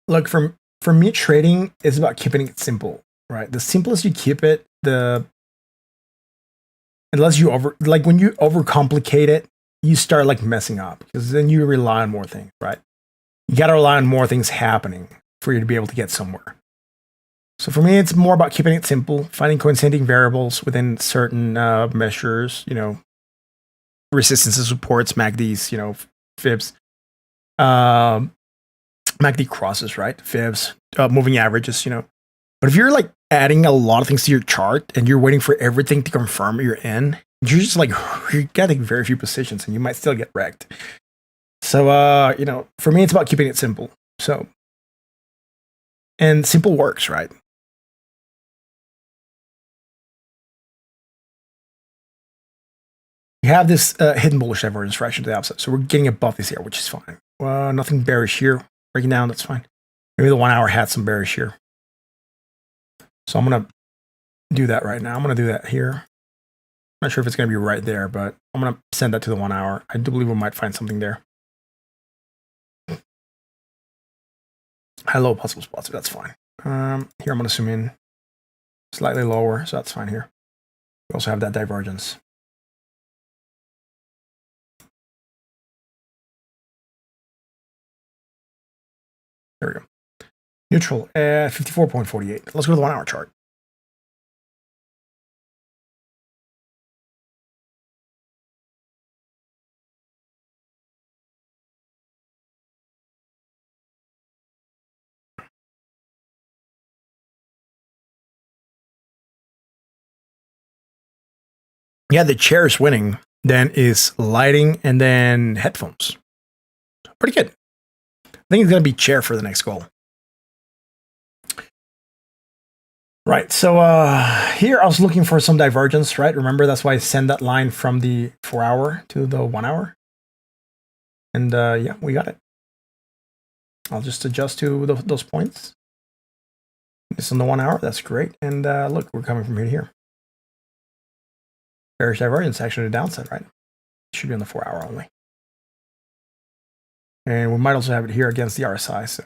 [SPEAKER 1] Look, for me, trading is about keeping it simple, right? The simplest you keep it, unless you when you overcomplicate it, you start like messing up because then you rely on more things, right? you got to rely on more things happening for you to be able to get somewhere. So for me, it's more about keeping it simple, finding coinciding variables within certain measures, resistances, supports, MACDs, fibs, MACD crosses, right? Fibs, moving averages, But if you're like adding a lot of things to your chart and you're waiting for everything to confirm you're in, you're just like, you're getting very few positions and you might still get wrecked. So, for me, it's about keeping it simple. So, and simple works, right? We have this hidden bullish divergence fraction to the upside. So we're getting above this here, which is fine. Nothing bearish here. Breaking down, that's fine. Maybe the 1 hour had some bearish here. So I'm going to do that right now. I'm going to do that here. I'm not sure if it's going to be right there, but I'm going to send that to the 1 hour. I do believe we might find something there. High low possible spots, so that's fine. Here I'm going to zoom in slightly lower, so that's fine here. We also have that divergence. There we go. Neutral at 54.48. Let's go to the 1 hour chart. Yeah, the chair is winning. Then is lighting and then headphones. Pretty good. I think it's going to be chair for the next goal. Right, so here I was looking for some divergence, right? Remember, that's why I send that line from the 4 hour to the 1 hour. And yeah, we got it. I'll just adjust to those points. This on the 1 hour, that's great. And look, we're coming from here to here. Bearish divergence actually to the downside, right? It should be on the 4 hour only. And we might also have it here against the RSI, so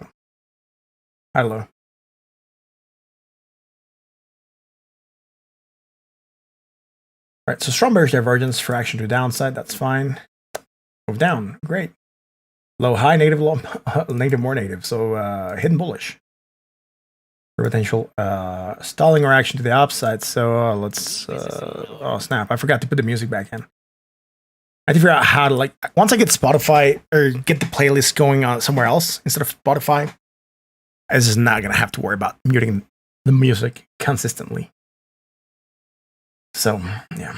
[SPEAKER 1] high low. Right, so strong bearish divergence for action to the downside, that's fine. Move down, great. Low, high, negative, low, negative, more negative. So hidden bullish. For potential stalling or action to the upside. So let's, oh snap, I forgot to put the music back in. I have to figure out how to, once I get Spotify or get the playlist going on somewhere else instead of Spotify, I'm just not going to have to worry about muting the music consistently. So, yeah.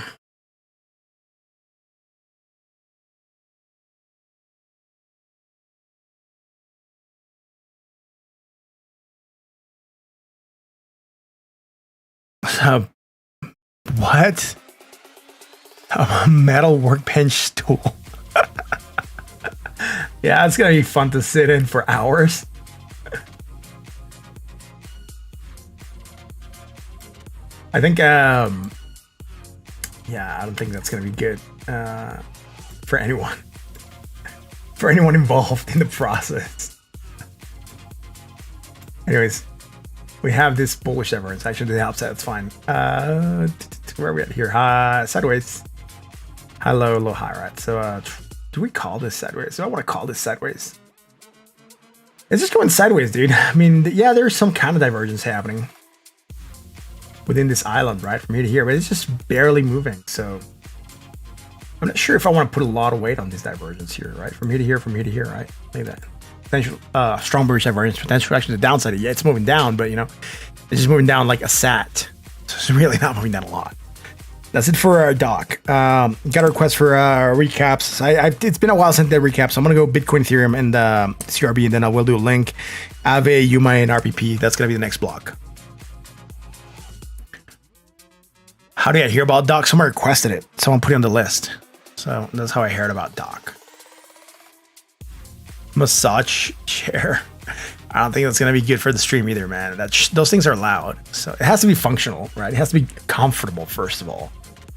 [SPEAKER 1] What? A metal workbench stool. Yeah, it's gonna be fun to sit in for hours. I think, yeah, I don't think that's gonna be good for anyone. For anyone involved in the process. Anyways, we have this bullish divergence. Actually, the upside, it's fine. Where are we at here? High, sideways. High, low, low, high, right? So, do we call this sideways? Do I want to call this sideways? It's just going sideways, dude. I mean, yeah, there's some kind of divergence happening within this island, right? From here to here, but it's just barely moving. So, I'm not sure if I want to put a lot of weight on this divergence here, right? From here to here, right? Look at that. Potential, strong bearish divergence, potential action to the downside. Yeah, it's moving down, but it's just moving down like a sat. So it's really not moving down a lot. That's it for our doc. Got a request for recaps. It's been a while since I did recaps, so I'm gonna go Bitcoin, Ethereum, and CRB, and then I will do a link. Aave, UMA, and RPP. That's gonna be the next block. How did I hear about doc? Someone requested it. Someone put it on the list. So that's how I heard about doc. Massage chair. I don't think that's going to be good for the stream either, man. Those things are loud. So it has to be functional, right? It has to be comfortable, first of all.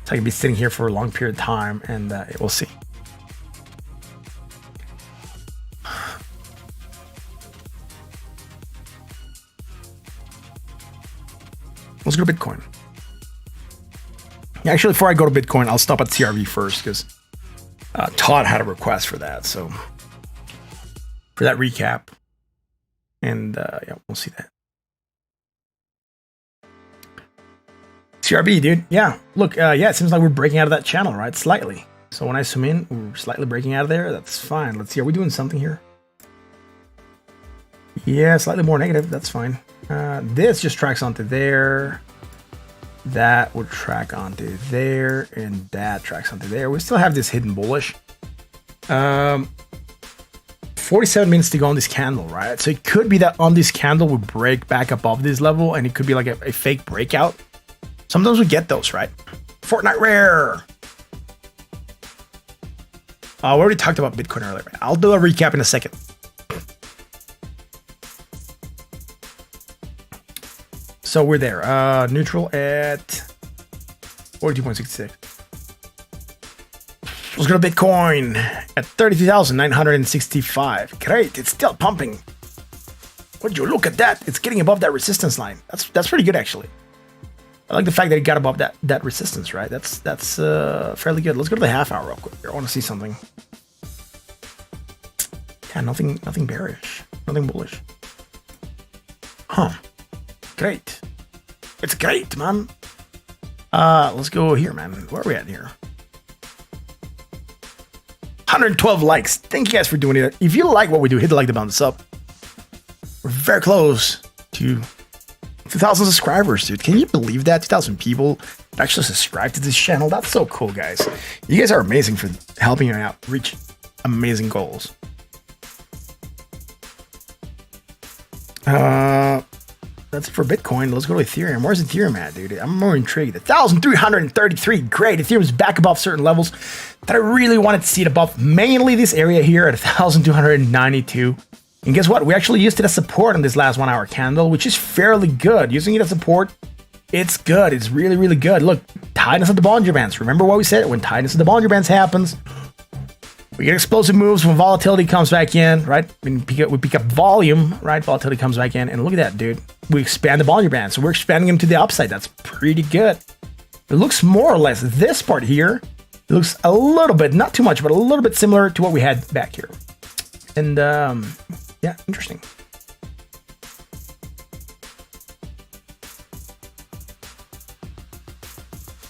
[SPEAKER 1] So I can be sitting here for a long period of time, and we'll see. Let's go to Bitcoin. Actually, before I go to Bitcoin, I'll stop at CRV first, because Todd had a request for that. So for that recap. And yeah, we'll see that. CRB, dude. Yeah, look, yeah, it seems like we're breaking out of that channel, right? Slightly. So when I zoom in, we're slightly breaking out of there. That's fine. Let's see. Are we doing something here? Yeah, slightly more negative. That's fine. This just tracks onto there. That would track onto there. And that tracks onto there. We still have this hidden bullish. 47 minutes to go on this candle, right? So it could be that on this candle we break back above this level, and it could be like a fake breakout. Sometimes we get those, right? Fortnite Rare. We already talked about Bitcoin earlier. I'll do a recap in a second. So we're there. Neutral at 42.66. Let's go to Bitcoin at 32,965. Great, it's still pumping. Would you look at that? It's getting above that resistance line. That's pretty good, actually. I like the fact that it got above that resistance, right? That's fairly good. Let's go to the half hour real quick. I want to see something. Yeah, nothing bearish, nothing bullish. Huh? Great. It's great, man. Let's go here, man. Where are we at here? 112 likes. Thank you guys for doing it. If you like what we do, hit the like button, thumbs up. We're very close to 2,000 subscribers, dude. Can you believe that? 2,000 people actually subscribe to this channel. That's so cool, guys. You guys are amazing for helping me out reach amazing goals. That's it for Bitcoin. Let's go to Ethereum. Where's Ethereum at, dude? I'm more intrigued. 1,333. Great. Ethereum's back above certain levels that I really wanted to see it above. Mainly this area here at 1,292. And guess what? We actually used it as support on this last 1 hour candle, which is fairly good. Using it as support, it's good. It's really, really good. Look, tightness of the Bollinger Bands. Remember what we said? When tightness of the Bollinger Bands happens, we get explosive moves when volatility comes back in, right? We pick up volume, right? Volatility comes back in. And look at that, dude. We expand the Bollinger Bands. So we're expanding them to the upside. That's pretty good. It looks more or less, this part here, it looks a little bit, not too much, but a little bit similar to what we had back here. And yeah, interesting.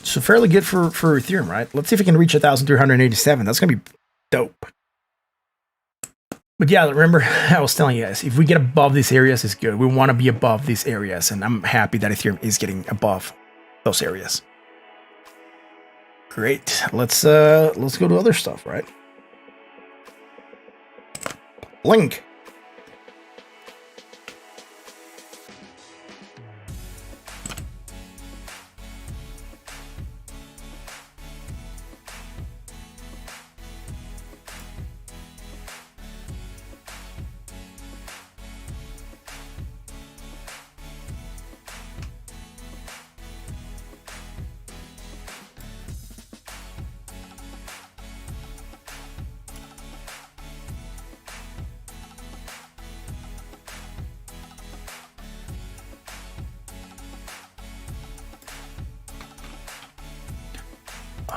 [SPEAKER 1] So fairly good for Ethereum, right? Let's see if we can reach 1,387. That's going to be dope. But yeah, remember, I was telling you guys, if we get above these areas, it's good. We want to be above these areas, and I'm happy that Ethereum is getting above those areas. Great. Let's go to other stuff, right? Link.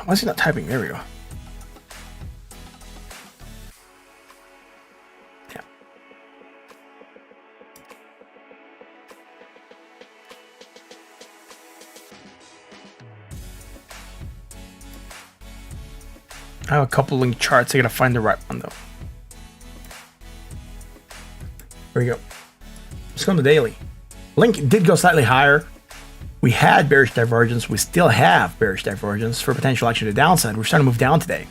[SPEAKER 1] Why is he not typing? There we go. Yeah. I have a couple link charts. I gotta find the right one though. There we go. Let's go on the daily. Link did go slightly higher. We had bearish divergence. We still have bearish divergence for potential action to the downside. We're starting to move down today.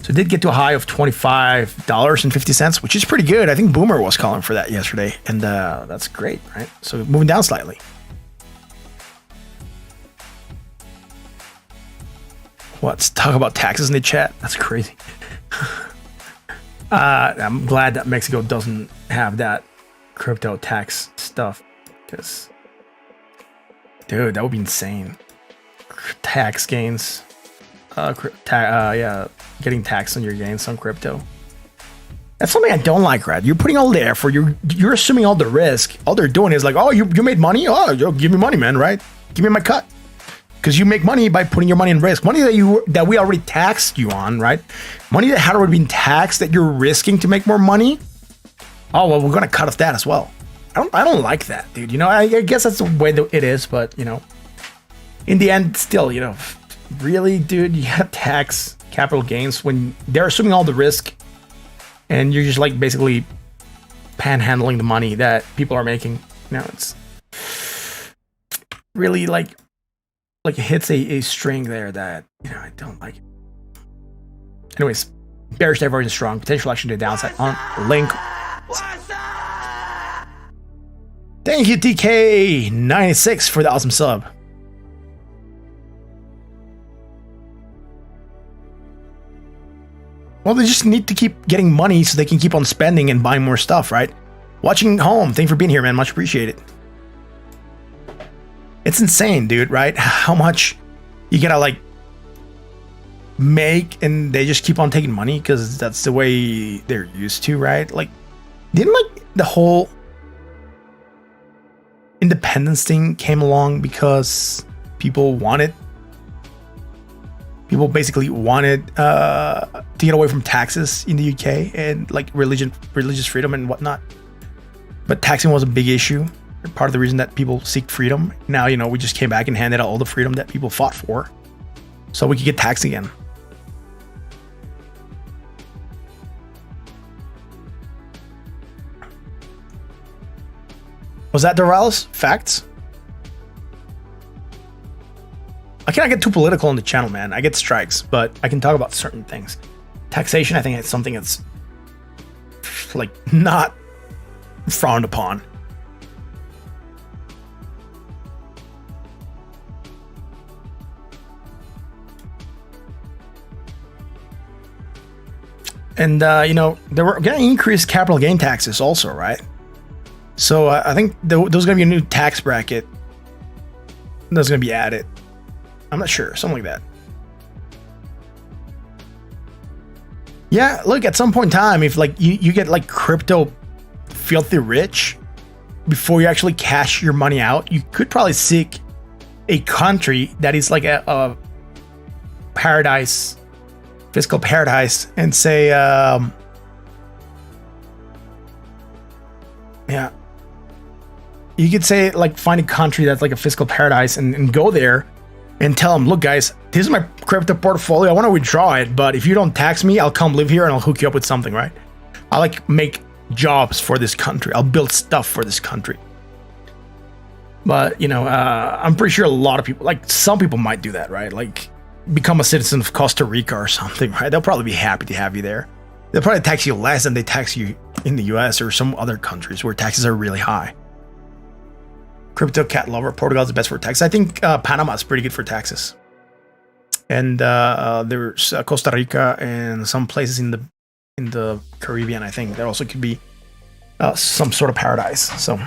[SPEAKER 1] So it did get to a high of $25.50, which is pretty good. I think Boomer was calling for that yesterday. And that's great, right? So moving down slightly. Let's talk about taxes in the chat. That's crazy. I'm glad that Mexico doesn't have that crypto tax stuff because... dude, that would be insane. Tax gains. Yeah, getting taxed on your gains on crypto. That's something I don't like, Rad. You're putting all the effort. You're assuming all the risk. All they're doing is like, oh, you made money? Oh, yo, give me money, man, right? Give me my cut. Because you make money by putting your money in risk. Money that we already taxed you on, right? Money that had already been taxed that you're risking to make more money. Oh, well, we're going to cut off that as well. I don't like that, dude. You know, I guess that's the way that it is, but, you know, in the end, still, you know, really, dude, you have tax capital gains when they're assuming all the risk and you're just like basically panhandling the money that people are making. You know, it's really like it hits a string there that, you know, I don't like. Anyways, bearish divergence strong, potential action to the downside on link. Thank you, TK96 for the awesome sub. Well, they just need to keep getting money so they can keep on spending and buying more stuff, right? Watching home, thanks for being here, man. Much appreciated. It's insane, dude, right? How much you gotta like make and they just keep on taking money because that's the way they're used to, right? Like, didn't like the whole independence thing came along because people basically wanted to get away from taxes in the UK and like religious freedom and whatnot. But taxing was a big issue, part of the reason that people seek freedom. Now, you know, we just came back and handed out all the freedom that people fought for so we could get taxed again. Was that Doralis? Facts? I cannot get too political on the channel, man. I get strikes, but I can talk about certain things. Taxation, I think it's something that's like not frowned upon. And, you know, they were going to increase capital gain taxes also, right? So I think there's going to be a new tax bracket that's going to be added. I'm not sure, something like that. Yeah, look, at some point in time, if like you get like crypto filthy rich before you actually cash your money out, you could probably seek a country that is like a paradise, fiscal paradise, and say, yeah, you could say like find a country that's like a fiscal paradise and go there and tell them, look, guys, this is my crypto portfolio. I want to withdraw it, but if you don't tax me, I'll come live here and I'll hook you up with something, right? I'll like make jobs for this country. I'll build stuff for this country. But, you know, I'm pretty sure a lot of people, like some people might do that, right? Like become a citizen of Costa Rica or something, right? They'll probably be happy to have you there. They'll probably tax you less than they tax you in the US or some other countries where taxes are really high. Crypto cat lover, Portugal is the best for taxes. I think Panama is pretty good for taxes. And there's Costa Rica and some places in the Caribbean, I think. There also could be some sort of paradise. So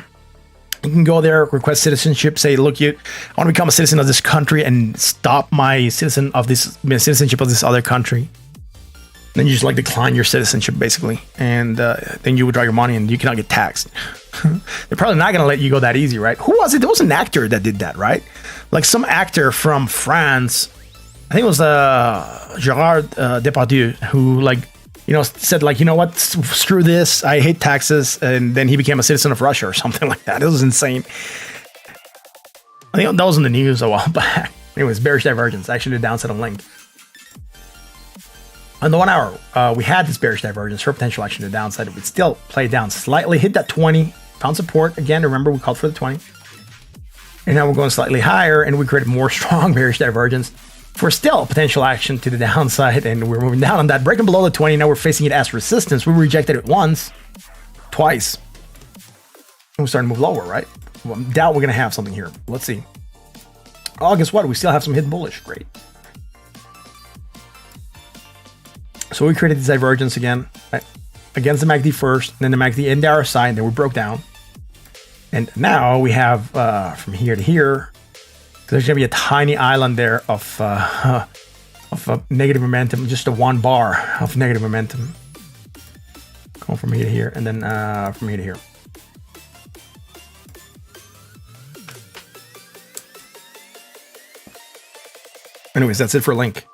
[SPEAKER 1] you can go there, request citizenship, say, look, I want to become a citizen of this country and stop my citizenship of this other country. Then you just like decline your citizenship basically, and then you withdraw your money and you cannot get taxed. They're probably not going to let you go that easy, right? Who was it? There was an actor that did that, right? Like some actor from France, I think it was Gerard Depardieu, who like, you know, said like, you know what, screw this, I hate taxes, and then he became a citizen of Russia or something like that. It was insane. I think that was in the news a while back. Anyways, bearish divergence, actually the downside of link. On the 1 hour, we had this bearish divergence for potential action to the downside. It would still play down slightly, hit that 20, found support. Again, remember we called for the 20. And now we're going slightly higher and we created more strong bearish divergence for still potential action to the downside. And we're moving down on that, breaking below the 20. Now we're facing it as resistance. We rejected it once, twice. And we're starting to move lower, right? Well, I doubt we're going to have something here. Let's see. Oh, guess what? We still have some hidden bullish. Great. So we created this divergence again, right? Against the MACD first, then the MACD in the RSI, and then we broke down. And now we have from here to here, there's going to be a tiny island there of negative momentum, just a 1 bar of negative momentum. Going from here to here, and then from here to here. Anyways, that's it for Link.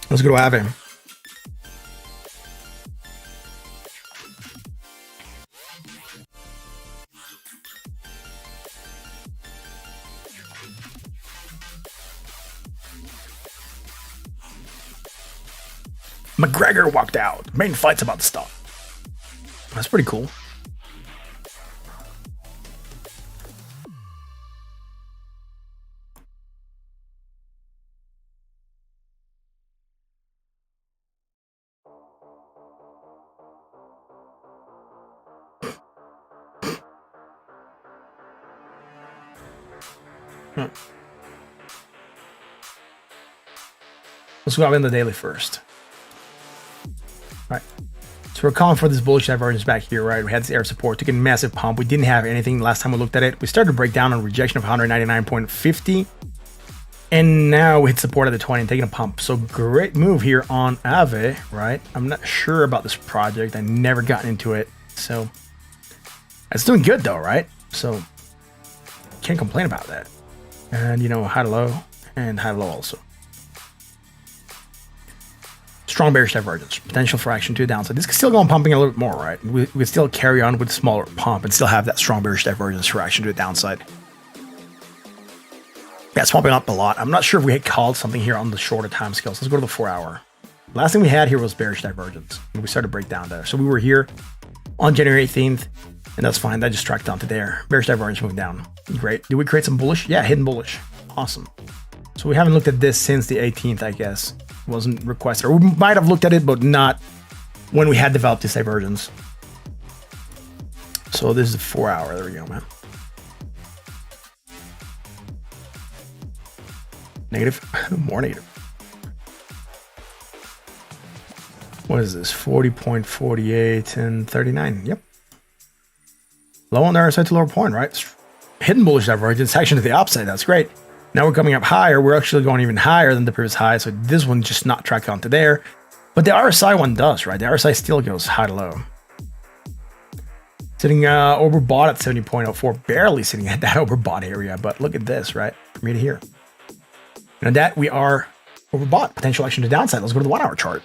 [SPEAKER 1] Let's go to Aave. McGregor walked out. Main fight's about to start. That's pretty cool. Let's go out in the daily first. All right. So we're calling for this bullish divergence back here, right? We had this air support, took a massive pump. We didn't have anything last time we looked at it. We started to break down on rejection of 199.50. And now we hit support at the 20 and taking a pump. So great move here on Aave, right? I'm not sure about this project. I never gotten into it. So it's doing good though, right? So can't complain about that. And you know, high to low and high to low also. Strong bearish divergence, potential for action to the downside. This could still go on pumping a little bit more, right? We could still carry on with smaller pump and still have that strong bearish divergence for action to the downside. Yeah, it's pumping up a lot. I'm not sure if we had called something here on the shorter time scales. Let's go to the 4 hour. Last thing we had here was bearish divergence. And we started to break down there. So we were here on January 18th, and that's fine. That just tracked down to there. Bearish divergence moving down. Great. Did we create some bullish? Yeah, hidden bullish. Awesome. So we haven't looked at this since the 18th, I guess. It wasn't requested. Or we might have looked at it, but not when we had developed this divergence. So this is the 4 hour. There we go, man. Negative, more negative. What is this? 40.48 and 39. Yep. Low on the other side to lower point, right? Hidden bullish divergence, action to the upside. That's great. Now we're coming up higher. We're actually going even higher than the previous high. So this one just not tracked onto there. But the RSI one does, right? The RSI still goes high to low. Sitting overbought at 70.04, barely sitting at that overbought area. But look at this, right? From here to here. And that we are overbought. Potential action to downside. Let's go to the 1 hour chart.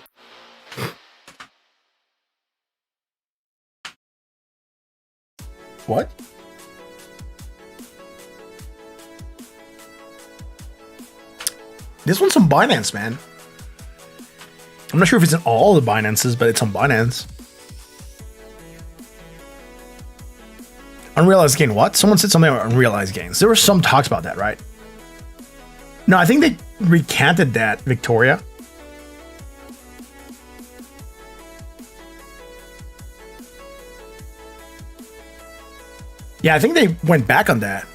[SPEAKER 1] What? This one's on Binance, man. I'm not sure if it's in all the Binances, but it's on Binance. Unrealized gain, what? Someone said something about unrealized gains. There were some talks about that, right? No, I think they recanted that, Victoria. Yeah, I think they went back on that.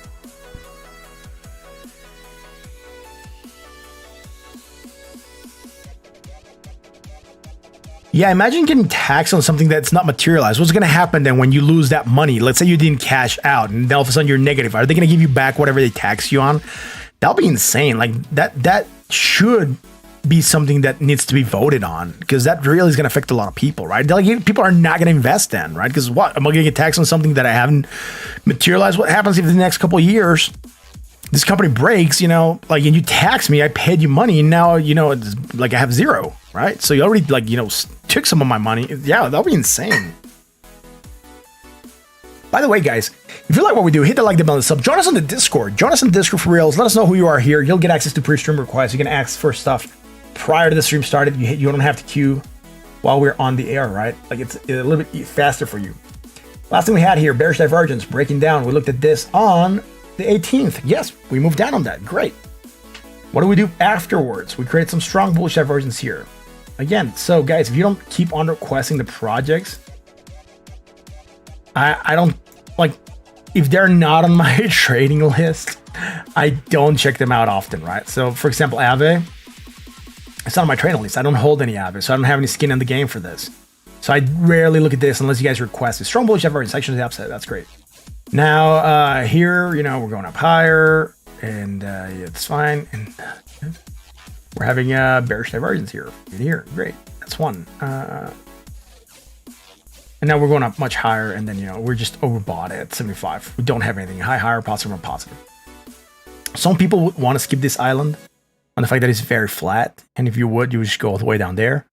[SPEAKER 1] Yeah, imagine getting taxed on something that's not materialized. What's going to happen then when you lose that money? Let's say you didn't cash out and then all of a sudden you're negative. Are they going to give you back whatever they tax you on? That'll be insane. Like that should be something that needs to be voted on, because that really is going to affect a lot of people, right? Like, people are not going to invest then, right? Because what? Am I going to get taxed on something that I haven't materialized? What happens if in the next couple of years this company breaks, you know, like, and you tax me, I paid you money, and now, you know, it's like I have zero, right? So you already, like, you know, took some of my money. Yeah, that'll be insane. By the way, guys, if you like what we do, hit the like button, sub. Join us on the Discord. Join us on Discord for reals. Let us know who you are here. You'll get access to pre-stream requests. You can ask for stuff prior to the stream started. You don't have to queue while we're on the air, right? Like, it's a little bit faster for you. Last thing we had here, bearish divergence, breaking down. We looked at this on the 18th. Yes, we moved down on that. Great. What do we do afterwards? We create some strong bullish divergence here. Again, so guys, if you don't keep on requesting the projects, I don't, like, if they're not on my trading list, I don't check them out often, right? So for example, Aave, it's not on my trading list. I don't hold any Aave, so I don't have any skin in the game for this. So I rarely look at this unless you guys request it. Strong bullish divergence, section to the upside. That's great. Now here, you know, we're going up higher, and yeah, it's fine. And we're having a bearish divergence here. Here, great. That's one. And now we're going up much higher, and then, you know, we're just overbought at 75. We don't have anything higher, positive, or positive. Some people would want to skip this island on the fact that it's very flat, and if you would just go all the way down there,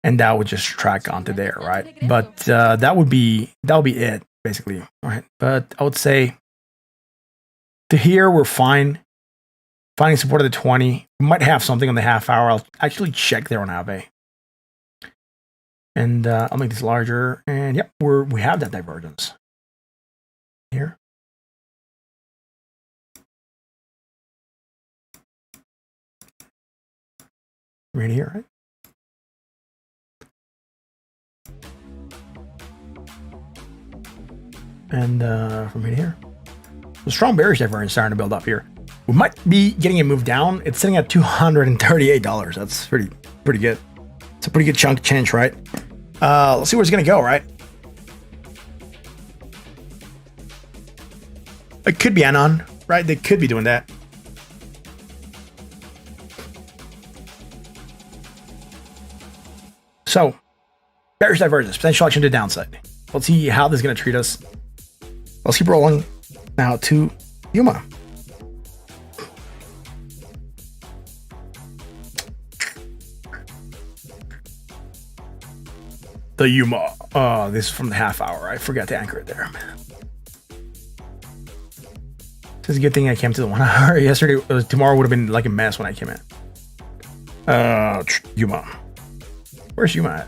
[SPEAKER 1] and that would just track onto there, right? But that'll be it, basically, right? But I would say to here we're fine. Finding support at the 20. We might have something on the half hour. I'll actually check there on Aave. And I'll make this larger. And yep, we have that divergence here. Right here, right? And from here. The strong bearish divergence starting to build up here. We might be getting it moved down. It's sitting at $238. That's pretty good. It's a pretty good chunk of change, right? Let's see where it's gonna go, right? It could be Anon, right? They could be doing that. So, bearish divergence, potential action to the downside. Let's see how this is gonna treat us. Let's keep rolling now to Yuma. The Yuma. This is from the half hour. I forgot to anchor it there, man. It's a good thing I came to the 1 hour. Yesterday, tomorrow would have been like a mess when I came in. Yuma. Where's Yuma at?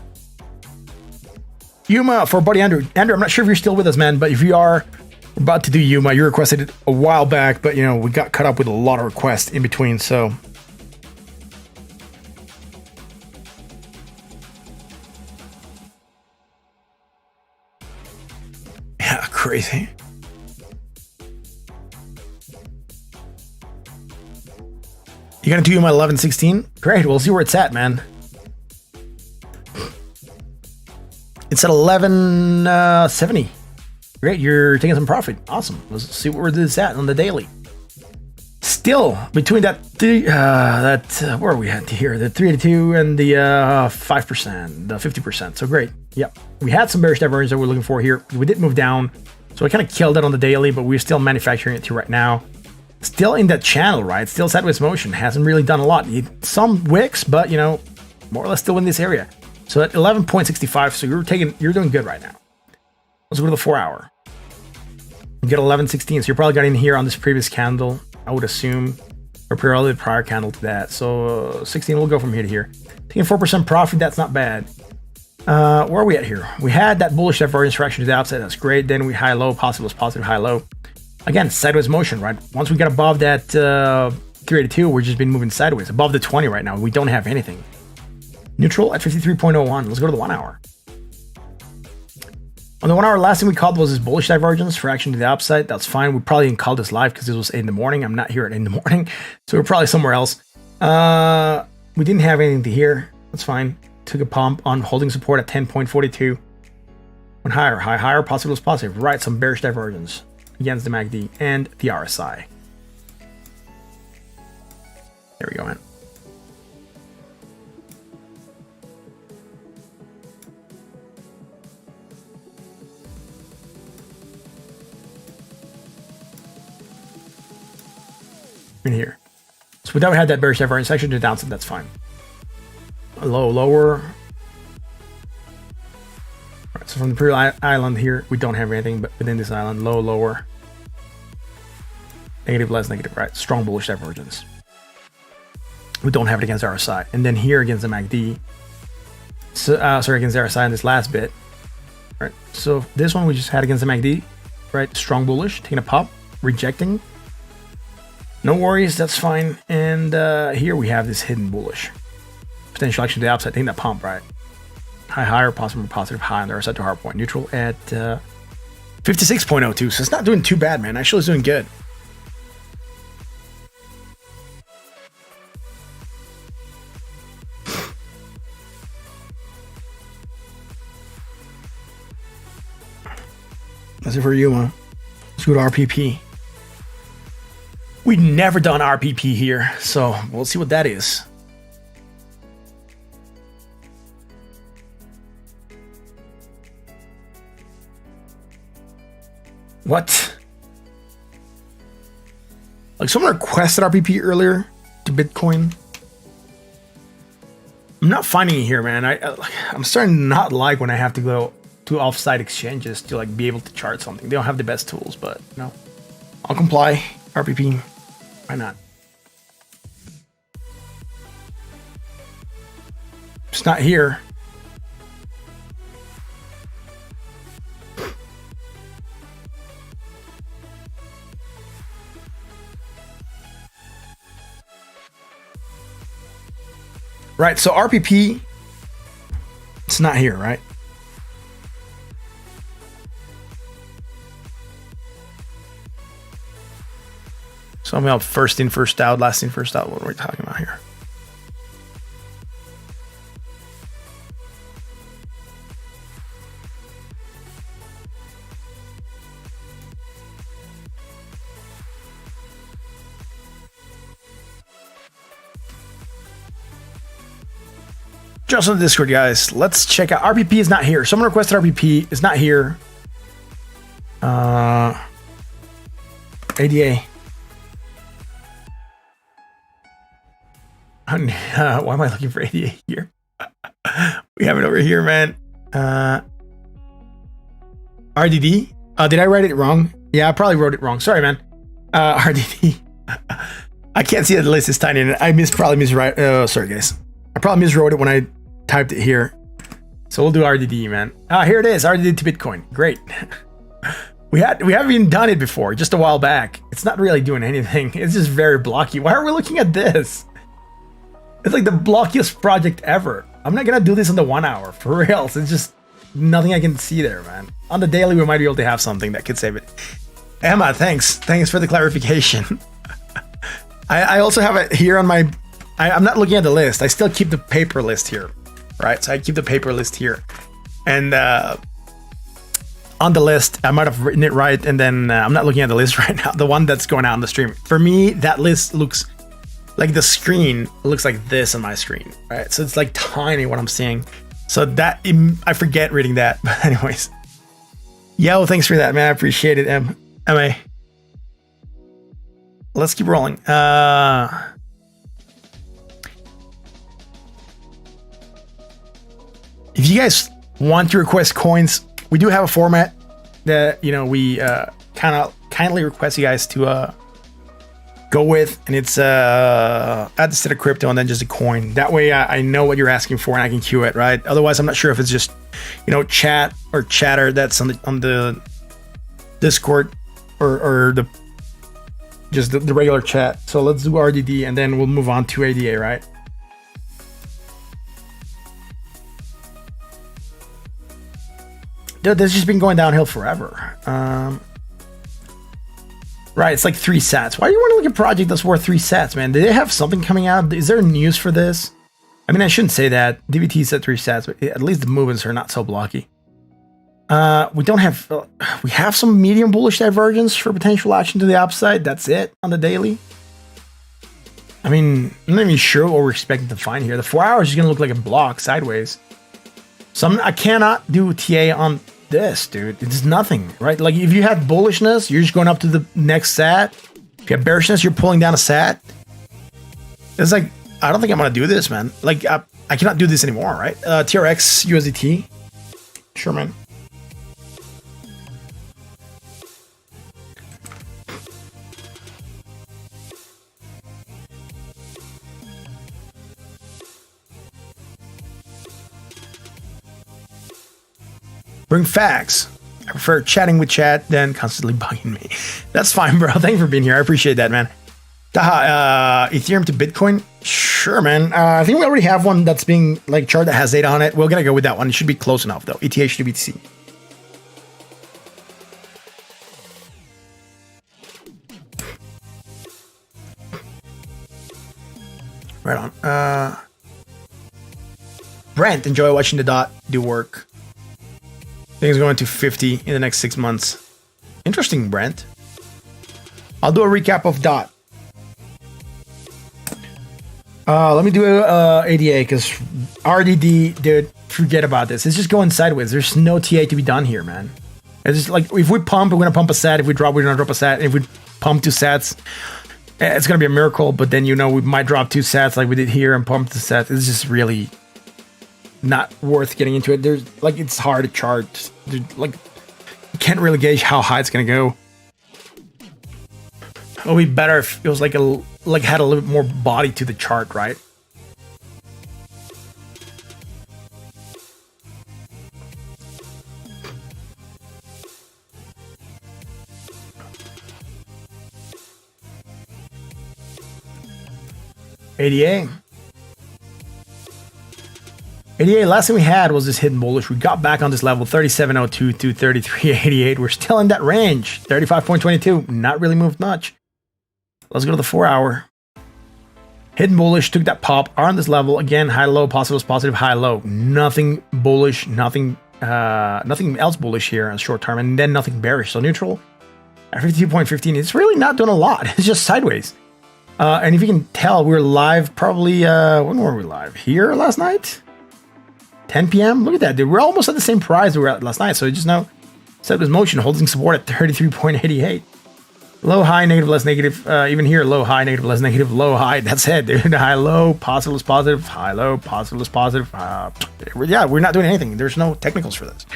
[SPEAKER 1] Yuma for buddy Andrew. Andrew, I'm not sure if you're still with us, man, but if you are, we're about to do Yuma. You requested it a while back, but you know, we got caught up with a lot of requests in between, so. Yeah, crazy. You gonna do Yuma 1116? Great, we'll see where it's at, man. It's at 1170. Great, you're taking some profit. Awesome. Let's see where this is at on the daily. Still between that where are we at here? The 382 and the 5%, the 50%. So great. Yep. We had some bearish divergence that we're looking for here. We did move down, so I kind of killed it on the daily, but we're still manufacturing it through right now. Still in that channel, right? Still sideways motion. Hasn't really done a lot. Some wicks, but you know, more or less still in this area. So at 11.65, so you're doing good right now. Let's go to the 4 hour. You get 11.16, so you're probably got in here on this previous candle, I would assume, or probably the prior candle to that. So 16, we'll go from here to here. Taking 4% profit, that's not bad. Where are we at here? We had that bullish divergence reaction to the upside, that's great. Then we high-low, positive, high-low. Again, sideways motion, right? Once we get above that 382, we're just been moving sideways. Above the 20 right now, we don't have anything. Neutral at 53.01. Let's go to the 1 hour. On the 1 hour, last thing we called was this bullish divergence for action to the upside. That's fine. We probably didn't call this live because this was 8 in the morning. I'm not here at 8 in the morning, so we're probably somewhere else. We didn't have anything to here. That's fine. Took a pump on holding support at 10.42. Went higher, positive. Right, some bearish divergence against the MACD and the RSI. There we go, man. In here. So we never had that bearish divergence section to the downside, that's fine. Lower. Right, so from the previous island here, we don't have anything, but within this island, lower. Negative, less negative, right? Strong bullish divergence. We don't have it against RSI. And then here against the MACD. So, sorry, against the RSI in this last bit. Right. So this one we just had against the MACD, right? Strong bullish, taking a pop, rejecting. No worries, that's fine. And here we have this hidden bullish. Potential action to the upside, taking that pump, right? Higher, positive, high on the RSI to hard point. Neutral at 56.02. So it's not doing too bad, man. Actually, it's doing good. That's it for Yuma. Let's go to RPP. We've never done RPP here, so we'll see what that is. What? Like someone requested RPP earlier to Bitcoin. I'm not finding it here, man. I'm starting to not like when I have to go to offsite exchanges to like be able to chart something. They don't have the best tools, but you know, I'll comply. RPP. Why not? It's not here. Right, so RPP, it's not here, right? So I'm up first in, first out, last in, first out. What are we talking about here? Just on the Discord, guys. Let's check out. RPP is not here. Someone requested RPP. It's not here. ADA. Why am I looking for ADA here? We have it over here, man. RDD. Did I write it wrong? Yeah, I probably wrote it wrong. Sorry, man. RDD. I can't see that the list is tiny. And I probably miswrite. Sorry, guys. I probably miswrote it when I typed it here. So we'll do RDD, man. Here it is. RDD to Bitcoin. Great. We haven't even done it before, just a while back. It's not really doing anything. It's just very blocky. Why are we looking at this? It's like the blockiest project ever. I'm not gonna do this in the 1 hour, for real. It's just nothing I can see there, man. On the daily, we might be able to have something that could save it. Emma, thanks. Thanks for the clarification. I also have it here on my... I'm not looking at the list. I still keep the paper list here, right? So I keep the paper list here. And on the list, I might have written it right. And then I'm not looking at the list right now. The one that's going out on the stream. For me, that list looks... like the screen looks like this on my screen, right? So it's like tiny what I'm seeing. So that, I forget reading that. But anyways. Yo, thanks for that, man. I appreciate it, MA. Let's keep rolling. If you guys want to request coins, we do have a format that, you know, we kindly request you guys to go with, and it's add instead of crypto and then just a coin. That way I know what you're asking for and I can queue it, right? Otherwise, I'm not sure if it's just, you know, chat or chatter that's on the Discord or the just the regular chat. So let's do RDD and then we'll move on to ADA, right? Dude, this has just been going downhill forever. Right, it's like 3 sats. Why do you want to look at a project that's worth 3 sats, man? Do they have something coming out? Is there news for this? I mean, I shouldn't say that. DVT said 3 sats, but at least the movements are not so blocky. We don't have... we have some medium bullish divergence for potential action to the upside. That's it on the daily. I mean, I'm not even sure what we're expecting to find here. The 4 hours is going to look like a block sideways. So I cannot do TA on this, dude. It's nothing, right? Like if you have bullishness, you're just going up to the next sat. If you have bearishness, you're pulling down a sat. It's like, I don't think I'm gonna do this, man. Like I cannot do this anymore, right? TRX USDT. Sure, man. Bring facts. I prefer chatting with chat than constantly bugging me. That's fine, bro. Thank you for being here. I appreciate that, man. Ethereum to Bitcoin? Sure, man. I think we already have one that's being like chart that has data on it. We're gonna go with that one. It should be close enough, though. ETH to BTC. Right on. Brent, enjoy watching the dot do work. Things going to 50 in the next 6 months. Interesting, Brent. I'll do a recap of DOT. Let me do ADA because RDD, dude, forget about this. It's just going sideways. There's no TA to be done here, man. It's just like if we pump, we're gonna pump a sat. If we drop, we're gonna drop a sat. If we pump 2 sats, it's gonna be a miracle. But then you know we might drop 2 sats like we did here and pump the sats. It's just really not worth getting into it. There's like it's hard to chart. Like you can't really gauge how high it's gonna go. It would be better if it was like had a little bit more body to the chart, right? ADA. 88, last thing we had was this hidden bullish. We got back on this level, 37.02 to 33.88. We're still in that range, 35.22. Not really moved much. Let's go to the 4 hour. Hidden bullish, took that pop, are on this level. Again, high, low, positive, high, low. Nothing bullish, nothing else bullish here on short term, and then nothing bearish. So neutral at 52.15. It's really not doing a lot. It's just sideways. And if you can tell, we were live probably, when were we live? Here last night? 10 p.m. Look at that, dude. We're almost at the same price we were at last night. So it just now set with motion, holding support at 33.88. Low, high, negative, less negative. Even here, low, high, negative, less negative, low, high. That's it, dude. High, low, positive, high, low, positive. Yeah, we're not doing anything. There's no technicals for this.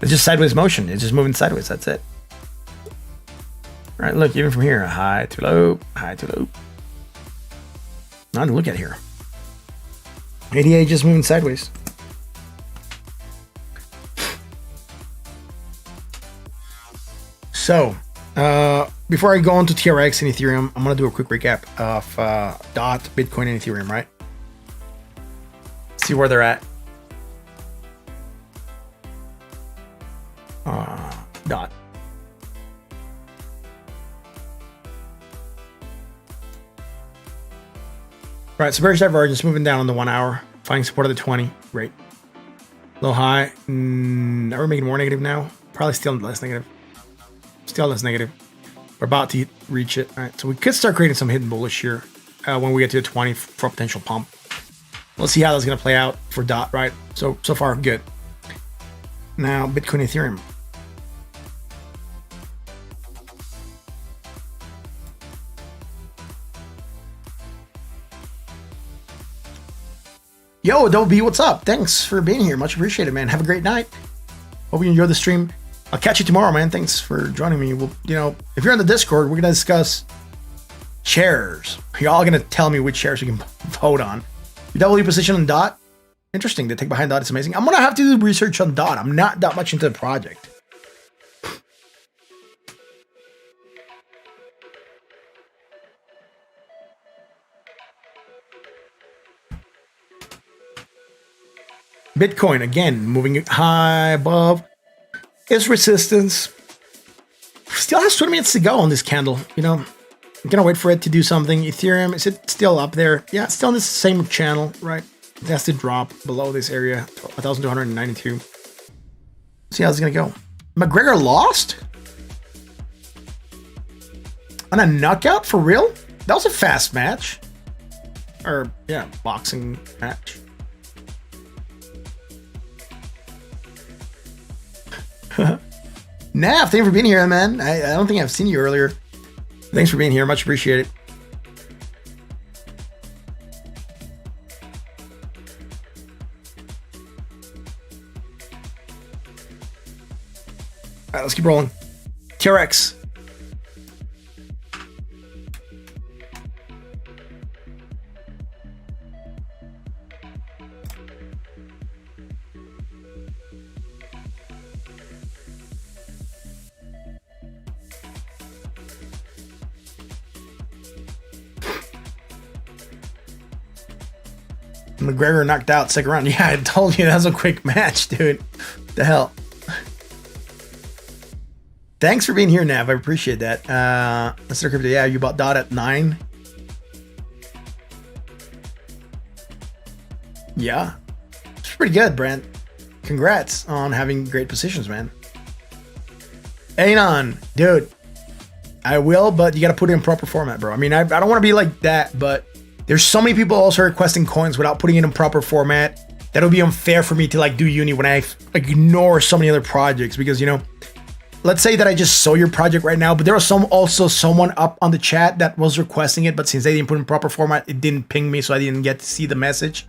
[SPEAKER 1] It's just sideways motion. It's just moving sideways. That's it. All right, look, even from here, high to low, high to low. Nothing to look at here. 88 just moving sideways. So, before I go into TRX and Ethereum, I'm going to do a quick recap of DOT, Bitcoin, and Ethereum, right? See where they're at. DOT. Right, so bearish divergence moving down on the 1 hour, finding support at the 20. Great. Low, high. Are we making more negative now? Probably still less negative. Still less negative. We're about to reach it. All right, so we could start creating some hidden bullish here when we get to the 20 for a potential pump. Let's see how that's going to play out for DOT, right? So far, good. Now, Bitcoin, Ethereum. Yo, Adobe B, what's up? Thanks for being here. Much appreciated, man. Have a great night. Hope you enjoyed the stream. I'll catch you tomorrow, man. Thanks for joining me. We'll, if you're on the Discord, we're gonna discuss shares. Y'all gonna tell me which shares we can vote on. Your W position on DOT. Interesting. The tech behind DOT is amazing. I'm gonna have to do research on DOT. I'm not that much into the project. Bitcoin, again, moving high above its resistance. Still has 20 minutes to go on this candle. I'm gonna wait for it to do something. Ethereum, is it still up there? Yeah, it's still in the same channel, right? It has to drop below this area, 1,292. See how this is gonna go. McGregor lost? On a knockout, for real? That was a fast match. Or, yeah, boxing match. Nav, thanks for being here, man. I don't think I've seen you earlier. Thanks for being here. Much appreciated. All right, let's keep rolling. TRX. McGregor knocked out second round. Yeah, I told you that was a quick match, dude. The hell. Thanks for being here, Nav. I appreciate that. Mr. Crypto, yeah, you bought DOT at 9. Yeah. It's pretty good, Brent. Congrats on having great positions, man. Anon, dude. I will, but you got to put it in proper format, bro. I mean, I don't want to be like that, but there's so many people also requesting coins without putting it in proper format. That would be unfair for me to like do uni when I ignore so many other projects because, let's say that I just saw your project right now, but there was also someone up on the chat that was requesting it, but since they didn't put in proper format, it didn't ping me, so I didn't get to see the message.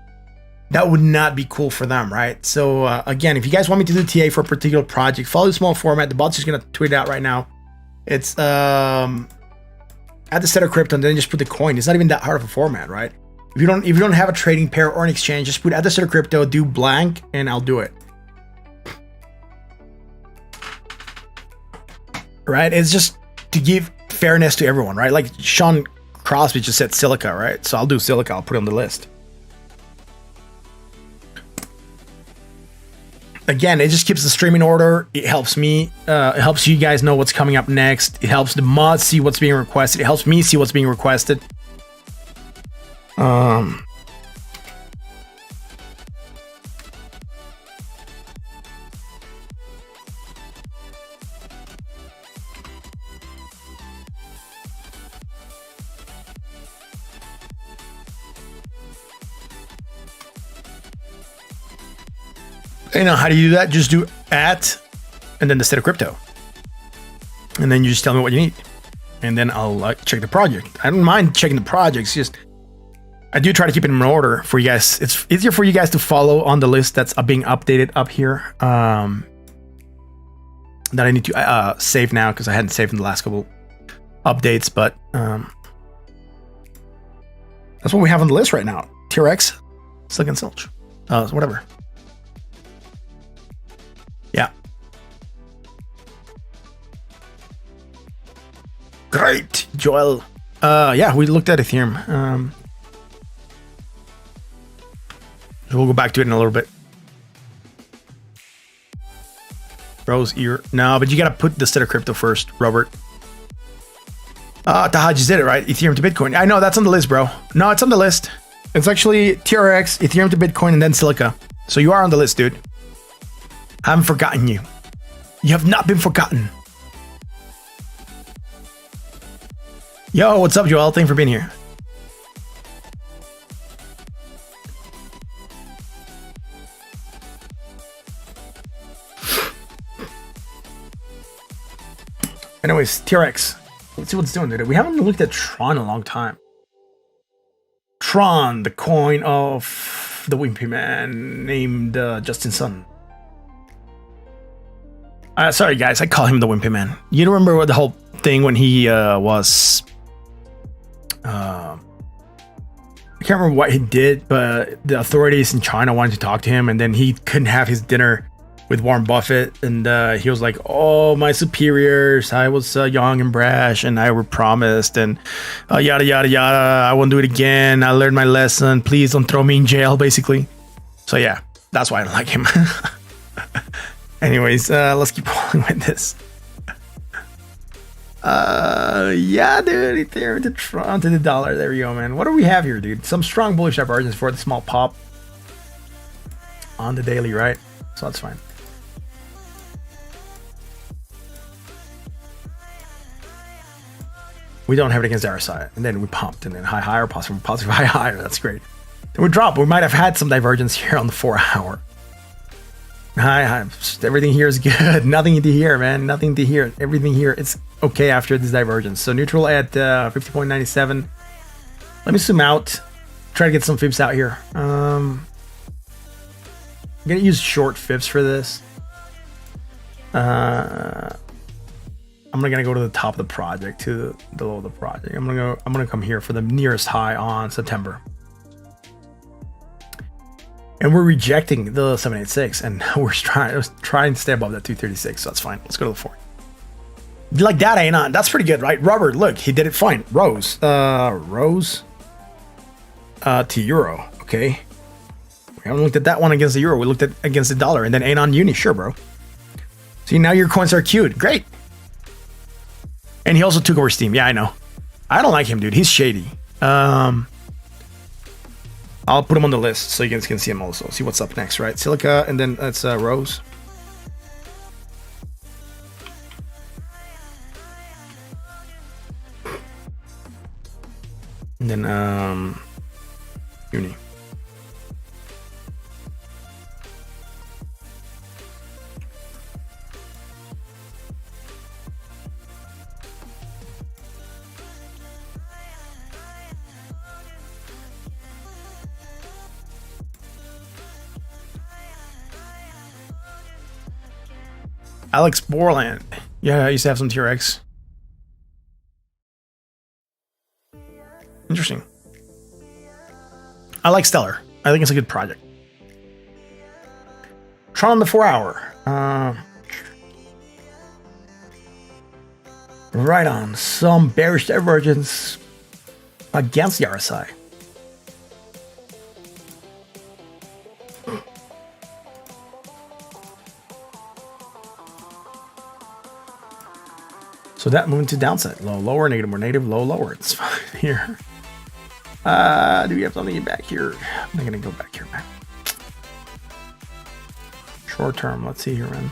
[SPEAKER 1] That would not be cool for them, right? So again, if you guys want me to do TA for a particular project, follow the small format. The bot's just gonna tweet it out right now. It's add the set of crypto and then just put the coin. It's not even that hard of a format, right? If you don't have a trading pair or an exchange, just put add the set of crypto, do blank, and I'll do it. Right? It's just to give fairness to everyone, right? Like Sean Crosby just said silica, right? So I'll do silica. I'll put it on the list. again, it just keeps the stream in order. It helps me. It helps you guys know what's coming up next. It helps the mods see what's being requested. It helps me see what's being requested. You know how do you do that? Just do at and then the state of crypto, and then you just tell me what you need, and then I'll check the project. I don't mind checking the projects. Just I do try to keep it in order for you guys. It's easier for you guys to follow on the list that's being updated up here. That I need to save now because I hadn't saved in the last couple updates, but that's what we have on the list right now. TRX, Silicon Silch, whatever. Yeah. Great, Joel. Yeah, we looked at Ethereum. We'll go back to it in a little bit. Rose ear. No, but you gotta put the state of crypto first, Robert. Taha just did it, right? Ethereum to Bitcoin. I know, that's on the list, bro. No, it's on the list. It's actually TRX, Ethereum to Bitcoin, and then Silica. So you are on the list, dude. I haven't forgotten you. You have not been forgotten. Yo, what's up, Joel? Thanks for being here. Anyways, TRX. Let's see what it's doing today. We haven't looked at Tron in a long time. Tron, the coin of the wimpy man named Justin Sun. Sorry, guys. I call him the wimpy man. You remember what the whole thing when he was... I can't remember what he did, but the authorities in China wanted to talk to him, and then he couldn't have his dinner with Warren Buffett, and he was like, "Oh, my superiors, I was young and brash, and I were promised, and yada yada yada. I won't do it again. I learned my lesson. Please don't throw me in jail." Basically, so yeah, that's why I don't like him. Anyways, let's keep rolling with this. Yeah, dude, Ethereum to Tron to the dollar. There we go, man. What do we have here, dude? Some strong bullish divergence for the small pop on the daily, right? So that's fine. We don't have it against RSI, and then we pumped, and then higher, positive, higher. That's great. Then we drop. We might have had some divergence here on the 4 hour. Hi. Everything here is good. Nothing to hear, man. Nothing to hear. Everything here is okay after this divergence. So neutral at 50.97. Let me zoom out. Try to get some fibs out here. I'm gonna use short fibs for this. I'm gonna go to the top of the project to the low of the project. I'm gonna come here for the nearest high on September. And we're rejecting the 786, and we're trying to stay above that 236, so that's fine. Let's go to the 4. Like that, ain't on. That's pretty good, right? Robert, look, he did it fine. Rose to euro. Okay. We haven't looked at that one against the euro. We looked at against the dollar, and then ain't on uni. Sure, bro. See, now your coins are queued. Great. And he also took over Steam. Yeah, I know. I don't like him, dude. He's shady. I'll put him on the list so you guys can see him also. See what's up next, right? Silica, and then that's Rose. And then Uni. Alex Borland. Yeah, I used to have some TRX. Interesting. I like Stellar. I think it's a good project. Tron the 4 hour. Right on. Some bearish divergence against the RSI. So that moving to downside. Low, lower, negative, more negative, low, lower. It's fine here. Do we have something back here? I'm going to go back here, man. Short term. Let's see here, man.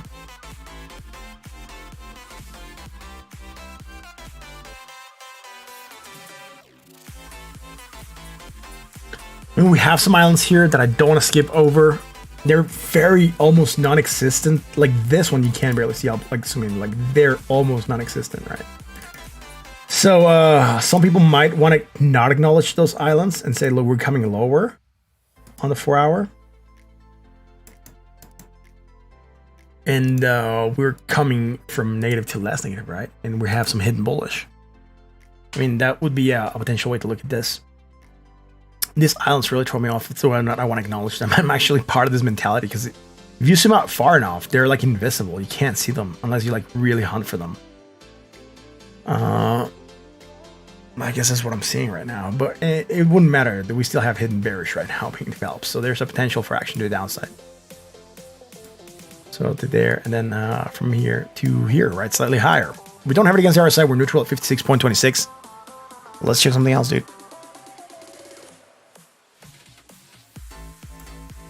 [SPEAKER 1] I mean, we have some islands here that I don't want to skip over. They're very almost non-existent. Like this one, you can barely see how, like, zoom like they're almost non-existent, right? So some people might want to not acknowledge those islands and say, look, we're coming lower on the 4 hour. And we're coming from negative to less negative, right? And we have some hidden bullish. I mean, that would be a potential way to look at this. These islands really throw me off, so I want to acknowledge them. I'm actually part of this mentality because if you zoom out far enough, they're like invisible. You can't see them unless you like really hunt for them. I guess that's what I'm seeing right now, but it wouldn't matter that we still have hidden bearish right now being developed. So there's a potential for action to the downside. So to there, and then from here to here, right? Slightly higher. We don't have it against the RSI. We're neutral at 56.26. Let's check something else, dude.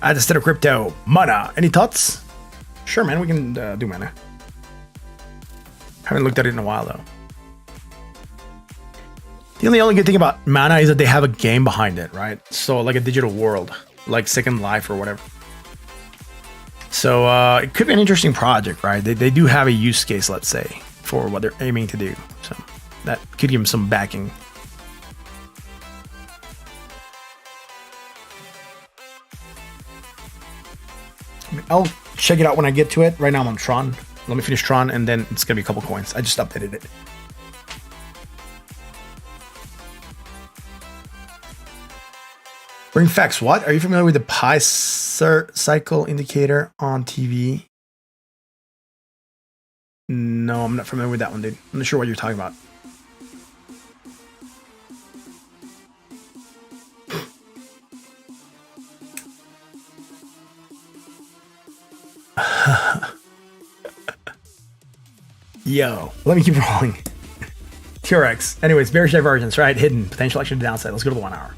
[SPEAKER 1] Instead of crypto, mana. Any thoughts? Sure, man. We can do mana. Haven't looked at it in a while, though. The only good thing about mana is that they have a game behind it, right? So like a digital world, like Second Life or whatever. So it could be an interesting project, right? They do have a use case, let's say, for what they're aiming to do. So that could give them some backing. I'll check it out when I get to it. Right now I'm on Tron. Let me finish Tron and then it's going to be a couple coins. I just updated it. Bring facts. What? Are you familiar with the pi cycle indicator on TV? No, I'm not familiar with that one, dude. I'm not sure what you're talking about. Yo, let me keep rolling. TRX. Anyways, bearish divergence, right? Hidden potential action to the downside. Let's go to the 1 hour.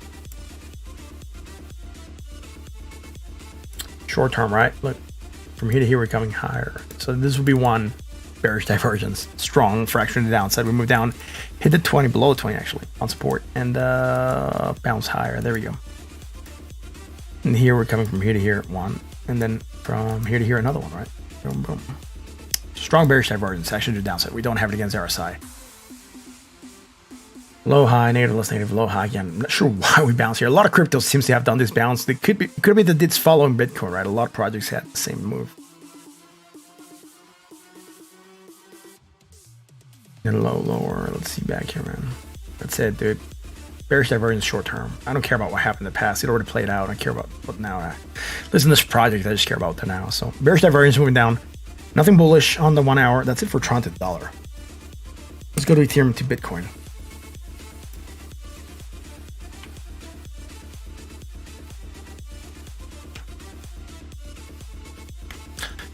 [SPEAKER 1] Short term, right? Look, from here to here, we're coming higher. So this would be one bearish divergence. Strong for action to the downside. We move down, hit the 20, below 20 actually, on support, and bounce higher. There we go. And here we're coming from here to here, one, and then from here to here, another one, right? Boom, boom. Strong bearish divergence, action to the downside. We don't have it against RSI. Low, high, negative, less negative, low, high again. I'm not sure why we bounce here. A lot of cryptos seems to have done this bounce. It could be that it's following Bitcoin, right? A lot of projects had the same move. And low, lower. Let's see back here, man. That's it, dude. Bearish divergence short term. I don't care about what happened in the past. It already played out. I care about what now. Listen to this project. I just care about the now. So bearish divergence moving down. Nothing bullish on the 1 hour. That's it for Tron to the dollar. Let's go to Ethereum to Bitcoin.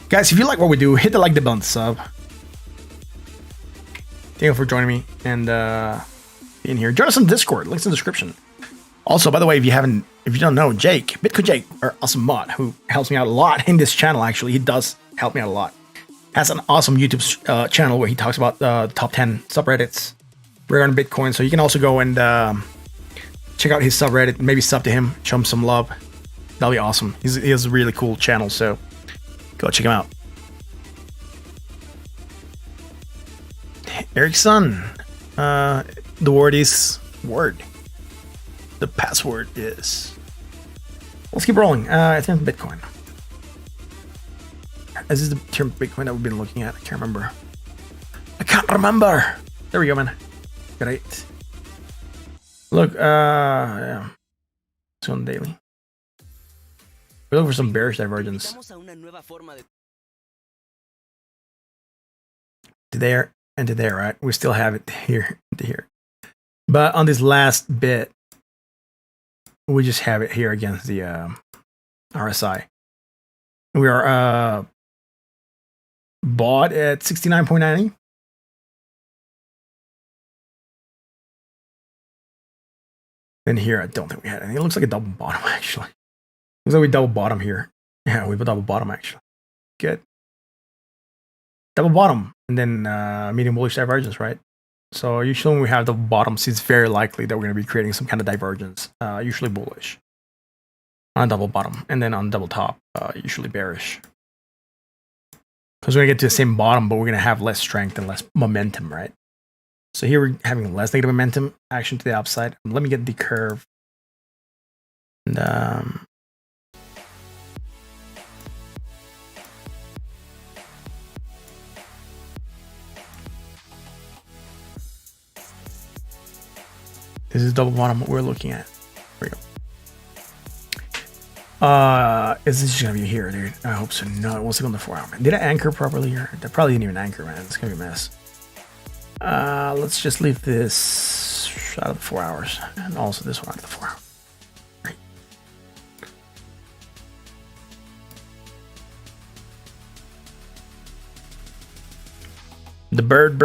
[SPEAKER 1] Guys, if you like what we do, hit the like button, sub. Thank you for joining me and being here. Join us on Discord. Links in the description. Also, by the way, if you don't know, Jake, Bitcoin Jake, our awesome mod, who helps me out a lot in this channel, actually, he does help me out a lot. Has an awesome YouTube channel where he talks about the top 10 subreddits regarding Bitcoin. So you can also go and check out his subreddit, maybe sub to him, show him some love. That'll be awesome. He has a really cool channel, so go check him out. Erickson, the word is word. The password is. Let's keep rolling. I think Bitcoin. This is the term Bitcoin that we've been looking at. I can't remember. There we go, man. Great. Look, yeah. It's on daily. We're looking for some bearish divergence. To there and to there, right? We still have it here to here. But on this last bit, we just have it here against the RSI. We are bought at 69.90. Then here, I don't think we had anything. It looks like a double bottom, actually. Looks like we double bottom here. Yeah, we have a double bottom, actually. Good. Double bottom, and then medium bullish divergence, right? So usually when we have double bottoms, it's very likely that we're going to be creating some kind of divergence, usually bullish on double bottom, and then on double top, usually bearish. Because we're going to get to the same bottom, but we're going to have less strength and less momentum, right? So here we're having less negative momentum action to the upside. Let me get the curve. And this is double bottom what we're looking at. There we go. Is this just gonna be here, dude? I hope so. No, it wants to go on the 4 hour, man. Did I anchor properly here? I probably didn't even anchor, man. It's gonna be a mess. Let's just leave this out of the 4 hours, and also this one out of the 4 hours. Great. The bird.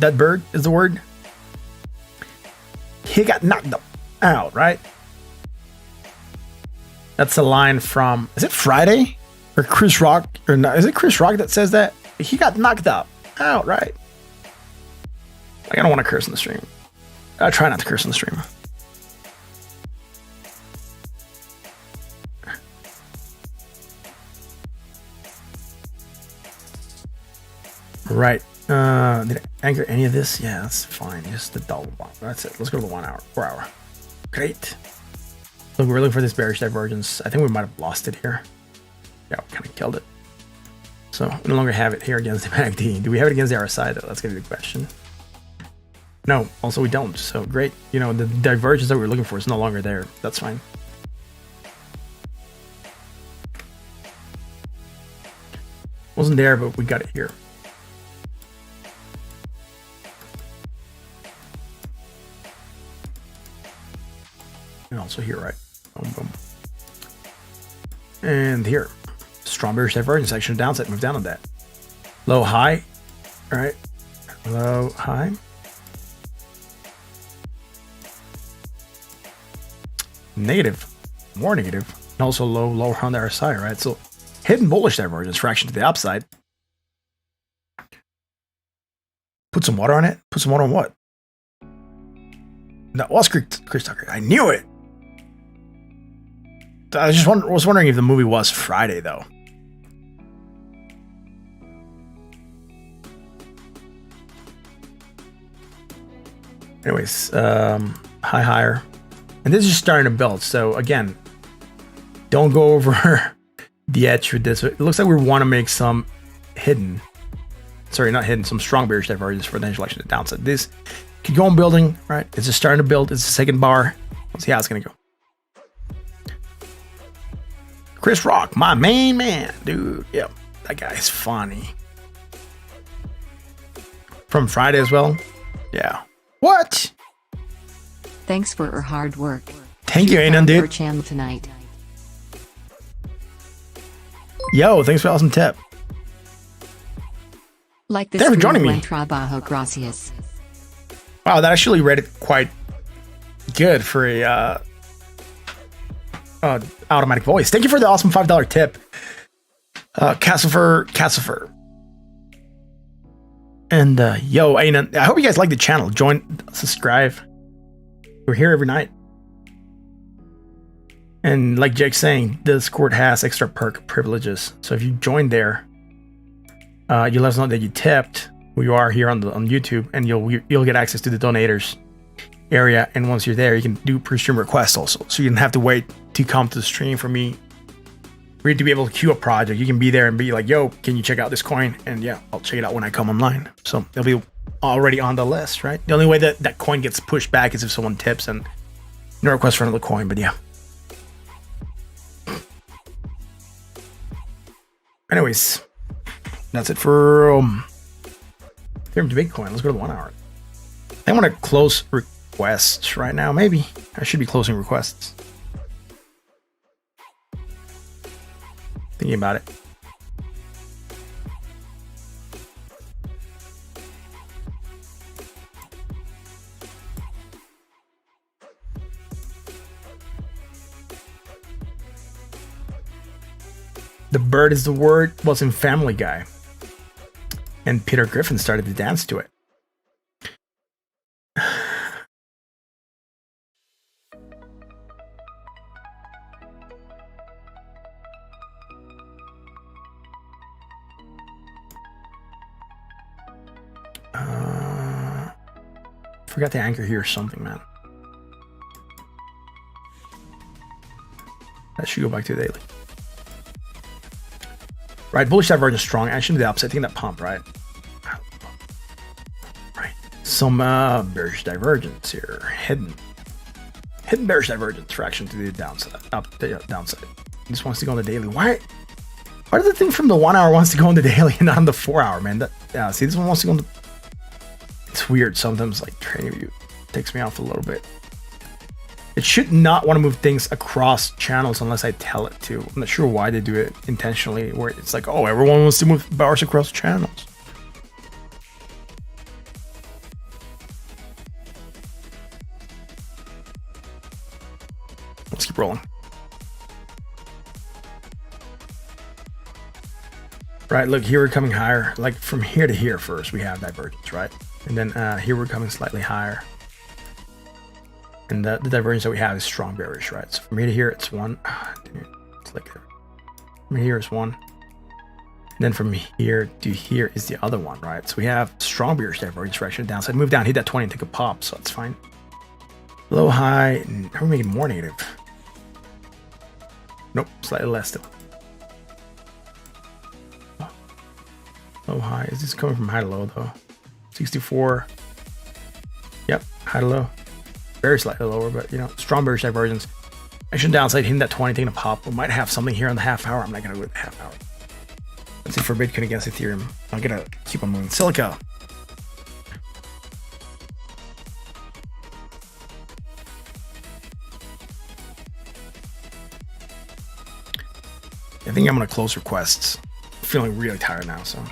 [SPEAKER 1] That bird is the word. He got knocked out, right? That's a line from, is it Friday? Or Chris Rock? Or no, is it Chris Rock that says that? He got knocked out, right? Like, I don't want to curse in the stream. I try not to curse in the stream. Right. Did I anchor any of this? Yeah, that's fine. Just the double bottom. That's it. Let's go to the 1 hour, 4 hour. Great. Look, we're looking for this bearish divergence. I think we might have lost it here. Yeah, we kind of killed it. So we no longer have it here against the MACD. Do we have it against the RSI though? That's gonna be the question. No, also we don't. So great. You know, the divergence that we were looking for is no longer there. That's fine. Wasn't there, but we got it here. And also here, right? Boom, boom. And here, strong bearish divergence, action downside, move down on that. Low, high, all right? Low, high. Negative, more negative, and also lower on the RSI, right? So hidden bullish divergence for action to the upside. Put some water on it. Put some water on what? That was Chris Tucker. I knew it. I just was wondering if the movie was Friday, though. Anyways, higher. And this is just starting to build. So again, don't go over the edge with this. It looks like we want to make some hidden. Sorry, not hidden. Some strong bearish divergence for the initial action to the downside. This could go on building, right? It's just starting to build. It's the second bar. Let's see how it's going to go. Chris Rock, my main man, dude. Yep, that guy is funny. From Friday as well. Yeah. What?
[SPEAKER 2] Thanks for her hard work.
[SPEAKER 1] Thank you, Anon,
[SPEAKER 2] Her
[SPEAKER 1] dude.
[SPEAKER 2] channel tonight.
[SPEAKER 1] Yo, thanks for the awesome tip.
[SPEAKER 2] Like this.
[SPEAKER 1] Thanks for joining me.
[SPEAKER 2] Trabajo, gracias.
[SPEAKER 1] Wow, that actually read it quite good for a automatic voice. Thank you for the awesome $5 tip, Cassifer. And yo, Anon, I hope you guys like the channel. Join, subscribe. We're here every night. And like Jake's saying, Discord has extra perk privileges. So if you join there, you let us know that you tipped who you are here on YouTube, and you'll get access to the donators area. And once you're there, you can do pre-stream requests also. So you don't have to wait to come to the stream for you to be able to queue a project. You can be there and be like, yo, can you check out this coin? And yeah, I'll check it out when I come online. So it'll be already on the list, right? The only way that coin gets pushed back is if someone tips and no request for another coin, but yeah. Anyways, that's it for Ethereum to Bitcoin. Let's go to the 1 hour. I want to close requests right now. Maybe I should be closing requests. Thinking about it. The bird is the word was in Family Guy. And Peter Griffin started to dance to it. Forgot to anchor here or something, man. That should go back to the daily. Right, bullish divergence strong. Action to the opposite. Taking that pump, right? Right. Some bearish divergence here. Hidden bearish divergence for action to the downside. Up the downside. He just wants to go on the daily. Why does the thing from the 1 hour wants to go on the daily and not on the 4 hour, man? Yeah, see, this one wants to go on the. It's weird. Sometimes, like, trading view takes me off a little bit. It should not want to move things across channels unless I tell it to. I'm not sure why they do it intentionally, where it's like, oh, everyone wants to move bars across channels. Let's keep rolling. Right, look, here we're coming higher. Like from here to here first, we have divergence, right? And then here we're coming slightly higher. And the divergence that we have is strong bearish, right? So from here to here, it's one. It's like from here is one. And then from here to here is the other one, right? So we have strong bearish divergence direction downside. Move down, hit that 20 and take a pop, so that's fine. Low, high, and we're making more negative. Nope, slightly less though. Low, high. Is this coming from high to low though? 64. Yep, high to low. Very slightly lower, but you know, strong bearish divergence. Action downside, hitting that 20, taking a pop. We might have something here on the half hour. I'm not gonna go with the half hour. Let's see for Bitcoin against Ethereum. I'm gonna keep on moving. Silica. I think I'm gonna close requests. I'm feeling really tired now, so.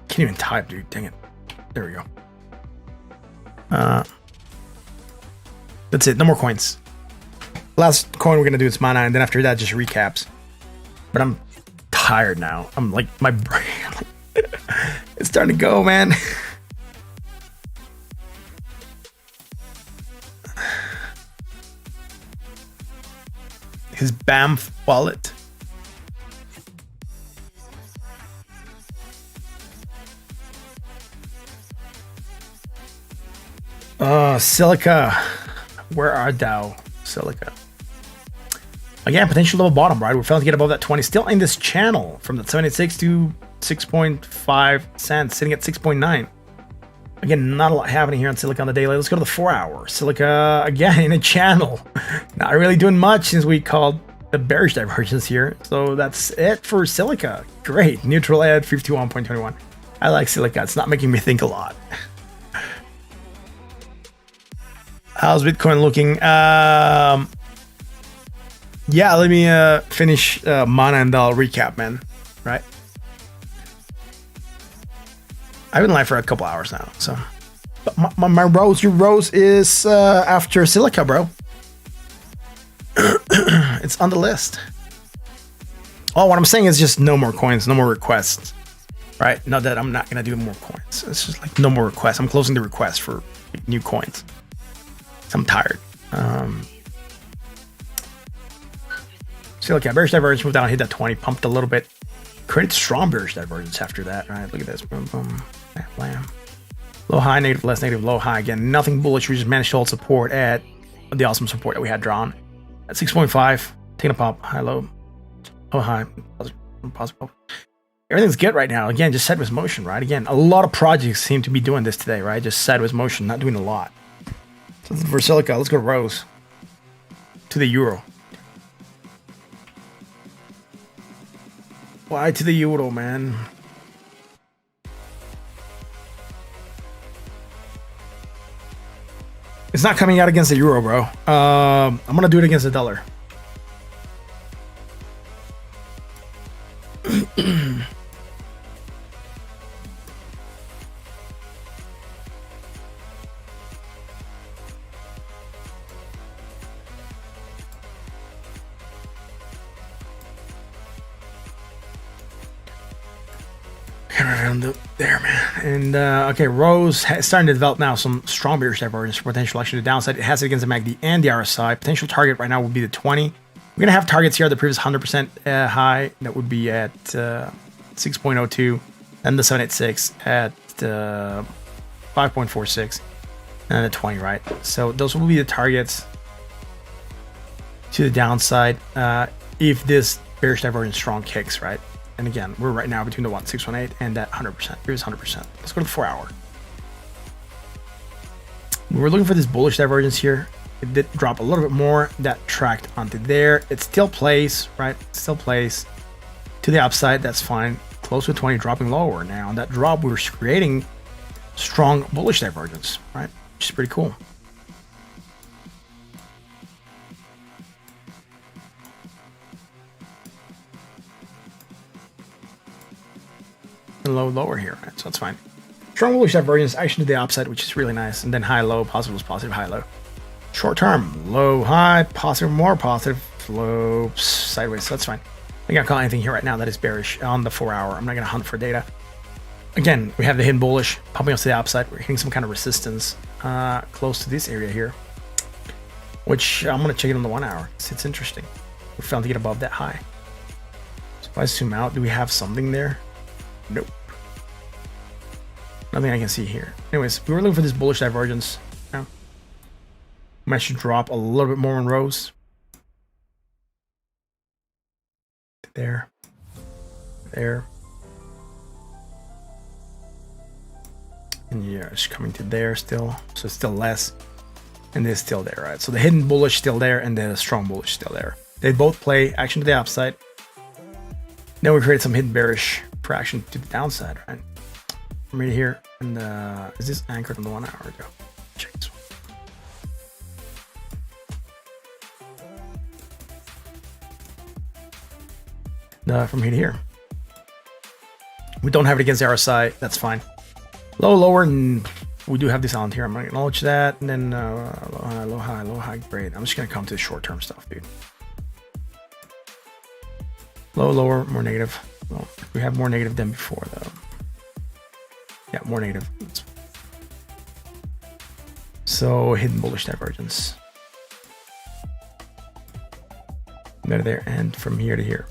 [SPEAKER 1] Can't even type, dude. Dang it. There we go. That's it. No more coins. Last coin we're gonna do is mana, and then after that, just recaps. But I'm tired now. I'm like, my brain, it's starting to go, man. His BAMF wallet. Silica. Where are thou, Silica? Again, potential level bottom, right? We're failing to get above that 20. Still in this channel from that 76 to 6.5 cents, sitting at 6.9. Again, not a lot happening here on Silica on the daily. Let's go to the 4 hour. Silica, again, in a channel. Not really doing much since we called the bearish divergence here. So that's it for Silica. Great. Neutral at 51.21. I like Silica. It's not making me think a lot. How's Bitcoin looking? Yeah, let me finish mana and I'll recap, man. Right? I've been live for a couple hours now, so. But my rose, your rose is after Silica, bro. It's on the list. Oh, what I'm saying is just no more coins, no more requests. Right? Not that I'm not gonna do more coins. It's just like no more requests. I'm closing the request for new coins. I'm tired. Silica, bearish divergence, moved down, hit that 20, pumped a little bit. Created strong bearish divergence after that. Right, look at this. Boom, boom, bam, blam. Low, high, negative, less, negative, low, high. Again, nothing bullish. We just managed to hold support at the awesome support that we had drawn at 6.5. Taking a pop, high, low, low, high, positive. Everything's good right now. Again, just sideways motion, right? Again, a lot of projects seem to be doing this today, right? Just sideways motion, not doing a lot. So for Silica, let's go to Rose. To the euro. Why to the euro, man? It's not coming out against the euro, bro. I'm gonna do it against the dollar. around there, man. And okay, Rose starting to develop now some strong bearish divergence for potential action to the downside. It has it against the MACD and the RSI. Potential target right now would be the 20. We're gonna have targets here. The previous 100% high that would be at 6.02, and the 786 at 5.46, and the 20, right? So those will be the targets to the downside if this bearish divergence strong kicks, right? And again, we're right now between the 618 and that 100%. Here's 100%. Let's go to the 4 hour. We're looking for this bullish divergence here. It did drop a little bit more. That tracked onto there. It still plays, right? It still plays to the upside. That's fine. Close to 20, dropping lower now. And that drop, we were creating strong bullish divergence, right? Which is pretty cool. Low lower here, right? So that's fine. Strong bullish divergence, action to the upside, which is really nice. And then high low, positive was positive, high low. Short term, low high, positive, more positive, low sideways. So that's fine. I can't call anything here right now that is bearish on the 4 hour. I'm not gonna hunt for data. Again, we have the hidden bullish pumping us to the upside. We're hitting some kind of resistance close to this area here, which I'm gonna check it on the 1 hour. It's interesting. We found to get above that high. So if I zoom out, do we have something there? Nope. Nothing I can see here. Anyways, we were looking for this bullish divergence. Yeah. Might should drop a little bit more in rows. There. There. And yeah, it's coming to there still. So it's still less. And it's still there, right? So the hidden bullish still there and the strong bullish still there. They both play action to the upside. Then we created some hidden bearish for action to the downside, right? From right here, and is this anchored on the 1 hour ago? Check this one. From here to here, we don't have it against the RSI. That's fine. Low, lower, and we do have this on here. I'm gonna acknowledge that, and then low, high, low, high, low, high. Great. I'm just gonna come to the short-term stuff, dude. Low, lower, more negative. Well, we have more negative than before, though. Yeah, more negative. So hidden bullish divergence. There, there, and from here to here.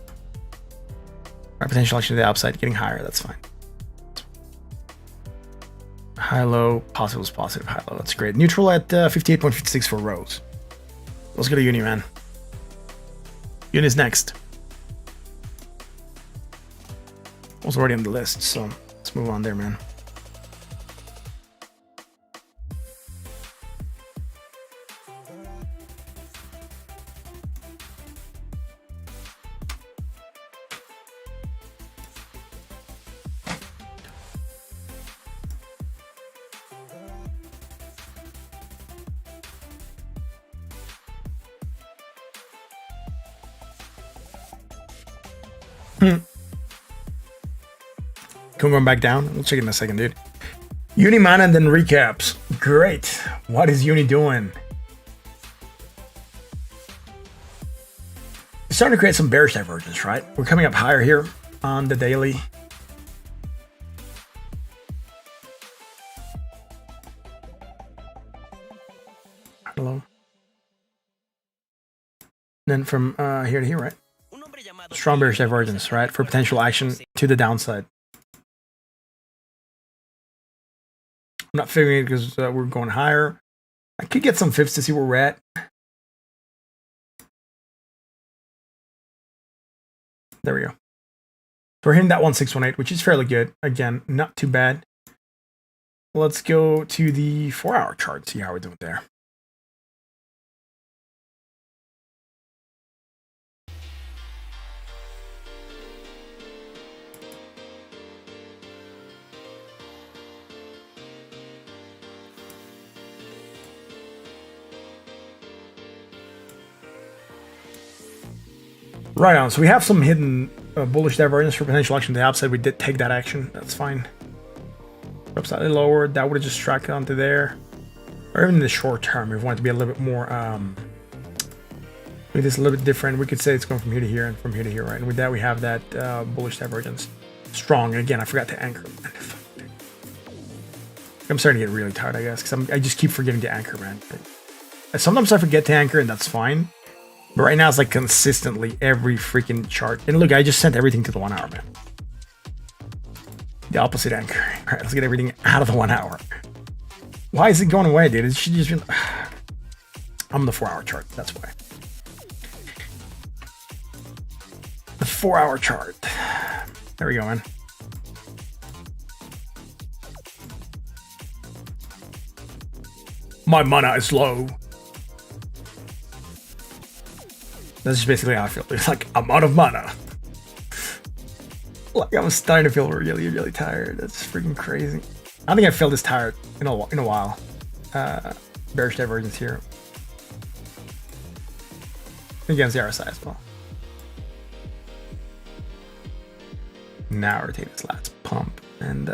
[SPEAKER 1] Our potential action to the upside getting higher. That's fine. High, low, positive is positive, high, low. That's great. Neutral at 58.56 for rows. Let's go to Uni, man. Uni's next. Was already on the list, so let's move on there, man. Going back down. We'll check it in a second, dude. Uni, man, and then recaps. Great. What is Uni doing? It's starting to create some bearish divergence, right? We're coming up higher here on the daily. Hello. Then from here to here, right? Strong bearish divergence, right? For potential action to the downside. I'm not figuring it because we're going higher. I could get some fibs to see where we're at. There we go. So we're hitting that 1618, which is fairly good. Again, not too bad. Let's go to the 4 hour chart, see how we're doing there. Right on. So we have some hidden bullish divergence for potential action to the upside. We did take that action. That's fine. Up slightly lower. That would have just tracked onto there. Or even in the short term, if we want to be a little bit more, make this a little bit different. We could say it's going from here to here and from here to here, right? And with that, we have that bullish divergence. strong. And again, I forgot to anchor. I'm starting to get really tired, I guess, because I just keep forgetting to anchor, man. Sometimes I forget to anchor, and that's fine. But right now, it's like consistently every freaking chart. And look, I just sent everything to the 1 hour, man. The opposite anchoring. All right, let's get everything out of the 1 hour. Why is it going away, dude? It should just be... I'm the 4 hour chart. That's why. The 4 hour chart. There we go, man. My mana is low. That's just basically how I feel. It's like, I'm out of mana. Like, I'm starting to feel really, really tired. That's freaking crazy. I don't think I feel this tired in a while. Bearish divergence here. Against the RSI as well. Now we're taking this last pump. And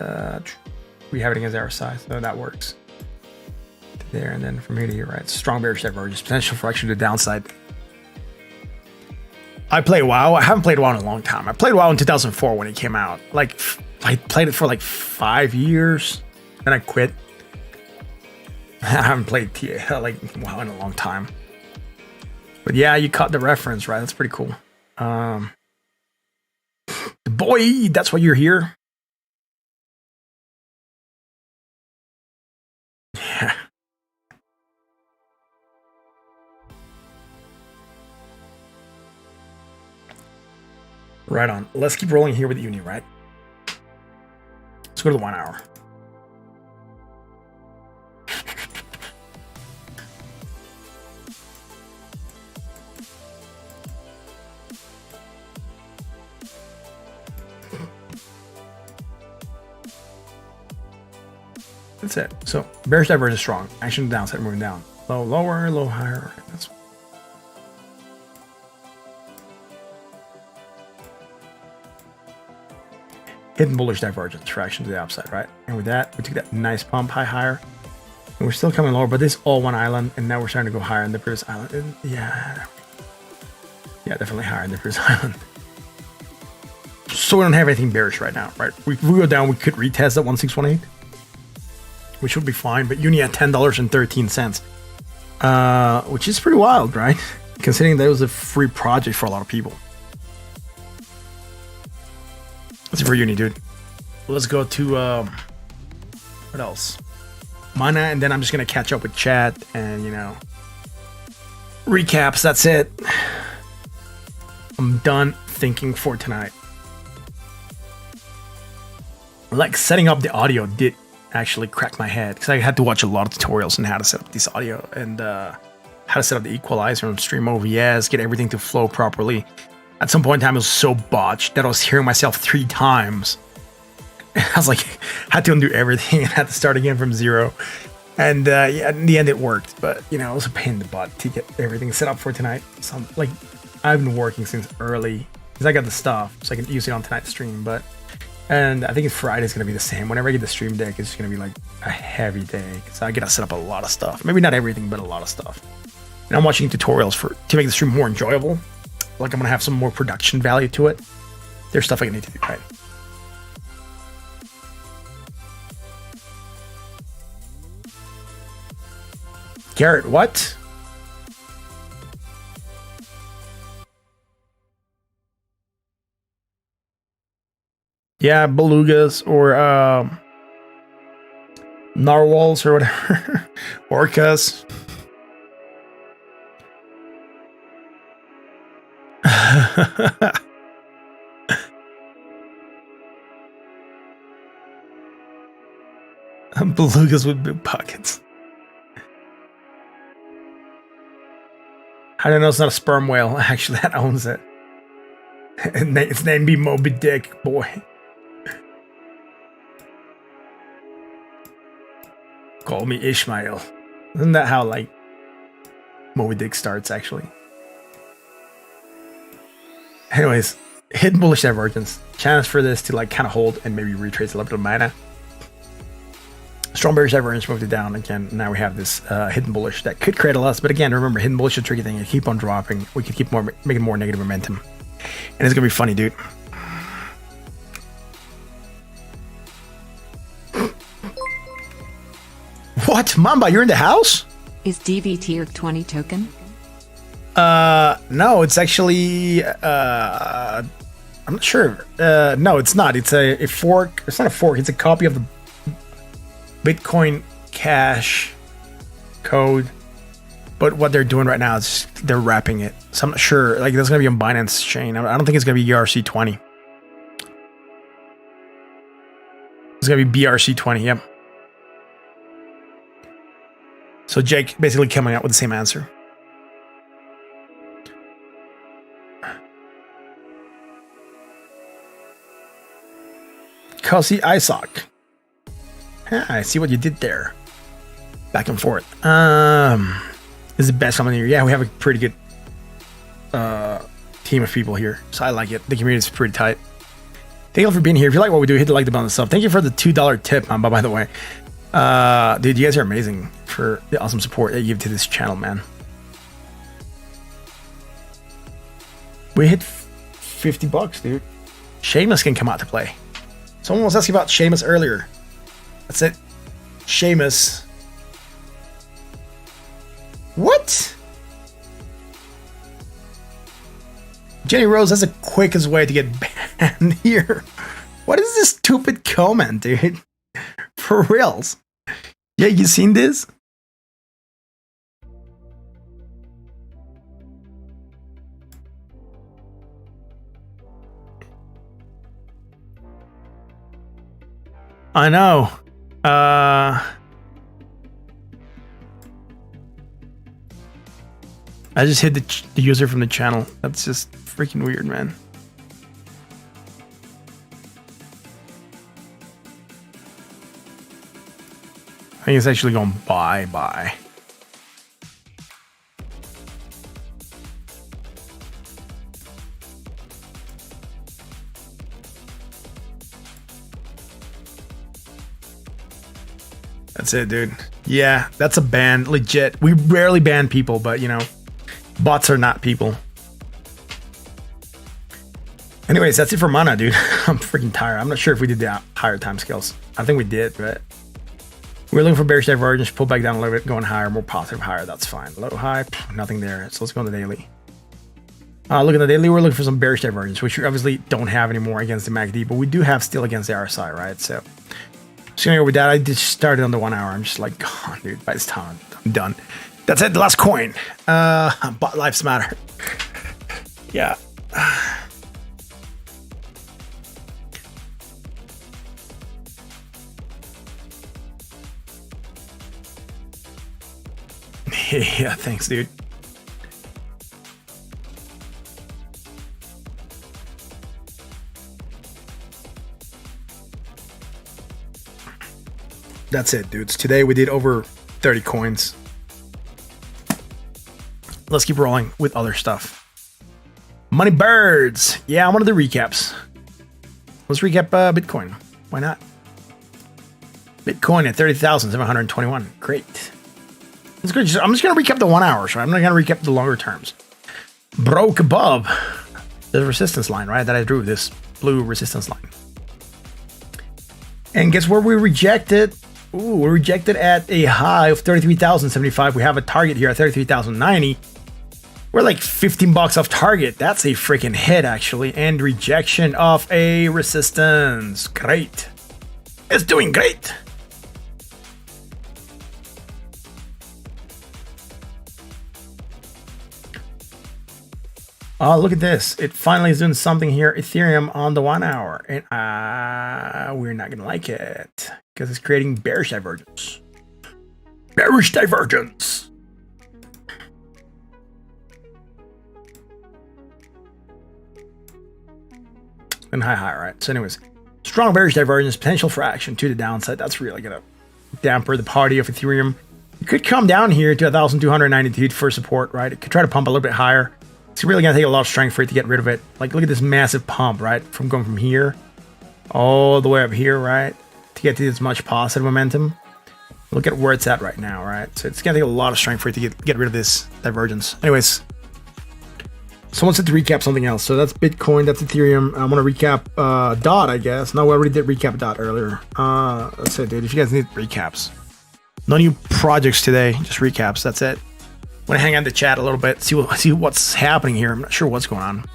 [SPEAKER 1] we have it against RSI, so that works. To there, and then from here to here, right? Strong bearish divergence. Potential for action to the downside. I play WoW. I haven't played WoW in a long time. I played WoW in 2004 when it came out. Like, I played it for like 5 years. Then I quit. I haven't played WoW in a long time. But yeah, you caught the reference, right? That's pretty cool. Boy, that's why you're here. Yeah. Right on. Let's keep rolling here with Uni, right? Let's go to the 1 hour. That's it. So bearish divergence is strong. Action downside moving down. Low, lower, low, higher. That's hidden bullish divergence, traction to the upside, right? And with that, we took that nice pump, high, higher. And we're still coming lower, but this is all one island, and now we're starting to go higher in the previous island. And yeah, definitely higher in the previous island. So we don't have anything bearish right now, right? If we go down, we could retest at 1618, which would be fine. But Uni at $10.13, which is pretty wild, right? Considering that it was a free project for a lot of people. That's it for Uni, dude. Let's go to what else? Mana, and then I'm just gonna catch up with chat and recaps. That's it. I'm done thinking for tonight. Like, setting up the audio did actually crack my head because I had to watch a lot of tutorials on how to set up this audio and how to set up the equalizer and stream OBS, get everything to flow properly. At some point in time, it was so botched that I was hearing myself 3 times. And I was like, had to undo everything and had to start again from zero. And yeah, in the end, it worked. But it was a pain in the butt to get everything set up for tonight. So I've been working since early because I got the stuff, so I can use it on tonight's stream. And I think Friday's gonna be the same. Whenever I get the stream deck, it's gonna be like a heavy day because I gotta set up a lot of stuff. Maybe not everything, but a lot of stuff. And I'm watching tutorials to make the stream more enjoyable. Like, I'm gonna have some more production value to it. There's stuff I need to do, right? Garrett, what? Yeah, belugas or narwhals or whatever. Orcas. Belugas with big pockets. I don't know, it's not a sperm whale. Actually, that owns it. Its name be Moby Dick, boy. Call me Ishmael. Isn't that how, Moby Dick starts, actually? Anyways, hidden bullish divergence. Chance for this to, kind of hold and maybe retrace a little bit of mana. Strong bearish divergence moved it down. Again, now we have this hidden bullish that could create a loss. But again, remember, hidden bullish is a tricky thing. You keep on dropping. We could keep making more negative momentum. And it's going to be funny, dude. What? Mamba, you're in the house?
[SPEAKER 2] Is DBT a 20 token?
[SPEAKER 1] No, it's actually, I'm not sure. No, it's not. It's a fork. It's not a fork. It's a copy of the Bitcoin Cash code. But what they're doing right now is they're wrapping it. So I'm not sure. Like, that's going to be on Binance chain. I don't think it's going to be ERC20. It's going to be BRC20. Yep. So Jake basically coming out with the same answer. Kelsey Isaac. I see what you did there. Back and forth. This is the best company here. Yeah, we have a pretty good team of people here. So I like it. The community is pretty tight. Thank you all for being here. If you like what we do, hit the like button and stuff. Thank you for the $2 tip, Mamba, by the way. Dude, you guys are amazing for the awesome support that you give to this channel, man. We hit 50 bucks, dude. Seamus can come out to play. Someone was asking about Seamus earlier. That's it. Seamus. What? Jenny Rose, that's the quickest way to get banned here. What is this stupid comment, dude? For reals. Yeah, you seen this? I know. I just hit the user from the channel. That's just freaking weird, man. I think it's actually going bye-bye. That's it, dude. Yeah, that's a ban. Legit. We rarely ban people, but, you know, bots are not people. Anyways, that's it for mana, dude. I'm freaking tired. I'm not sure if we did the higher time scales. I think we did, but we're looking for bearish divergence. Pull back down a little bit, going higher, more positive, higher. That's fine. Low, high, nothing there. So let's go on the daily. Look at the daily. We're looking for some bearish divergence, which we obviously don't have anymore against the MACD, but we do have still against the RSI, right? So just gonna go with that. I just started on the 1 hour. I'm just like, God, dude, by this time I'm done. That's it. The last coin. Bot lives matter. Yeah. Yeah, thanks, dude. That's it, dudes. Today we did over 30 coins. Let's keep rolling with other stuff. Money birds. Yeah, I wanted the recaps. Let's recap Bitcoin. Why not? Bitcoin at 30,721. Great. It's good. I'm just going to recap the 1 hour, so I'm not going to recap the longer terms. Broke above the resistance line, right? That I drew, this blue resistance line. And guess where we rejected? Ooh, we rejected at a high of 33,075. We have a target here at 33,090. We're like 15 bucks off target. That's a freaking hit, actually. And rejection of a resistance. Great. It's doing great. Oh, look at this. It finally is doing something here. Ethereum on the 1 hour. And we're not going to like it because it's creating bearish divergence. Bearish divergence. And high, right? So anyways, strong bearish divergence, potential for action to the downside. That's really going to damper the party of Ethereum. It could come down here to 1,292 for support, right? It could try to pump a little bit higher. It's really going to take a lot of strength for it to get rid of it. Like, look at this massive pump, right? From going from here all the way up here, right? To get to this much positive momentum. Look at where it's at right now, right? So it's going to take a lot of strength for it to get rid of this divergence. Anyways, someone said to recap something else. So that's Bitcoin, that's Ethereum. I want to recap DOT, I guess. No, we already did recap DOT earlier. That's it, dude. If you guys need recaps, No new projects today, just recaps. That's it. I'm gonna hang on the chat a little bit, see what's happening here. I'm not sure what's going on.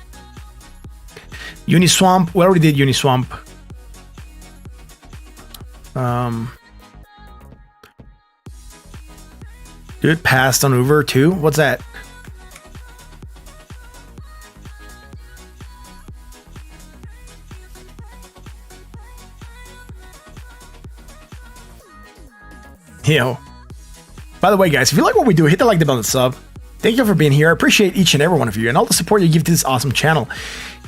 [SPEAKER 1] Uniswamp, we already did Uniswamp. Dude, passed on Uber too. What's that? By the way, guys, if you like what we do, hit the like button and sub. Thank you for being here. I appreciate each and every one of you and all the support you give to this awesome channel.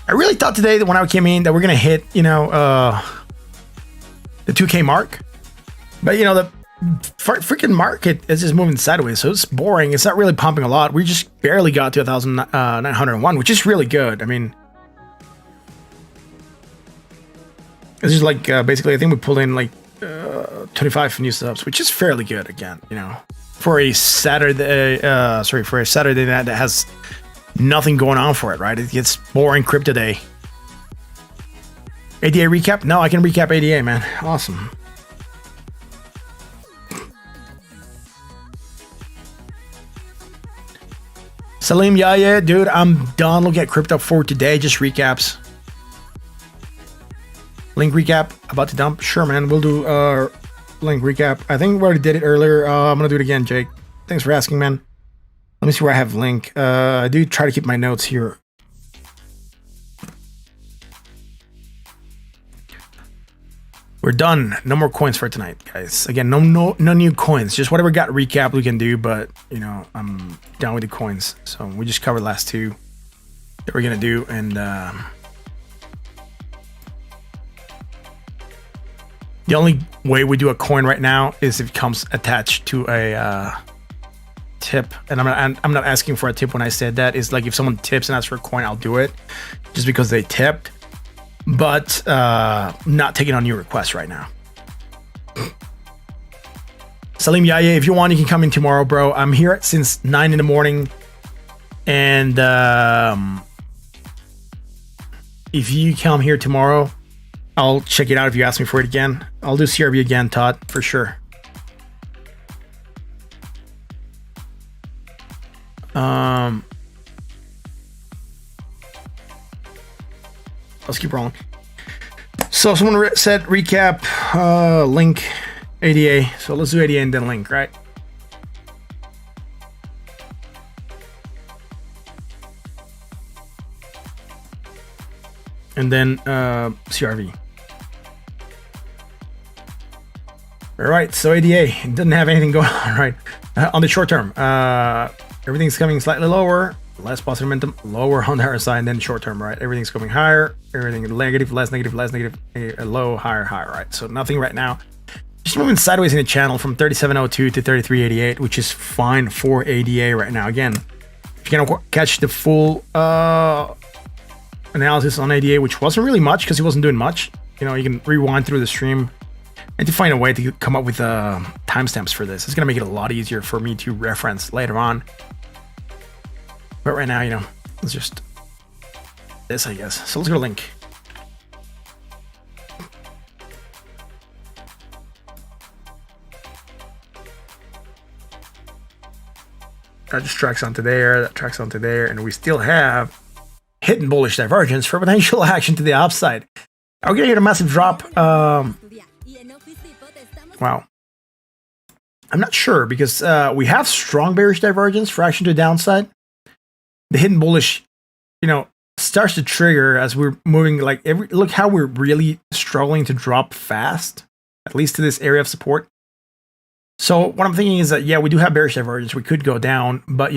[SPEAKER 1] I really thought today that when I came in that we're gonna hit, the 2K mark, but the freaking market is just moving sideways, so it's boring. It's not really pumping a lot. We just barely got to 1,901, which is really good. I mean, this is like basically, I think we pulled in like 25 new subs, which is fairly good again, for a Saturday night that has nothing going on for it, right? It gets boring crypto day. ADA recap? No, I can recap ADA, man. Awesome. Salim Yaya, dude, I'm done. Look at crypto for today. Just recaps. Link recap about to dump. Sure, man. We'll do link recap. I think we already did it earlier. I'm gonna do it again, Jake. Thanks for asking, man. Let me see where I have link. I do try to keep my notes here. We're done. No more coins for tonight, guys. Again, no new coins. Just whatever got recap we can do, but I'm down with the coins. So we just covered the last two that we're gonna do, and the only way we do a coin right now is if it comes attached to a tip. And I'm not asking for a tip when I said that. It's like if someone tips and asks for a coin, I'll do it just because they tipped. But not taking on new requests right now. Salim Yaya, if you want, you can come in tomorrow, bro. I'm here since 9 in the morning. And if you come here tomorrow, I'll check it out if you ask me for it again. I'll do CRB again, Todd, for sure. Let's keep rolling. So someone said recap, link, ADA. So let's do ADA and then link, right? And then CRV. All right, so ADA doesn't have anything going on, right? On the short term, everything's coming slightly lower. Less positive momentum, lower on the higher side, and then short term, right? Everything's going higher, everything negative, less negative, low, higher, right? So nothing right now. Just moving sideways in the channel from 3702 to 3388, which is fine for ADA right now. Again, if you can catch the full analysis on ADA, which wasn't really much because he wasn't doing much, you can rewind through the stream and to find a way to come up with timestamps for this. It's gonna make it a lot easier for me to reference later on. But right now, it's just this, I guess. So let's go to link. That just tracks onto there, that tracks onto there, and we still have hidden bullish divergence for potential action to the upside. Are we gonna get a massive drop? Wow. I'm not sure because we have strong bearish divergence for action to the downside. The hidden bullish, starts to trigger as we're moving. Look how we're really struggling to drop fast, at least to this area of support. So what I'm thinking is that, yeah, we do have bearish divergence. We could go down, but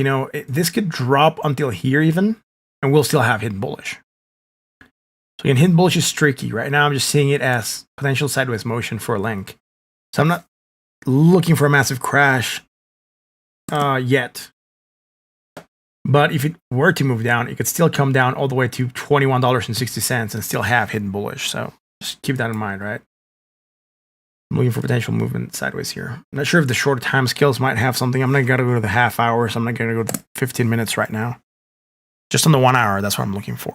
[SPEAKER 1] this could drop until here even, and we'll still have hidden bullish. So again, hidden bullish is tricky. Right now, I'm just seeing it as potential sideways motion for a link. So I'm not looking for a massive crash yet. But if it were to move down, it could still come down all the way to $21.60 and still have hidden bullish. So just keep that in mind, right? I'm looking for potential movement sideways here. I'm not sure if the shorter time scales might have something. I'm not going to go to the half hour, so I'm not going to go to 15 minutes right now. Just on the 1 hour, that's what I'm looking for.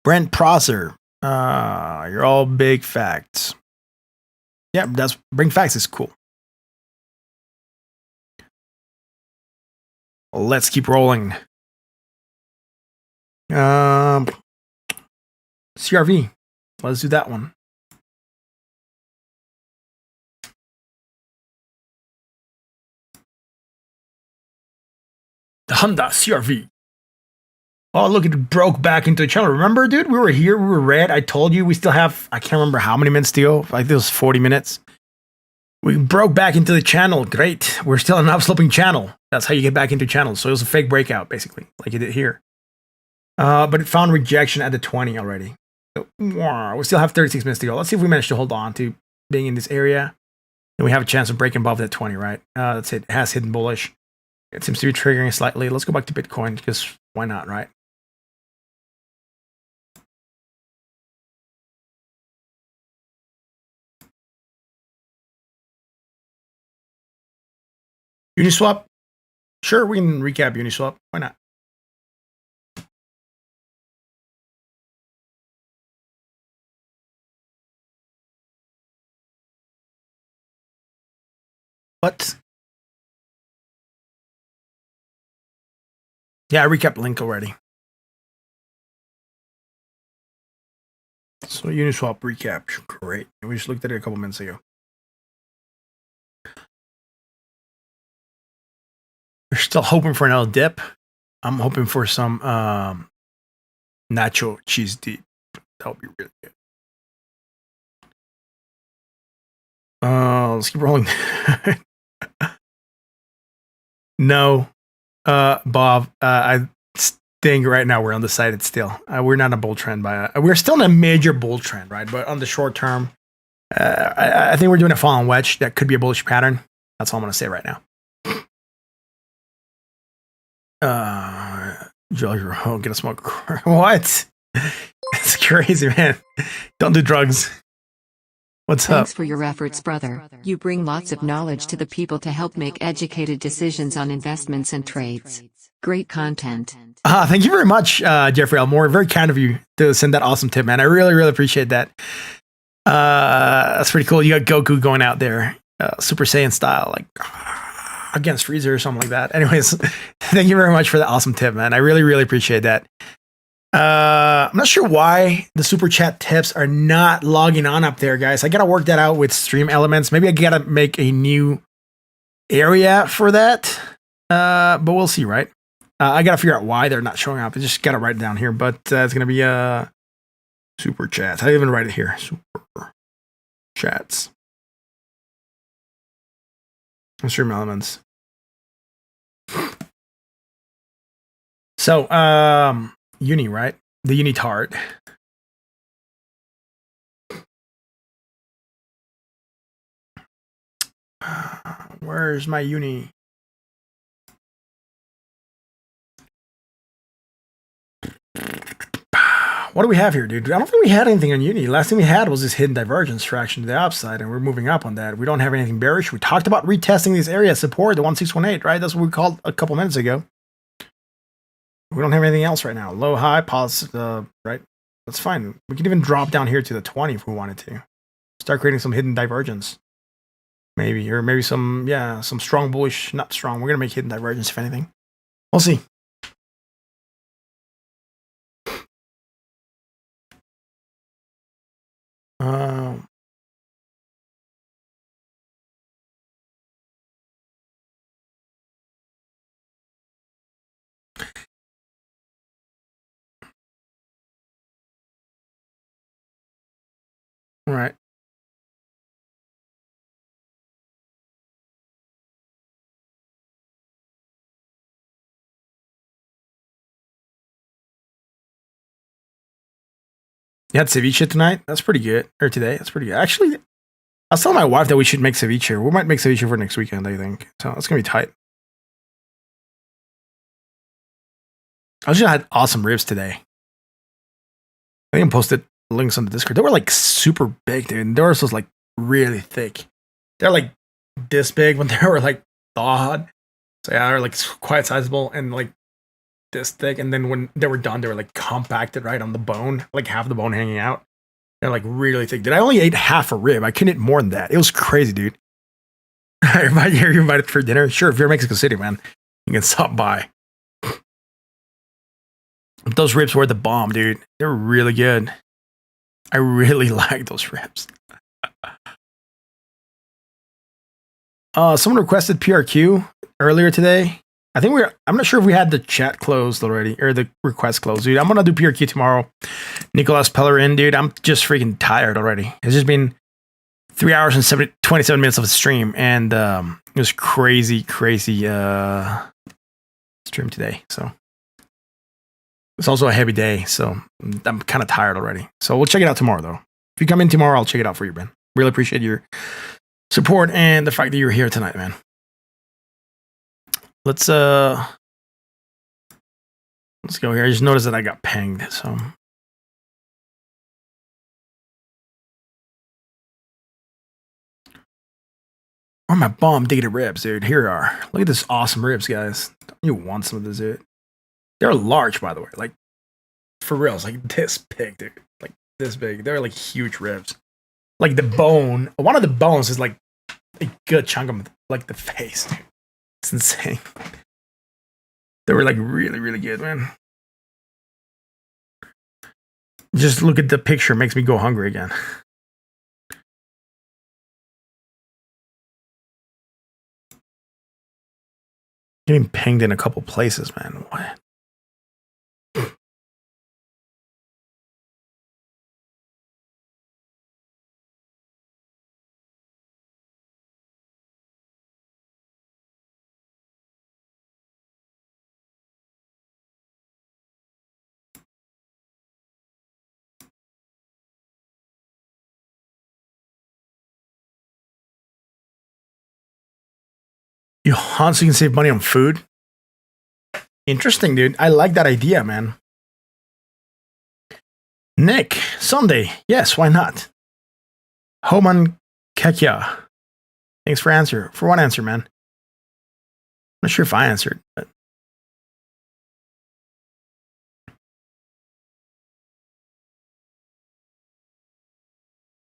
[SPEAKER 1] Brent Prosser. You're all big facts. Yeah, that's bring facts is cool. Let's keep rolling. CRV. Let's do that one. The Honda CRV. Oh, look, it broke back into the channel. Remember, dude? We were here. We were red. I told you we still have, I can't remember how many minutes to go. I think it was 40 minutes. We broke back into the channel. Great. We're still an upsloping channel. That's how you get back into channels. So it was a fake breakout, basically, like it did here. But it found rejection at the 20 already. So, we still have 36 minutes to go. Let's see if we manage to hold on to being in this area. And we have a chance of breaking above that 20, right? That's it. It has hidden bullish. It seems to be triggering slightly. Let's go back to Bitcoin because why not, right? Uniswap? Sure, we can recap Uniswap. Why not? What? Yeah, I recapped link already. So Uniswap recap. Great. We just looked at it a couple minutes ago. We're still hoping for another dip. I'm hoping for some nacho cheese dip. That would be really good. Let's keep rolling. No, Bob. I think right now we're undecided still. We're not a bull trend we're still in a major bull trend, right? But on the short term, I think we're doing a fallen wedge that could be a bullish pattern. That's all I'm gonna say right now. Oh, get a smoke. What? It's crazy, man. Don't do drugs. What's up?
[SPEAKER 2] Thanks for your efforts, brother. You bring lots of knowledge to the people to help make educated decisions on investments and trades. Great content.
[SPEAKER 1] Thank you very much, Jeffrey Elmore. Very kind of you to send that awesome tip, man. I really, really appreciate that. That's pretty cool. You got Goku going out there, Super Saiyan style, like against Freezer or something like that. Anyways, thank you very much for that awesome tip, man. I really, really appreciate that. I'm not sure why the super chat tips are not logging on up there, guys. I gotta work that out with Stream Elements. Maybe I gotta make a new area for that. But we'll see, right? I gotta figure out why they're not showing up. I just gotta write it down here. But it's gonna be super chats. I even write it here. Super chats. Stream Elements. So, Uni, right? The Unitard. Where's my Uni? What do we have here, dude? I don't think we had anything on Uni. Last thing we had was this hidden divergence fraction to the upside, and we're moving up on that. We don't have anything bearish. We talked about retesting this area support, the 1618, right? That's what we called a couple minutes ago. We don't have anything else right now. Low, high, pause, right? That's fine. We can even drop down here to the 20 if we wanted to. Start creating some hidden divergence. Maybe, or maybe some strong bullish, not strong. We're going to make hidden divergence, if anything. We'll see. Right. You had ceviche tonight? That's pretty good. Or today? That's pretty good. Actually, I was telling my wife that we should make ceviche. We might make ceviche for next weekend, I think. So it's going to be tight. I just had awesome ribs today. I think I posted links on the Discord. They were like super big, dude. And theirs was like really thick. They're like this big when they were like thawed. So yeah, they're like quite sizable and like this thick. And then when they were done, they were like compacted right on the bone, like half the bone hanging out. They're like really thick. Dude, I only ate half a rib. I couldn't eat more than that. It was crazy, dude. Everybody here, you're invited for dinner. Sure, if you're in Mexico City, man, you can stop by. Those ribs were the bomb, dude. They were really good. I really like those ribs. Someone requested PRQ earlier today. I'm not sure if we had the chat closed already or the request closed, dude. I'm gonna do PRQ tomorrow. Nicolas Pellerin, dude. I'm just freaking tired already. It's just been 3 hours and 27 minutes of a stream, and it was crazy stream today. So it's also a heavy day, so I'm kind of tired already. So we'll check it out tomorrow, though. If you come in tomorrow, I'll check it out for you, Ben. Really appreciate your support and the fact that you're here tonight, man. Let's go here. I just noticed that I got pinged, so. Where are my bomb diggity ribs, dude? Here are. Look at this awesome ribs, guys. You want some of this, dude? They're large, by the way. Like, for real, it's like this big, dude. Like this big. They're like huge ribs. Like the bone. One of the bones is like a good chunk of like the face, dude. It's insane. They were like really good, man. Just look at the picture, makes me go hungry again. Getting pinged in a couple places, man. What? You hunt so you can save money on food? Interesting, dude. I like that idea, man. Nick, Sunday. Yes, why not? Homan Kekya. Thanks for answer. For one answer, man. I'm not sure if I answered, but.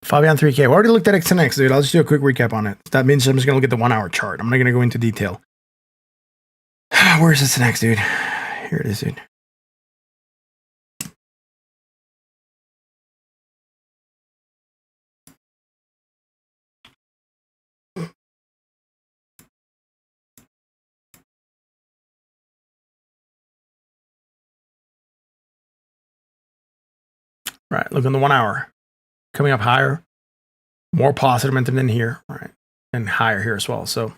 [SPEAKER 1] Fabian 3K. We already looked at XNX, dude. I'll just do a quick recap on it. That means I'm just going to look at the 1 hour chart. I'm not going to go into detail. Where's XNX, dude? Here it is, dude. Right, look on the 1 hour. Coming up higher. More positive momentum than here, right? And higher here as well. So,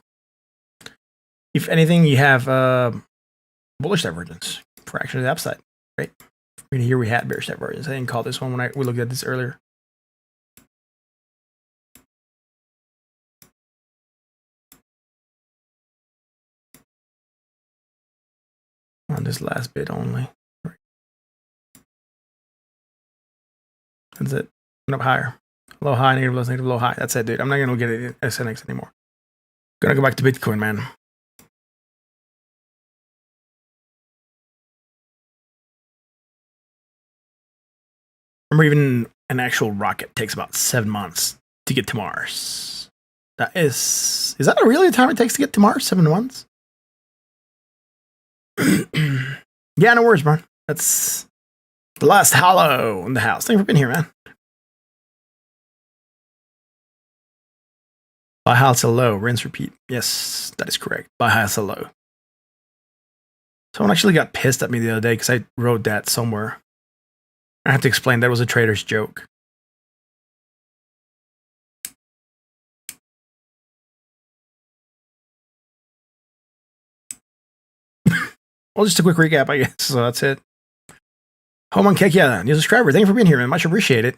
[SPEAKER 1] if anything, you have bullish divergence for action to the upside, right? And here we had bearish divergence. I didn't call this one when we looked at this earlier. On this last bit only. Right. That's it. Went up higher. Low high, negative low high. That's it, dude. I'm not gonna get it SNX anymore. Gonna go back to Bitcoin, man. Remember, even an actual rocket takes about 7 months to get to Mars. Is that really the time it takes to get to Mars? 7 months? Yeah, no worries, man. That's the last hollow in the house. Thanks for being here, man. Buy high, sell low, rinse, repeat. Yes, that is correct. Buy high, sell low. Someone actually got pissed at me the other day because I wrote that somewhere. I have to explain that was a trader's joke. Well, just a quick recap, I guess. So that's it. Home on Cake, yeah, new subscriber. Thank you for being here, man. Much appreciated.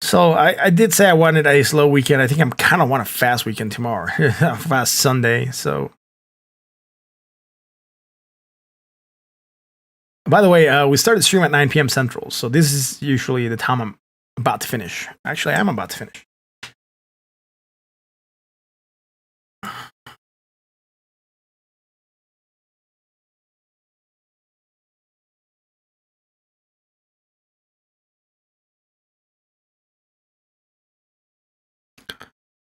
[SPEAKER 1] So I did say I wanted a slow weekend. I think I'm kind of want a fast weekend tomorrow. Fast Sunday. So, by the way, we started stream at 9 p.m. Central. So this is usually the time I'm about to finish. Actually, I'm about to finish.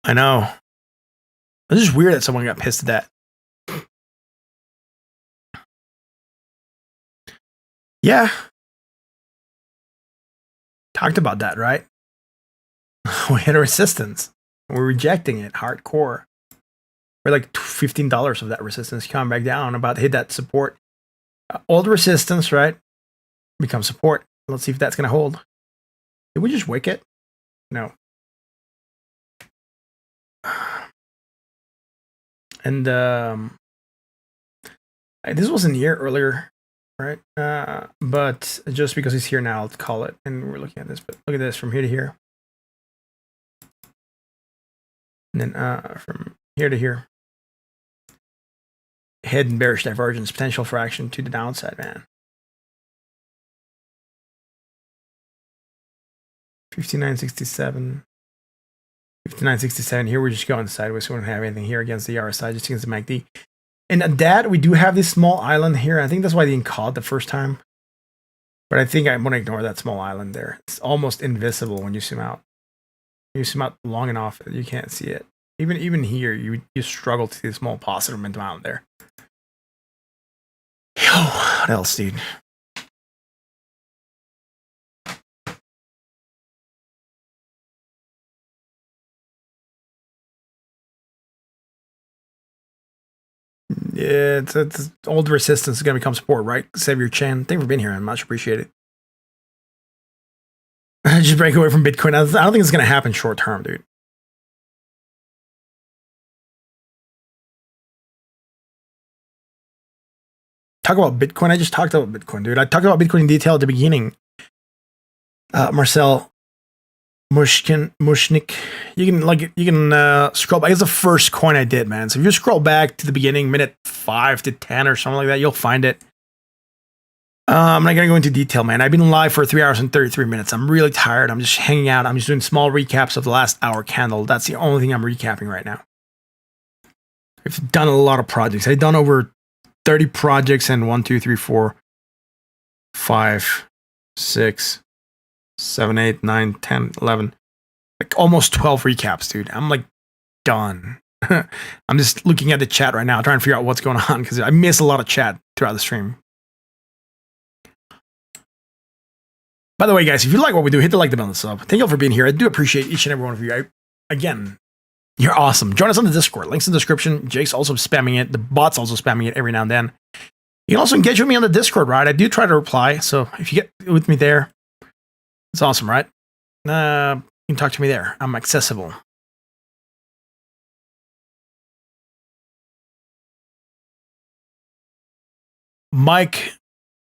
[SPEAKER 1] I know. It's just weird that someone got pissed at that. Yeah. Talked about that, right? We had a resistance. We're rejecting it hardcore. We're like $15 of that resistance coming back down, about to hit that support. Old resistance, right? Become support. Let's see if that's going to hold. Did we just wick it? No. And this wasn't here earlier, right? But just because he's here now, I'll call it. And we're looking at this. But look at this from here to here. And then from here to here. Hidden bearish divergence, potential for action to the downside, man. 59.67. 59.67. Here we're just going sideways. So we don't have anything here against the RSI, just against the MACD. And at that, we do have this small island here. I think that's why they didn't call it the first time. But I think I'm going to ignore that small island there. It's almost invisible when you zoom out. You zoom out long enough, you can't see it. Even here, you struggle to see a small positive momentum out there. Yo, what else, dude? Yeah, it's old resistance is going to become support, right? Xavier Chan, thank you for being here, man. Much appreciated. Just break away from Bitcoin. I don't think it's going to happen short term, dude. Talk about Bitcoin. I just talked about Bitcoin, dude. I talked about Bitcoin in detail at the beginning. Marcel Mushnik, you can scroll back. It's the first coin I did, man. So if you scroll back to the beginning, minute 5 to 10 or something like that, you'll find it. I'm not gonna go into detail, man. I've been live for 3 hours and 33 minutes. I'm really tired. I'm just hanging out. I'm just doing small recaps of the last hour candle. That's the only thing I'm recapping right now. I've done a lot of projects. I've done over 30 projects and 1, 2, 3, 4, 5, 6, 7, 8, 9, 10, 11, like almost 12 recaps, dude. I'm like done. I'm just looking at the chat right now, trying to figure out what's going on because I miss a lot of chat throughout the stream. By the way, guys, if you like what we do, hit the like button on the sub. Thank you all for being here. I do appreciate each and every one of you. Again, you're awesome. Join us on the Discord. Links in the description. Jake's also spamming it. The bot's also spamming it every now and then. You can also engage with me on the Discord, right? I do try to reply. So if you get with me there, it's awesome, right? You can talk to me there. I'm accessible. Mike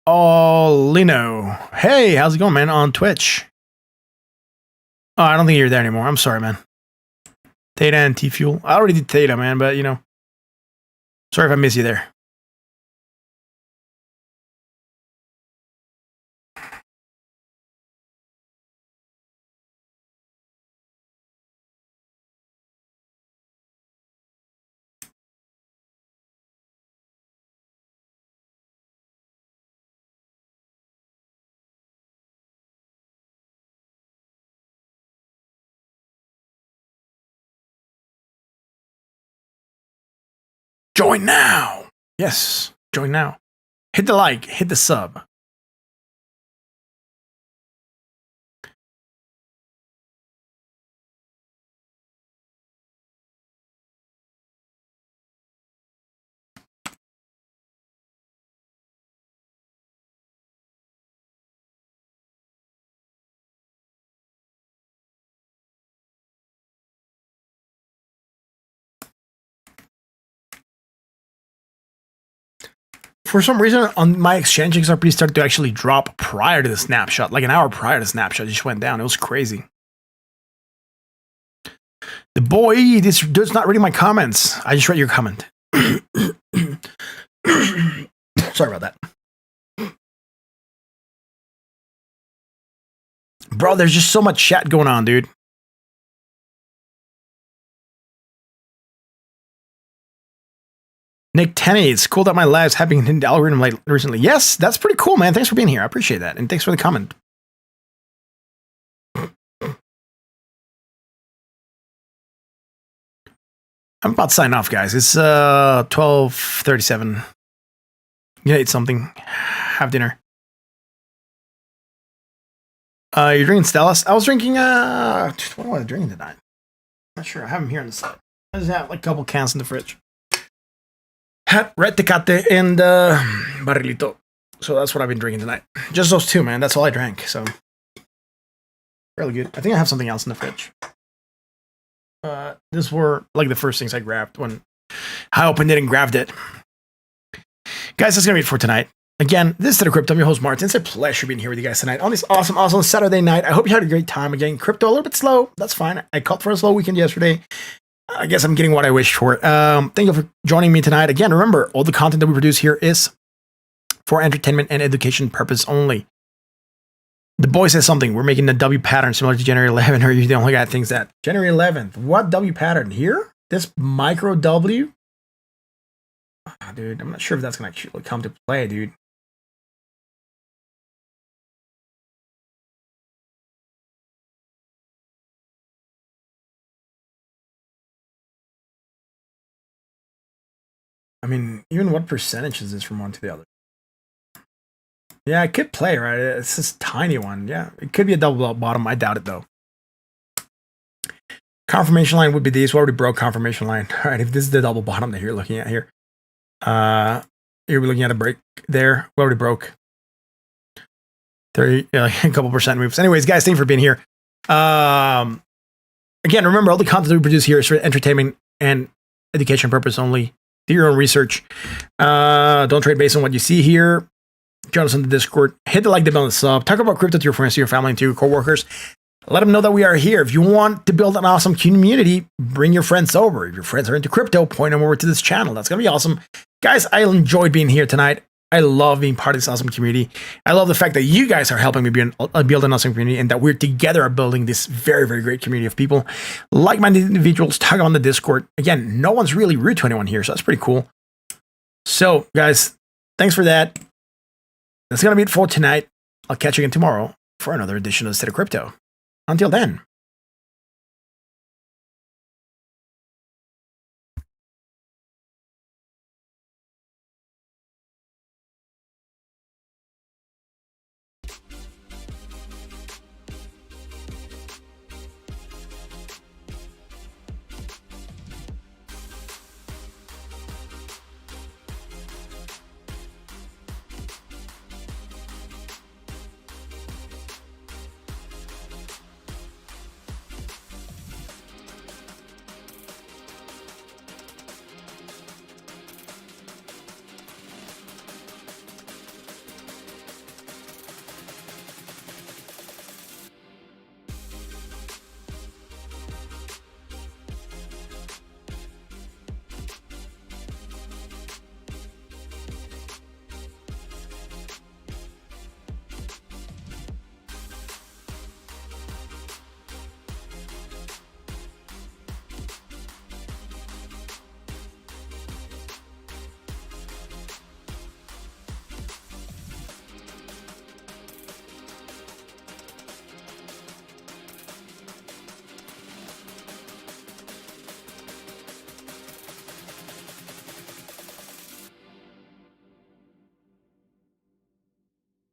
[SPEAKER 1] Olino. Hey, how's it going, man? On Twitch. Oh, I don't think you're there anymore. I'm sorry, man. Theta and T-Fuel. I already did Theta, man, but, you know. Sorry if I miss you there. Join now. Yes, join now. Hit the like, hit the sub. For some reason, on my exchange, XRP started to actually drop prior to the snapshot. Like an hour prior to the snapshot, it just went down. It was crazy. The boy, this dude's not reading my comments. I just read your comment. Sorry about that. Bro, there's just so much chat going on, dude. Nick Tenney, it's cool that my live's happening in the algorithm like recently. Yes, that's pretty cool, man. Thanks for being here. I appreciate that. And thanks for the comment. I'm about to sign off, guys. It's 12:37. I'm gonna eat something. Have dinner. You're drinking Stellas? I was drinking, what was I drinking tonight? Not sure. I have them here on the side. I just have like a couple cans in the fridge. Had Red Tecate and Barrilito. So that's what I've been drinking tonight. Just those two, man. That's all I drank. So, really good. I think I have something else in the fridge. These were like the first things I grabbed when I opened it and grabbed it. Guys, that's going to be it for tonight. Again, this is the Crypto. I'm your host, Martin. It's a pleasure being here with you guys tonight on this awesome Saturday night. I hope you had a great time. Again, crypto a little bit slow. That's fine. I caught for a slow weekend yesterday. I guess I'm getting what I wished for. Thank you for joining me tonight. Again, remember, all the content that we produce here is for entertainment and education purpose only. The boy says something. We're making the W pattern similar to January 11th. Or you the only guy that thinks that. January 11th. What W pattern? Here? This micro W? Dude, I'm not sure if that's going to actually come to play, dude. I mean, even what percentage is this from one to the other? Yeah, it could play, right? It's this tiny one. Yeah, it could be a double bottom. I doubt it, though. Confirmation line would be these. We already broke confirmation line. All right, if this is the double bottom that you're looking at here, you're looking at a break there. We already broke 30, like a couple percent moves. Anyways, guys, thank you for being here. Again, remember, all the content we produce here is for entertainment and education purpose only. Do your own research. Don't trade based on what you see here. Join us on the Discord. Hit the like button on the sub. Talk about crypto to your friends, to your family, and to your coworkers. Let them know that we are here. If you want to build an awesome community, bring your friends over. If your friends are into crypto, point them over to this channel. That's going to be awesome. Guys, I enjoyed being here tonight. I love being part of this awesome community. I love the fact that you guys are helping me build an awesome community and that we're together building this very, very great community of people. Like-minded individuals, talk on the Discord. Again, no one's really rude to anyone here, so that's pretty cool. So, guys, thanks for that. That's going to be it for tonight. I'll catch you again tomorrow for another edition of the State of Crypto. Until then.